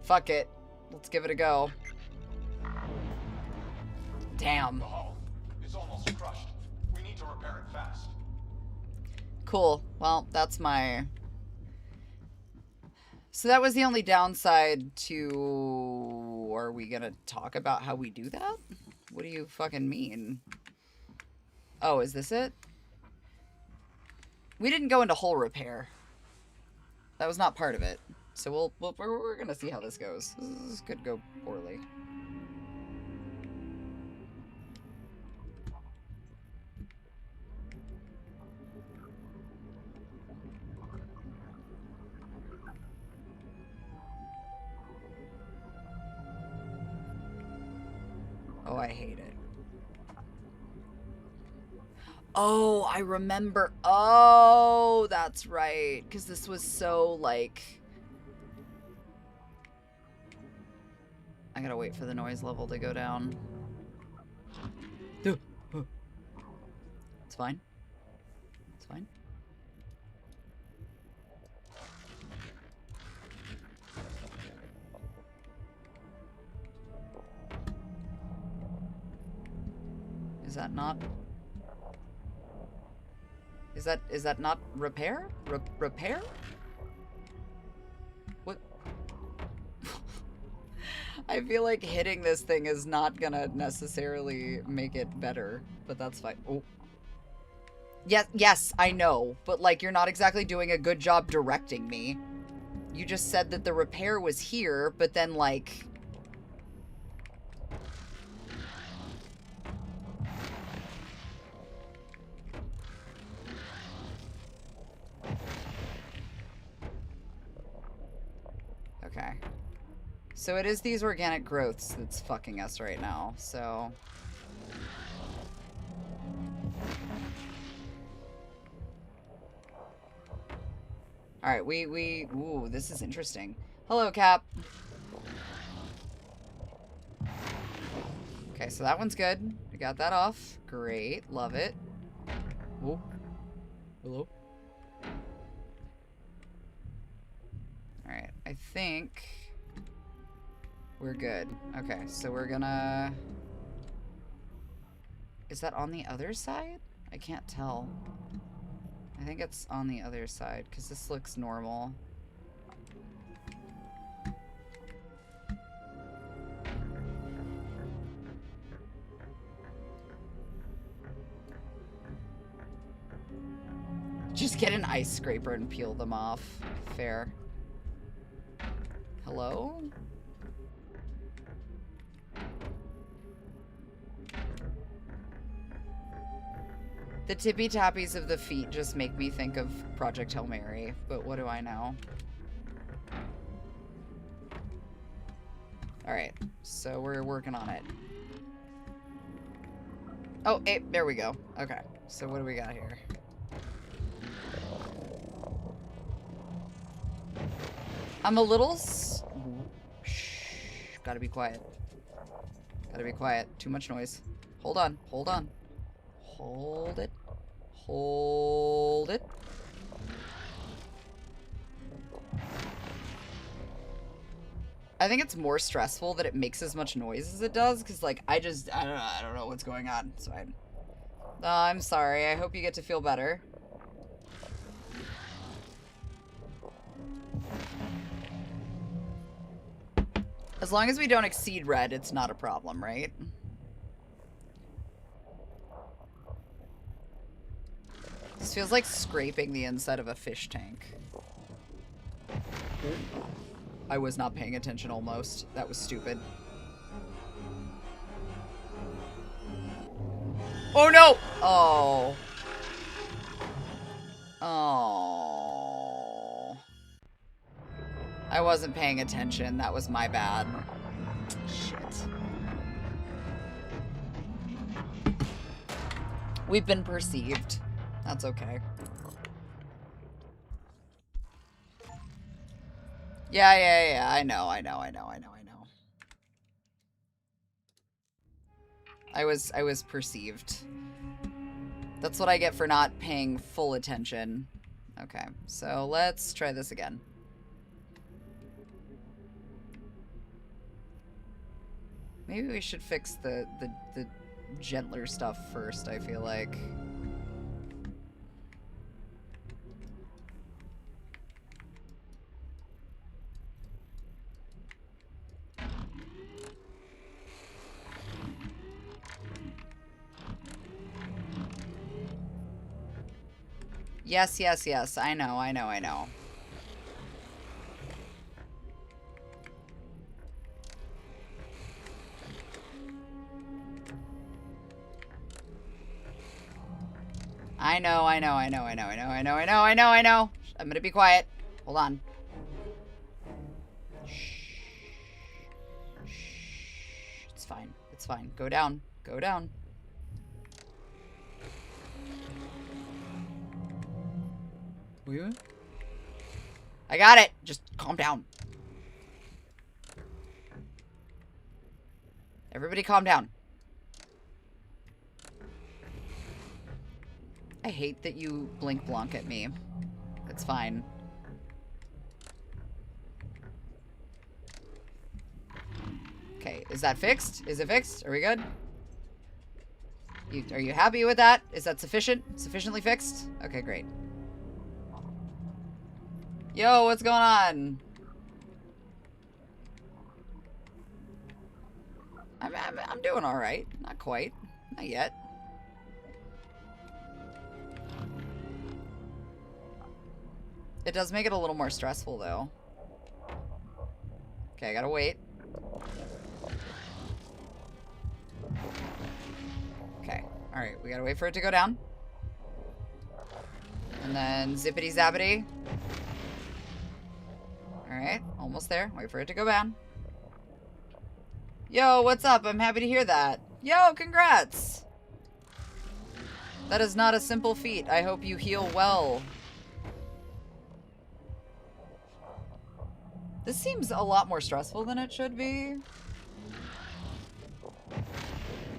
Fuck it. Let's give it a go. Damn. The hull is almost crushed. We need to repair it fast. Cool. Well, that's my... So that was the only downside to... Are we gonna talk about how we do that? What do you fucking mean? Oh, is this it? We didn't go into hull repair. That was not part of it. So we're gonna see how this goes. This could go poorly. Oh, I hate it. Oh, I remember. Oh, that's right. Because this was so, like... I gotta wait for the noise level to go down. It's fine. It's fine. Is that not... Is that not repair? Repair? What? I feel like hitting this thing is not gonna necessarily make it better, but that's fine. Oh. Yes, I know, but like you're not exactly doing a good job directing me. You just said that the repair was here, but then like... Okay. So it is these organic growths that's fucking us right now, so... Alright, ooh, this is interesting. Hello, Cap. Okay, so that one's good. We got that off. Great, love it. Ooh. Hello? Alright, I think... We're good. Okay, so we're gonna... Is that on the other side? I can't tell. I think it's on the other side, because this looks normal. Just get an ice scraper and peel them off. Fair. Hello? The tippy tappies of the feet just make me think of Project Hail Mary, but what do I know? Alright, so we're working on it. Oh, hey, there we go. Okay, so what do we got here? I'm a little... Shh, gotta be quiet. Gotta be quiet. Too much noise. Hold on, hold on. Hold it. Hold it. I think it's more stressful that it makes as much noise as it does, because, like, I don't know what's going on. So I'm sorry. I hope you get to feel better. As long as we don't exceed red, it's not a problem, right? This feels like scraping the inside of a fish tank. I was not paying attention almost. That was stupid. Oh no! Oh. Oh. I wasn't paying attention. That was my bad. Shit. We've been perceived. That's okay. Yeah. I know. I was perceived. That's what I get for not paying full attention. Okay, so let's try this again. Maybe we should fix the gentler stuff first, I feel like. Yes. I know. I know. I'm gonna be quiet. Hold on. Shh. It's fine. It's fine. Go down. Go down. I got it. Just calm down. Everybody calm down. I hate that you blink blanc at me. It's fine. Okay, is that fixed? Is it fixed? Are we good? Are you happy with that? Is that sufficient? Sufficiently fixed? Okay, great. Yo, what's going on? I'm doing all right. Not quite. Not yet. It does make it a little more stressful, though. Okay, I gotta wait. Okay, alright, we gotta wait for it to go down. And then zippity zappity. Alright, almost there. Wait for it to go down. Yo, what's up? I'm happy to hear that. Yo, congrats! That is not a simple feat. I hope you heal well. This seems a lot more stressful than it should be.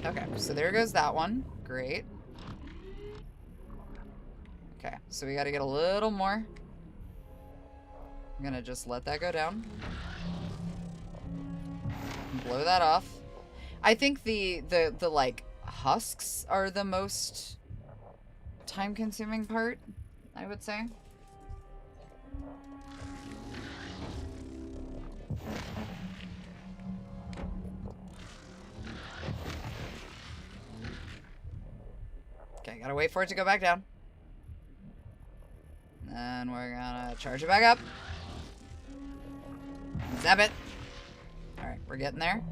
Okay, so there goes that one. Great. Okay, so we gotta get a little more. I'm gonna just let that go down. blow that off. I think the like husks are the most time-consuming part, I would say. Okay, gotta wait for it to go back down. Then we're gonna charge it back up. Zap it. Alright, we're getting there.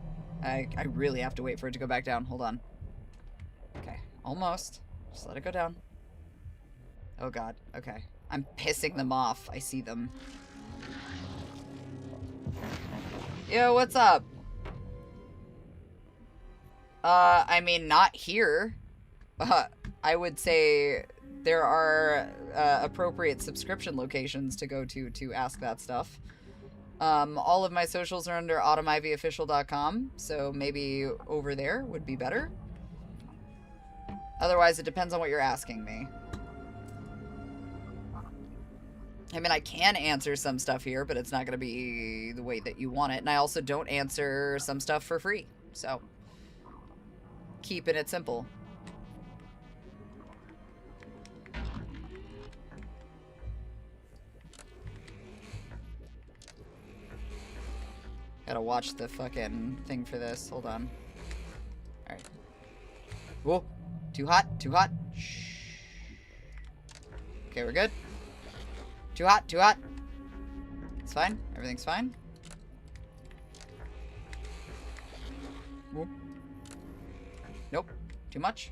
I really have to wait for it to go back down. Hold on. Okay, almost. Just let it go down. Oh god, okay. I'm pissing them off. I see them. Yo, what's up? I mean, not here. I would say there are appropriate subscription locations to go to ask that stuff. All of my socials are under autumnivyofficial.com, so maybe over there would be better. Otherwise, it depends on what you're asking me. I mean, I can answer some stuff here, but it's not going to be the way that you want it. And I also don't answer some stuff for free. So, keeping it simple. Gotta watch the fucking thing for this. Hold on. Alright. Whoa. Too hot. Too hot. Shh. Okay, we're good. Too hot. Too hot. It's fine. Everything's fine. Whoop. Nope. Too much.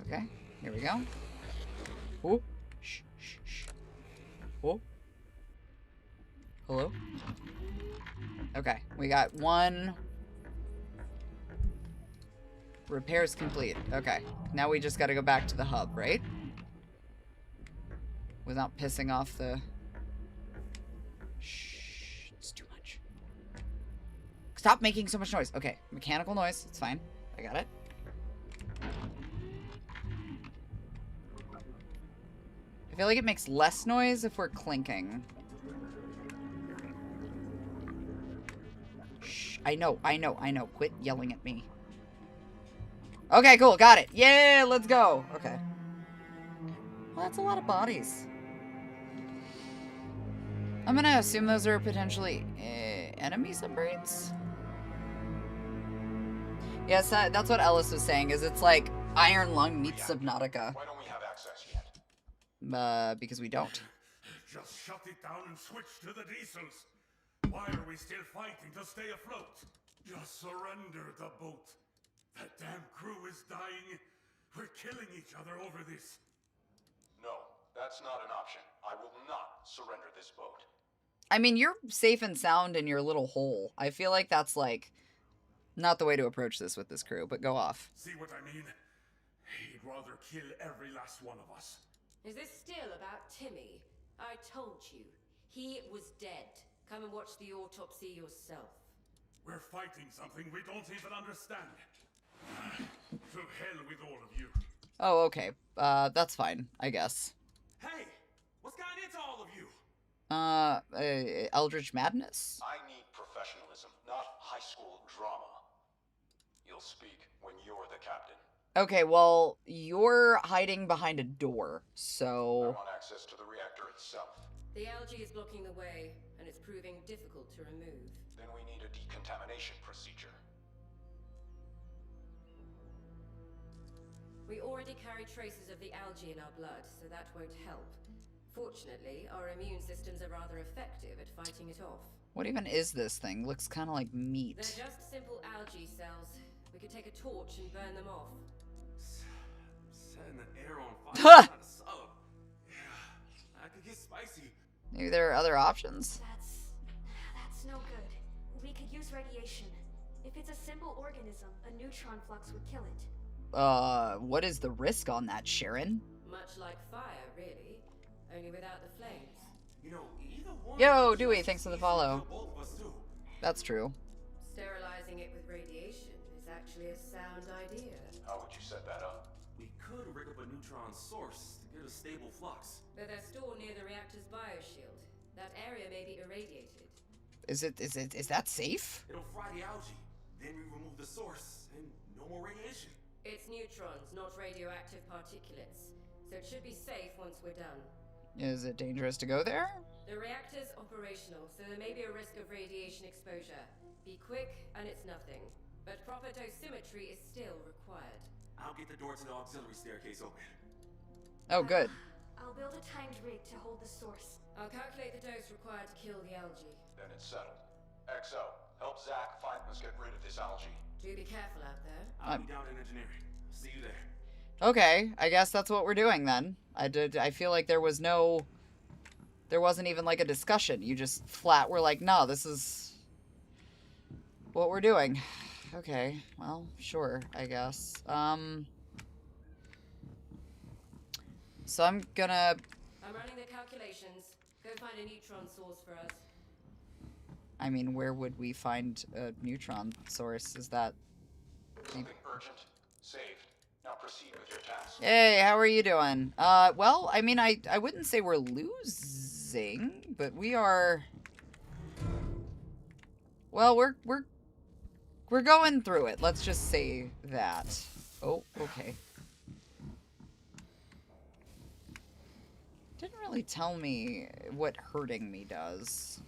Okay. Here we go. Whoop. Shh. Shh. Shh. Whoop. Hello? Okay, we got one. Repairs complete. Okay, now we just gotta go back to the hub, right? Without pissing off the... Shh, it's too much. Stop making so much noise. Okay, mechanical noise, it's fine. I got it. I feel like it makes less noise if we're clinking. I know. Quit yelling at me. Okay, cool. Got it. Yeah, let's go. Okay. Well, that's a lot of bodies. I'm gonna assume those are potentially enemy submarines? Yes, that's what Ellis was saying, is it's like Iron Lung meets Subnautica. Why don't we have access yet? Because we don't. Just shut it down and switch to the diesels. Why are we still fighting to stay afloat? Just surrender the boat. That damn crew is dying. We're killing each other over this. No, that's not an option. I will not surrender this boat. I mean, you're safe and sound in your little hole. I feel like that's, like, not the way to approach this with this crew, but go off. See what I mean? He'd rather kill every last one of us. Is this still about Timmy? I told you. He was dead. Come and watch the autopsy yourself. We're fighting something we don't even understand. To hell with all of you. Oh, okay. That's fine, I guess. Hey, what's gotten into all of you? Eldritch Madness? I need professionalism, not high school drama. You'll speak when you're the captain. Okay, well, you're hiding behind a door, I so... want access to the reactor itself. The algae is blocking the way, and it's proving difficult to remove. Then we need a decontamination procedure. We already carry traces of the algae in our blood, so that won't help. Fortunately, our immune systems are rather effective at fighting it off. What even is this thing? Looks kind of like meat. They're just simple algae cells. We could take a torch and burn them off. Setting the air on fire is kind of sub. Yeah, I could get spicy. Maybe there are other options. That's no good. We could use radiation. If it's a simple organism, a neutron flux would kill it. What is the risk on that, Sharon? Much like fire, really. Only without the flames. You know, either one. Yo, Dewey, thanks for the follow. Both of us too. That's true. Sterilizing it with radiation is actually a sound idea. How would you set that up? We could rig up a neutron source to get a stable flux. But they're stored near the reactor's bioshield. That area may be irradiated. Is that safe? It'll fry the algae. Then we remove the source, and no more radiation. It's neutrons, not radioactive particulates. So it should be safe once we're done. Is it dangerous to go there? The reactor's operational, so there may be a risk of radiation exposure. Be quick, and it's nothing. But proper dosimetry is still required. I'll get the door to the auxiliary staircase open. Oh, good. I'll build a timed rig to hold the source. I'll calculate the dose required to kill the algae. Then it's settled. XO, help Zach find us get rid of this algae. Do be careful out there. I'll be down in engineering. See you there. Okay, I guess that's what we're doing then. I feel like there wasn't even like a discussion. You just flat were like, no, this is what we're doing. Okay, well, sure, I guess. So I'm running the calculations. Go find a neutron source for us. I mean, where would we find a neutron source? Is that... Something urgent. Saved. Now proceed with your task. Hey, how are you doing? Well, I mean, I wouldn't say we're losing, but we are... Well, we're going through it. Let's just say that. Oh, okay. Didn't really tell me what hurting me does.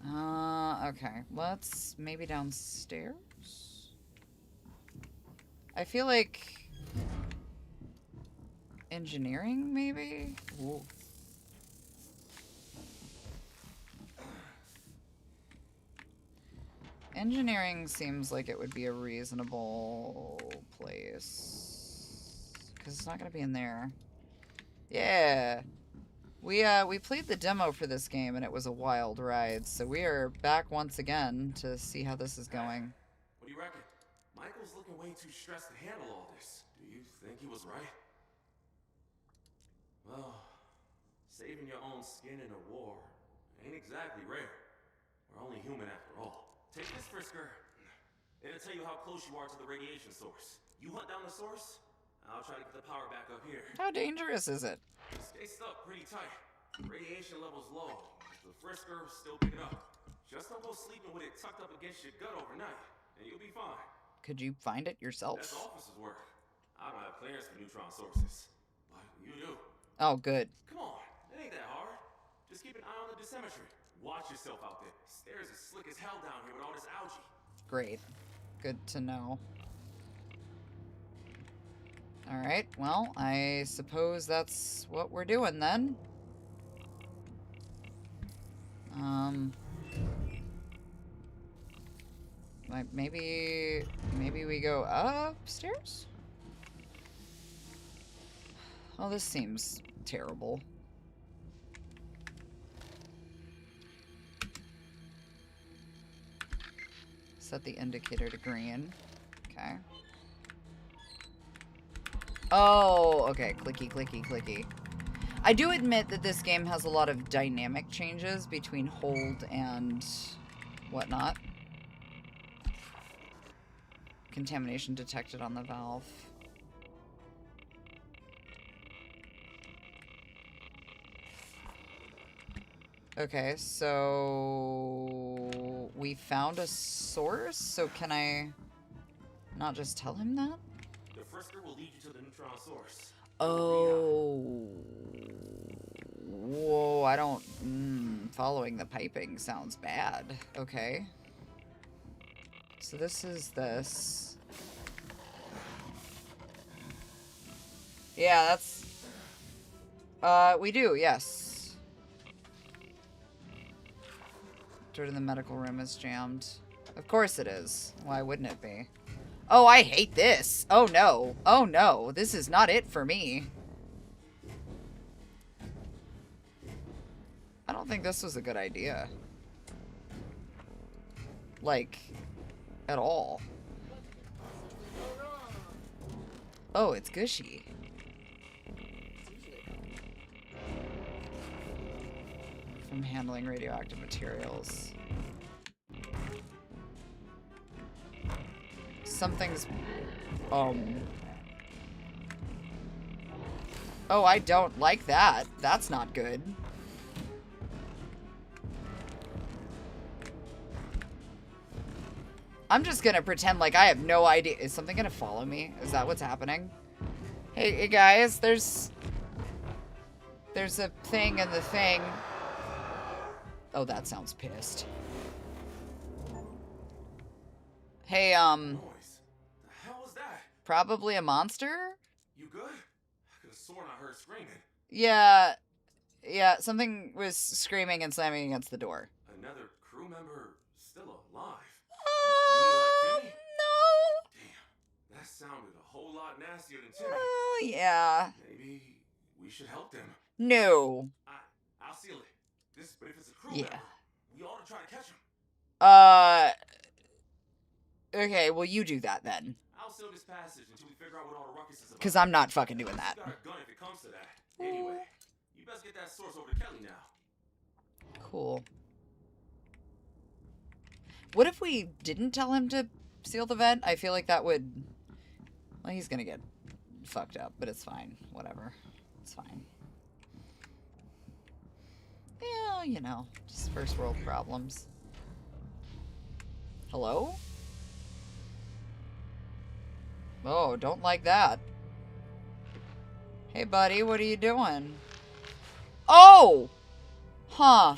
Okay. Let's maybe downstairs? I feel like engineering, maybe? Ooh. Engineering seems like it would be a reasonable place. Because it's not going to be in there. Yeah. We played the demo for this game, and it was a wild ride. So we are back once again to see how this is going. What do you reckon? Michael's looking way too stressed to handle all this. Do you think he was right? Well, saving your own skin in a war ain't exactly rare. We're only human after all. Take this, Frisker. It'll tell you how close you are to the radiation source. You hunt down the source, I'll try to get the power back up here. How dangerous is it? Stay stuck pretty tight. Radiation level's low. The Frisker still pick it up. Just don't go sleeping with it tucked up against your gut overnight, and you'll be fine. Could you find it yourself? That's officer's work. I don't have clearance for neutron sources, but you do. Oh, good. Come on, it ain't that hard. Just keep an eye on the dosimetry. Watch yourself out there. Stairs is slick as hell down here with all this algae. Great. Good to know. Alright, well, I suppose that's what we're doing then. Like, maybe we go upstairs? Oh, this seems terrible. Set the indicator to green. Okay. Oh, okay. Clicky, clicky, clicky. I do admit that this game has a lot of dynamic changes between hold and whatnot. Contamination detected on the valve. Okay, so we found a source, so can I not just tell him that? The Frisker will lead you to the neutron source. Oh. Whoa, I don't... following the piping sounds bad. Okay. So this is this. Yeah, that's... we do, yes. Door to the medical room is jammed. Of course it is. Why wouldn't it be? Oh, I hate this. Oh, no. Oh, no. This is not it for me. I don't think this was a good idea. Like, at all. Oh, it's gushy. From handling radioactive materials. Something's... Oh, I don't like that. That's not good. I'm just gonna pretend like I have no idea. Is something gonna follow me? Is that what's happening? Hey guys, there's a thing in the thing. Oh, that sounds pissed. Hey, Noise. The hell was that? probably a monster? You good? I could have sworn I heard screaming. Yeah, something was screaming and slamming against the door. Another crew member still alive? You mean like Timmy? No. Damn, that sounded a whole lot nastier than Timmy. Oh, yeah. Maybe we should help them. No. I'll seal it. But if it's a crew Yeah. member, we ought to try to catch him. Okay, well, you do that then. I'll seal this passage until we figure out what all the ruckus is about. Because I'm not fucking doing that. You got a gun if it comes to that. Anyway, you best get that source over to Kelly now. Cool. What if we didn't tell him to seal the vent? I feel like that would... Well, he's gonna get fucked up, but it's fine. Whatever. It's fine. Yeah, you know, just first world problems. Hello? Oh, don't like that. Hey, buddy, what are you doing? Oh! Huh.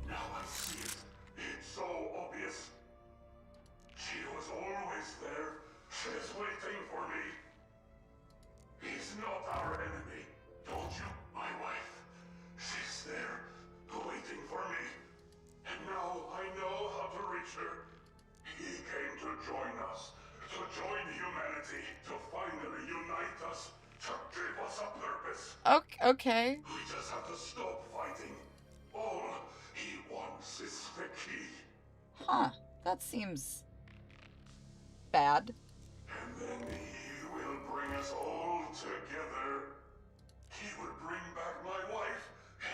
Now I see it. It's so obvious. She was always there. She's waiting for me. He's not our enemy. Don't you, my wife? She's there, waiting for me. And now I know how to reach her. He came to join us, to join humanity, to finally unite us, to give us a purpose. Okay. We just have to stop fighting. All he wants is the key. Huh. That seems... bad. And then he will bring us all together. He will bring back my wife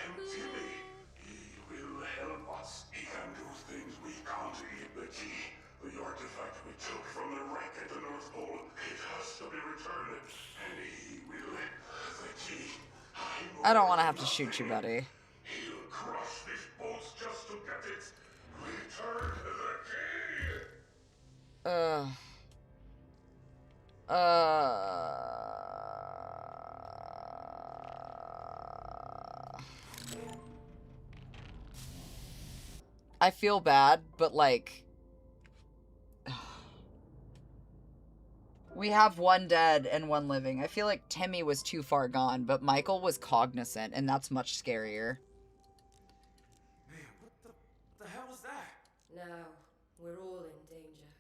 and Timmy. He will help us. He can do things we can't. The key, the artifact we took from the wreck at the North Pole, it has to be returned. And he will... The key... I don't want to have to shoot you, buddy. He'll crush these bolts just to get it. Return the key! I feel bad, but like... We have one dead and one living. I feel like Timmy was too far gone, but Michael was cognizant, and that's much scarier. Man, what the hell was that? Now, we're all in danger.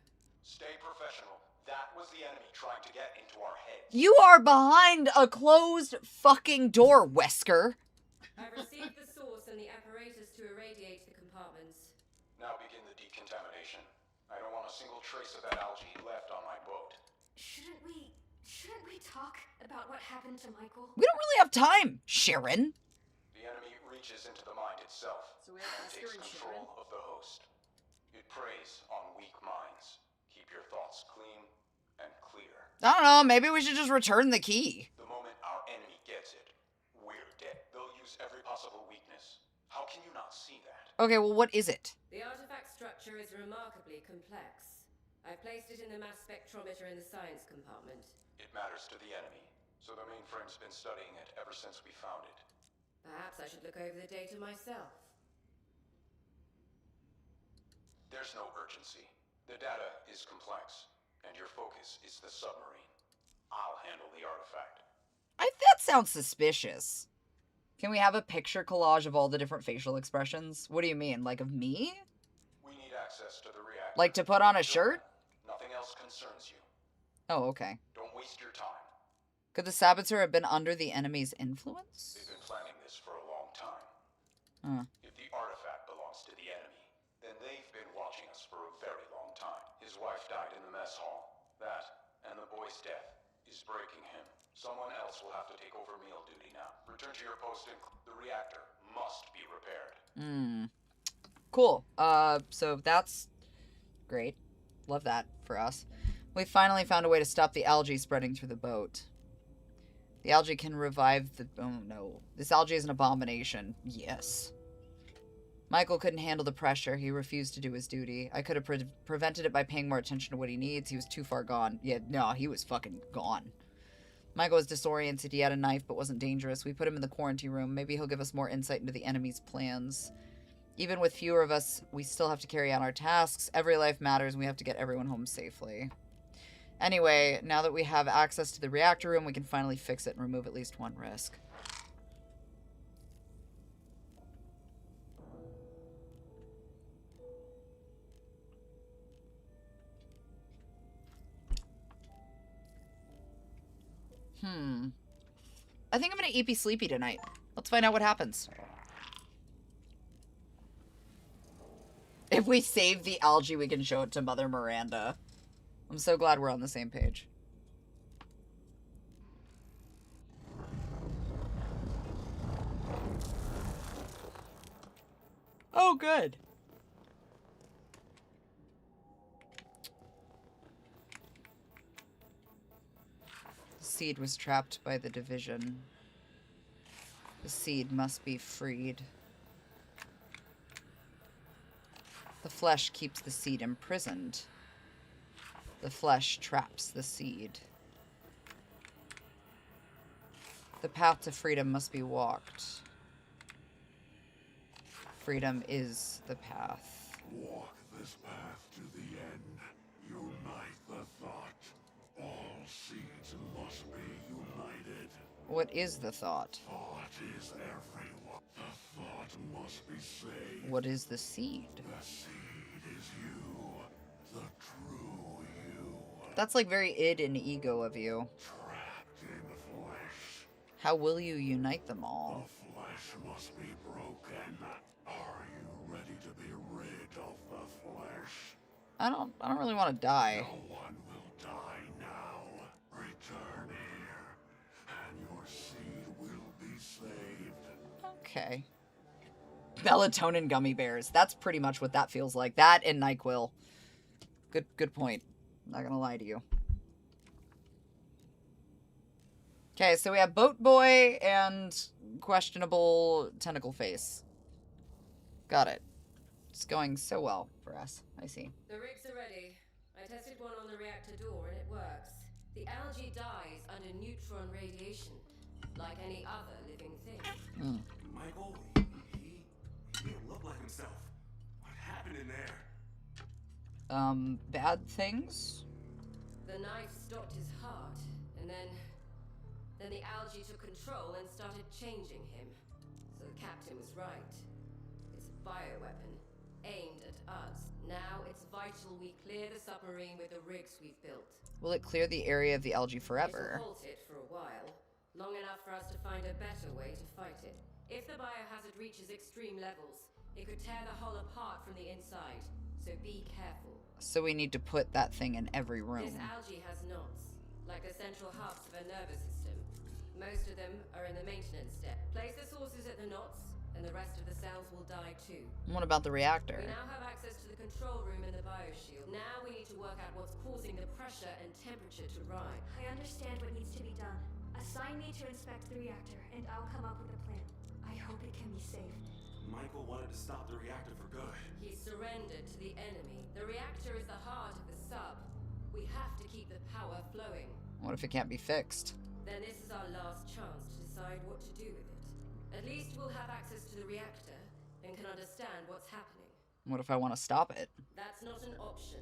Stay professional. That was the enemy trying to get into our heads. You are behind a closed fucking door, Wesker. I've received the source and the apparatus to irradiate the compartments. Now begin the decontamination. I don't want a single trace of that algae left on my boat. Shouldn't we talk about what happened to Michael? We don't really have time, Sharon. The enemy reaches into the mind itself So we have and Wesker takes and control Sharon. of the host. It preys on weak minds. Keep your thoughts clean and clear. I don't know, maybe we should just return the key. The moment our enemy gets it, we're dead. They'll use every possible weakness. How can you not see that? Okay, well, what is it? The artifact structure is remarkably complex. I've placed it in the mass spectrometer in the science compartment. It matters to the enemy, so the mainframe's been studying it ever since we found it. Perhaps I should look over the data myself. There's no urgency. The data is complex, and your focus is the submarine. I'll handle the artifact. That sounds suspicious. Can we have a picture collage of all the different facial expressions? What do you mean? Like of me? We need access to the reactor. Like to put on a shirt? Nothing else concerns you. Oh, okay. Don't waste your time. Could the saboteur have been under the enemy's influence? They've been planning this for a long time. Huh. If the artifact belongs to the enemy, then they've been watching us for a very long time. His wife died in the mess hall. That, and the boy's death, is breaking him. Someone else will have to take over meal duty now. Return to your post and the reactor must be repaired. Cool. So that's great. Love that for us. We finally found a way to stop the algae spreading through the boat. The algae can revive the... Oh, no. This algae is an abomination. Yes. Michael couldn't handle the pressure. He refused to do his duty. I could have prevented it by paying more attention to what he needs. He was too far gone. Yeah, no, he was fucking gone. Michael was disoriented. He had a knife but wasn't dangerous. We put him in the quarantine room. Maybe he'll give us more insight into the enemy's plans. Even with fewer of us, we still have to carry out our tasks. Every life matters, and we have to get everyone home safely. Anyway, now that we have access to the reactor room, we can finally fix it and remove at least one risk. I think I'm gonna eepy sleepy tonight. Let's find out what happens. If we save the algae, we can show it to Mother Miranda. I'm so glad we're on the same page. Oh, good. The seed was trapped by the division. The seed must be freed. The flesh keeps the seed imprisoned. The flesh traps the seed. The path to freedom must be walked. Freedom is the path. Walk this path to the end. Unite the thought. All seeds must be united. What is the thought? Thought is everyone. The thought must be saved. What is the seed? The seed is you. The true you. That's like very id and ego of you. Trapped in flesh. How will you unite them all? The flesh must be broken. Are you ready to be rid of the flesh? I don't really want to die. No one will die now. Return here, and your seed will be saved. Okay. Melatonin gummy bears. That's pretty much what that feels like. That and NyQuil. Good point. Not gonna lie to you. Okay, so we have Boat Boy and questionable tentacle face. Got it. It's going so well for us. I see. The rigs are ready. I tested one on the reactor door and it works. The algae dies under neutron radiation, like any other living thing. Michael, he didn't look like himself. What happened in there? Bad things? The knife stopped his heart, and then the algae took control and started changing him. So the captain was right. It's a bioweapon, aimed at us. Now it's vital we clear the submarine with the rigs we've built. Will it clear the area of the algae forever? It'll halt it for a while, long enough for us to find a better way to fight it. If the biohazard reaches extreme levels, it could tear the hull apart from the inside, so be careful. So we need to put that thing in every room. This algae has knots, like the central hubs of a nervous system. Most of them are in the maintenance step. Place the sources at the knots, and the rest of the cells will die too. What about the reactor? We now have access to the control room and the bioshield. Now we need to work out what's causing the pressure and temperature to rise. I understand what needs to be done. Assign me to inspect the reactor, and I'll come up with a plan. I hope it can be saved. Michael wanted to stop the reactor for good. He surrendered to the enemy. The reactor is the heart of the sub. We have to keep the power flowing. What if it can't be fixed? Then this is our last chance to decide what to do with it. At least we'll have access to the reactor and can understand what's happening. What if I want to stop it? That's not an option.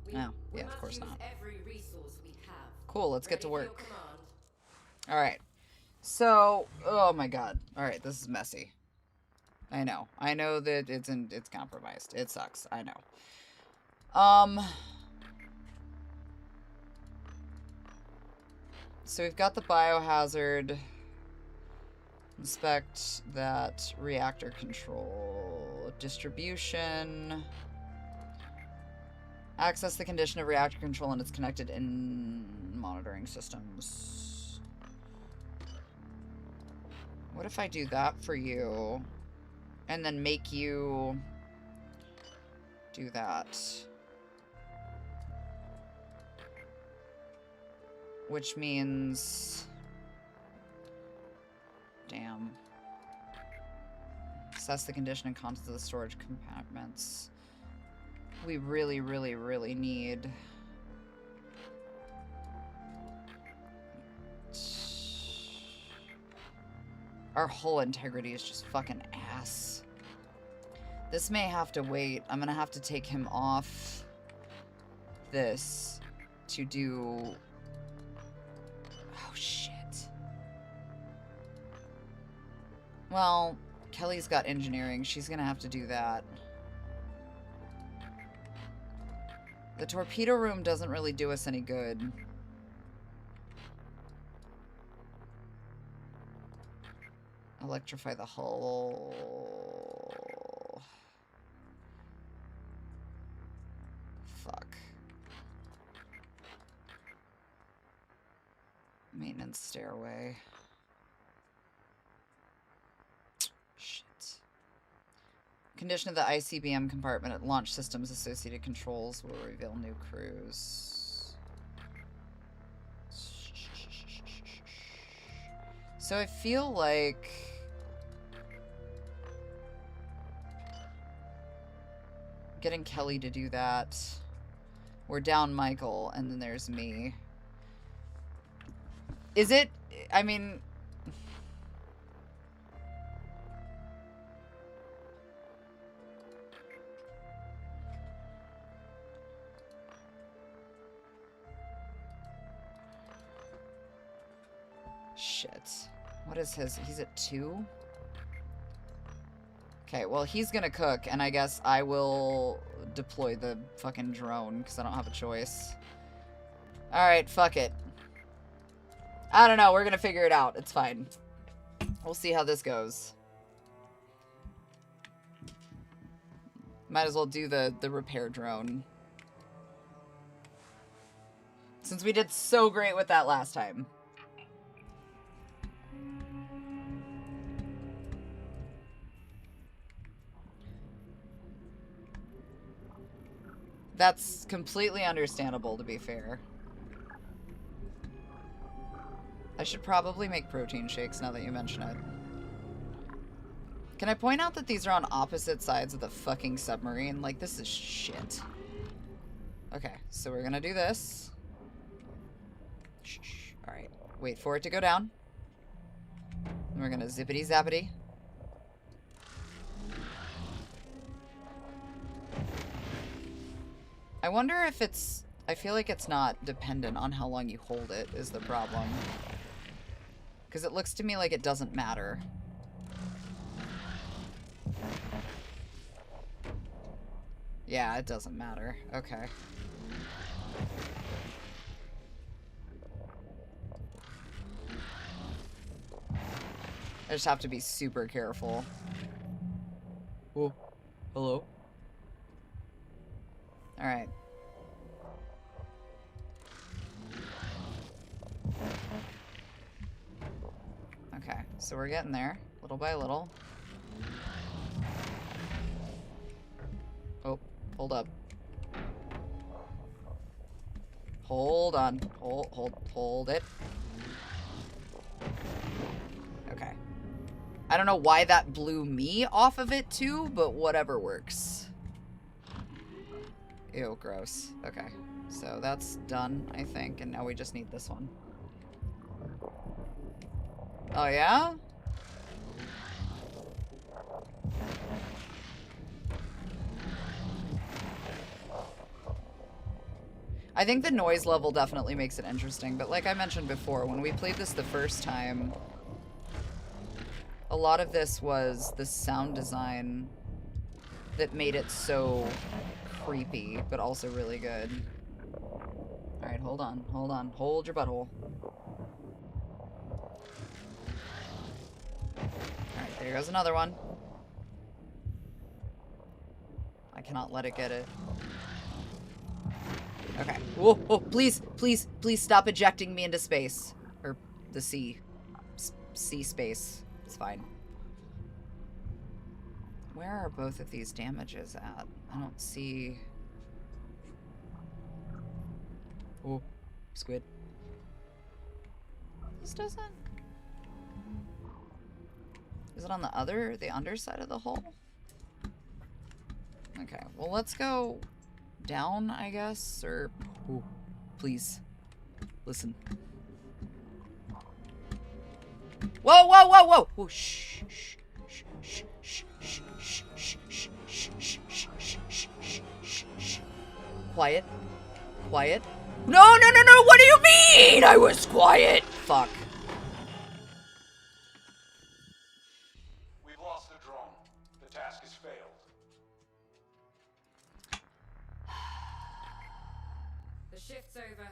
We yeah, of must course use not. every resource we have. Cool, let's get to Ready for work. your command? Alright. So, oh my god. Alright, this is messy. I know that it's compromised. It sucks. I know. So we've got the biohazard. Inspect that reactor control. Distribution. Access the condition of reactor control and its connected in monitoring systems. What if I do that for you? And then make you do that. Which means... Damn. Assess the condition and contents of the storage compartments. We really, really, really need... Our hull integrity is just fucking ass. This may have to wait. I'm gonna have to take him off this to do... Oh, shit. Well, Kelly's got engineering. She's gonna have to do that. The torpedo room doesn't really do us any good. Electrify the hull. Fuck. Maintenance stairway. Shit. Condition of the ICBM compartment at launch systems. Associated controls will reveal new crews. So I feel like... getting Kelly to do that. We're down Michael, and then there's me. Is it... I mean... Shit. What is his... He's at 2? Okay, well, he's gonna cook, and I guess I will deploy the fucking drone, because I don't have a choice. Alright, fuck it. I don't know, we're gonna figure it out. It's fine. We'll see how this goes. Might as well do the repair drone. Since we did so great with that last time. That's completely understandable, to be fair. I should probably make protein shakes now that you mention it. Can I point out that these are on opposite sides of the fucking submarine? Like, this is shit. Okay, so we're gonna do this. Shh. Alright, wait for it to go down. And we're gonna zippity zappity. I wonder if it's... I feel like it's not dependent on how long you hold it is the problem. Because it looks to me like it doesn't matter. Yeah, it doesn't matter. Okay. I just have to be super careful. Oh, hello? Alright. Okay, so we're getting there, little by little. Oh, hold up. Hold on. Hold it. Okay. I don't know why that blew me off of it too, but whatever works. Ew, gross. Okay. So that's done, I think, and now we just need this one. Oh, yeah? I think the noise level definitely makes it interesting, but like I mentioned before, when we played this the first time, a lot of this was the sound design that made it so creepy, but also really good. Alright, hold on. Hold your butthole. Alright, there goes another one. I cannot let it get it. Okay. Whoa, whoa, please stop ejecting me into space. Or the sea. Sea space. It's fine. Where are both of these damages at? I don't see... Oh, squid. This doesn't... Is it on the underside of the hull? Okay, well, let's go down, I guess, or... Ooh, please. Listen. Whoa, whoa, whoa, whoa! Whoa, shh, shh, shh, shh, shh, shh, shh, shh, shh, shh, shh, shh, shh, shh, shh. Quiet. Quiet. No, no, no, no! What do you mean? I was quiet! Fuck. We've lost the drone. The task has failed. The shift's over.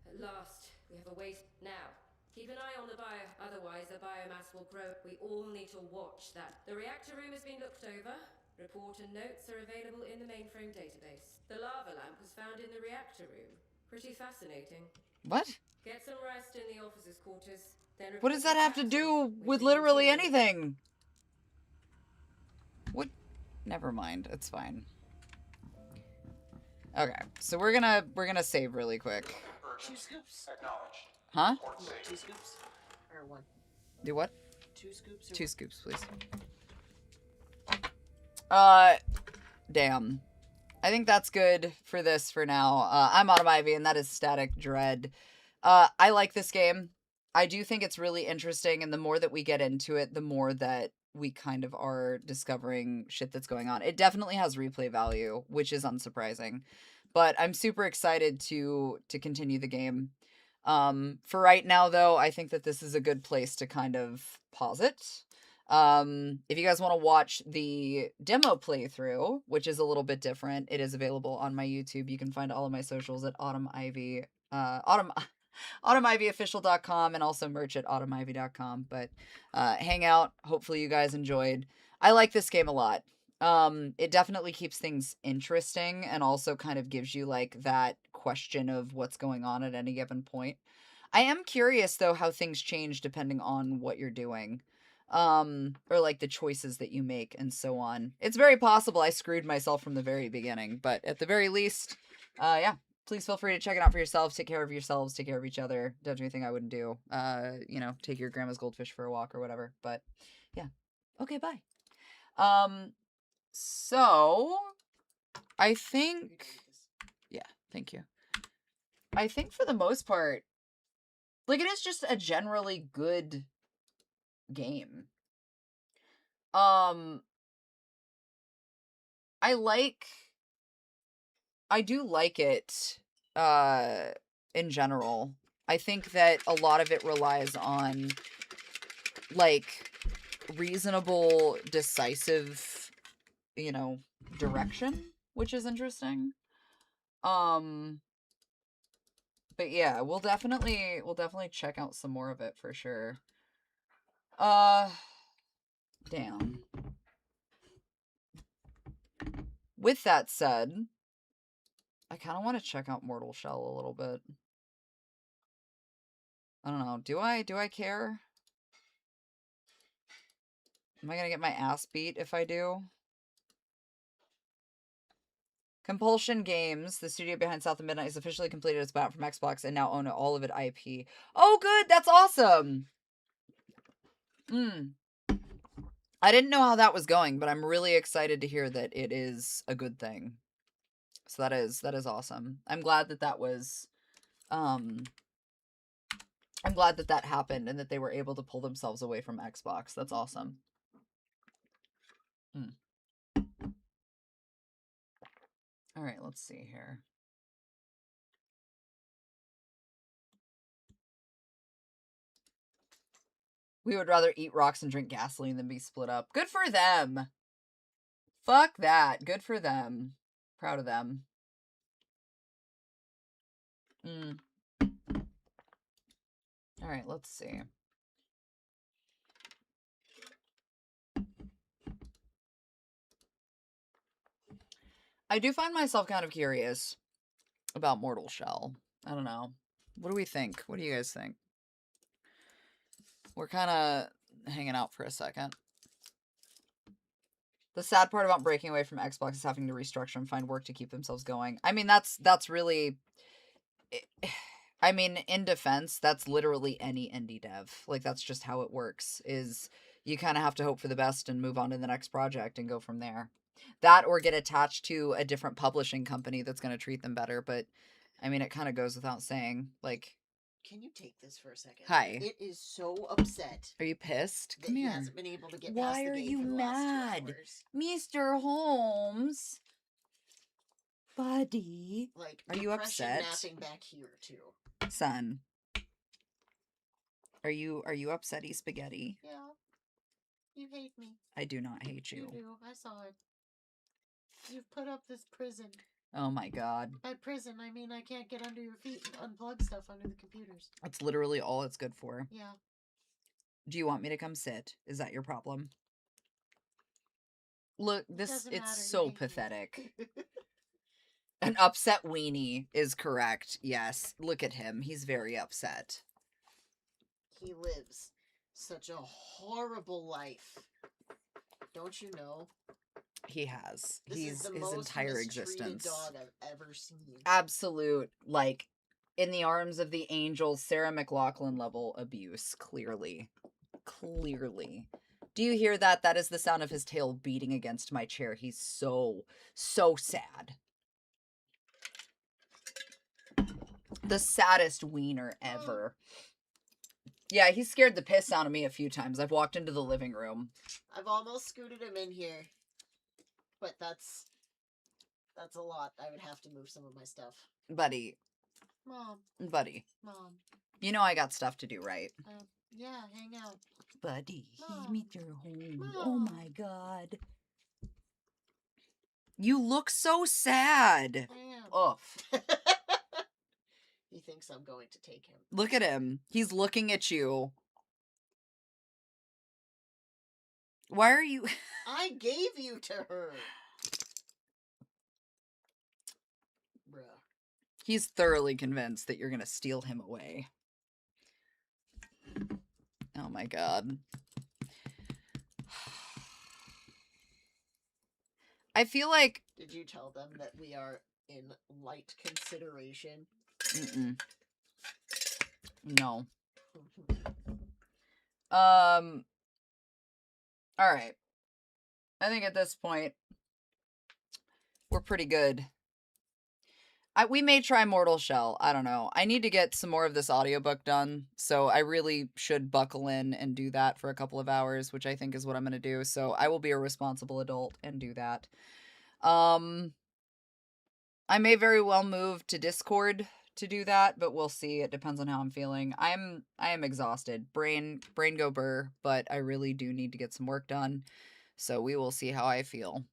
At last, we have a wait now. Keep an eye on the bio, otherwise the biomass will grow. We all need to watch that. The reactor room has been looked over. Report and notes are available in the mainframe database. The lava lamp was found in the reactor room. Pretty fascinating. What? Get some rest in the officers' quarters. Then What does that have to do with literally anything? What? Never mind. It's fine. Okay, so we're gonna save really quick. 2 scoops. Acknowledged. Huh? 2 scoops? Or 1? Do what? 2 scoops? 2 scoops, please. Damn. I think that's good for this for now. I'm Autumn Ivy, and that is Static Dread. I like this game. I do think it's really interesting, and the more that we get into it, the more that we kind of are discovering shit that's going on. It definitely has replay value, which is unsurprising. But I'm super excited to continue the game. For right now, though, I think that this is a good place to kind of pause it. If you guys want to watch the demo playthrough, which is a little bit different, it is available on my YouTube. You can find all of my socials at AutumnIvyOfficial.com and also merch at AutumnIvy.com. But hang out. Hopefully you guys enjoyed. I like this game a lot. It definitely keeps things interesting and also kind of gives you like that question of what's going on at any given point. I am curious though how things change depending on what you're doing. Or like the choices that you make and so on. It's very possible I screwed myself from the very beginning, but at the very least, yeah, please feel free to check it out for yourselves. Take care of yourselves, take care of each other. Don't do anything I wouldn't do. You know, take your grandma's goldfish for a walk or whatever, but yeah. Okay, bye. So I think, yeah, thank you. I think for the most part, like it is just a generally good game. I do like it, in general. I think that a lot of it relies on, like, reasonable, decisive, you know, direction, which is interesting. But yeah, we'll definitely check out some more of it for sure. Damn. With that said, I kind of want to check out Mortal Shell a little bit. I don't know. Do I care? Am I gonna get my ass beat if I do? Compulsion Games, the studio behind South of Midnight, has officially completed its buyout from Xbox and now own all of it IP. Oh, good! That's awesome! I didn't know how that was going, but I'm really excited to hear that it is a good thing. So that is awesome. I'm glad that that was, I'm glad that that happened and that they were able to pull themselves away from Xbox. That's awesome. All right, let's see here. We would rather eat rocks and drink gasoline than be split up. Good for them. Fuck that. Good for them. Proud of them. All right, let's see. I do find myself kind of curious about Mortal Shell. I don't know. What do we think? What do you guys think? We're kind of hanging out for a second. The sad part about breaking away from Xbox is having to restructure and find work to keep themselves going. I mean, that's really... I mean, in defense, that's literally any indie dev. Like, that's just how it works, is you kind of have to hope for the best and move on to the next project and go from there. That or get attached to a different publishing company that's going to treat them better. But I mean, it kind of goes without saying. Like, Can you take this for a second? Hi. It is so upset. Are you pissed? That Come he here. hasn't been able to get past Why the are gate you for the last 2 mad? hours. Mr. Holmes. Buddy. Like, Are you depression upset? napping back here too. Son. Are you upsetty spaghetti? Yeah. You hate me. I do not hate You you. do. I saw it. You've put up this prison. Oh my god. By prison, I mean I can't get under your feet and unplug stuff under the computers. That's literally all it's good for. Yeah. Do you want me to come sit? Is that your problem? Look, It this, doesn't it's matter, you so hate me. pathetic. An upset weenie is correct. Yes. Look at him. He's very upset. He lives such a horrible life. Don't you know? He has. This He's is the his most entire mistreated existence. dog I've ever seen. Absolute, like, in the arms of the angel, Sarah McLachlan level abuse. Clearly. Clearly. Do you hear that? That is the sound of his tail beating against my chair. He's so, so sad. The saddest wiener ever. Yeah, he scared the piss out of me a few times. I've walked into the living room. I've almost scooted him in here. But that's a lot. I would have to move some of my stuff. Buddy. Mom. Buddy. Mom. You know I got stuff to do, right? Yeah, hang out. Buddy, Mom. he's Mr. Holmes. Mom. Oh my god. You look so sad. I am. Ugh. He thinks I'm going to take him. Look at him. He's looking at you. Why are you... I gave you to her. Bruh. He's thoroughly convinced that you're going to steal him away. Oh my god. I feel like... Did you tell them that we are in light consideration? Mm-mm. No. Alright. I think at this point, we're pretty good. We may try Mortal Shell. I don't know. I need to get some more of this audiobook done, so I really should buckle in and do that for a couple of hours, which I think is what I'm going to do. So I will be a responsible adult and do that. I may very well move to Discord to do that, but we'll see. It depends on how I'm feeling. I am exhausted. Brain go burr, but I really do need to get some work done. So we will see how I feel.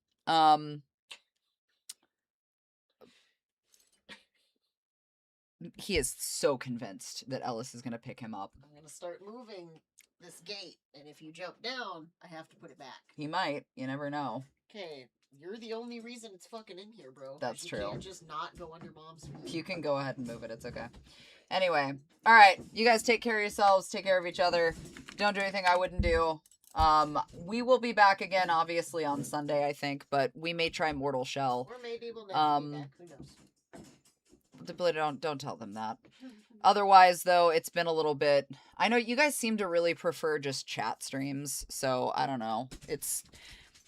He is so convinced that Ellis is going to pick him up. I'm going to start moving this gate, and if you jump down, I have to put it back. He might. You never know. Okay, you're the only reason it's fucking in here, bro. That's true. You can't just not go under mom's feet. You can go ahead and move it. It's okay. Anyway. All right. You guys take care of yourselves. Take care of each other. Don't do anything I wouldn't do. We will be back again, obviously, on Sunday, I think, but we may try Mortal Shell. Or maybe we'll never be back. Who knows? Don't tell them that. Otherwise, though, it's been a little bit... I know you guys seem to really prefer just chat streams, so I don't know.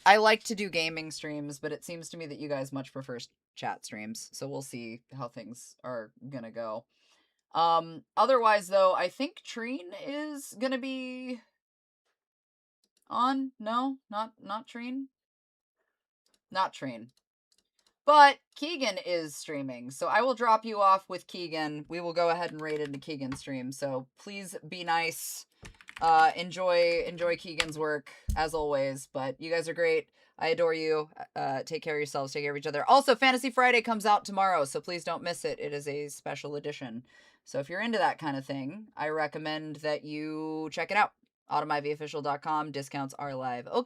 I like to do gaming streams, but it seems to me that you guys much prefer chat streams, so we'll see how things are gonna go. Otherwise, though, I think Treen is gonna be on. No, not Treen. Not Treen. But Keegan is streaming, so I will drop you off with Keegan. We will go ahead and raid into Keegan's stream, so please be nice. Enjoy Keegan's work, as always, but you guys are great. I adore you. Take care of yourselves, take care of each other. Also, Fantasy Friday comes out tomorrow, so please don't miss it. It is a special edition. So if you're into that kind of thing, I recommend that you check it out. AutomIVofficial.com. Discounts are live. Okay.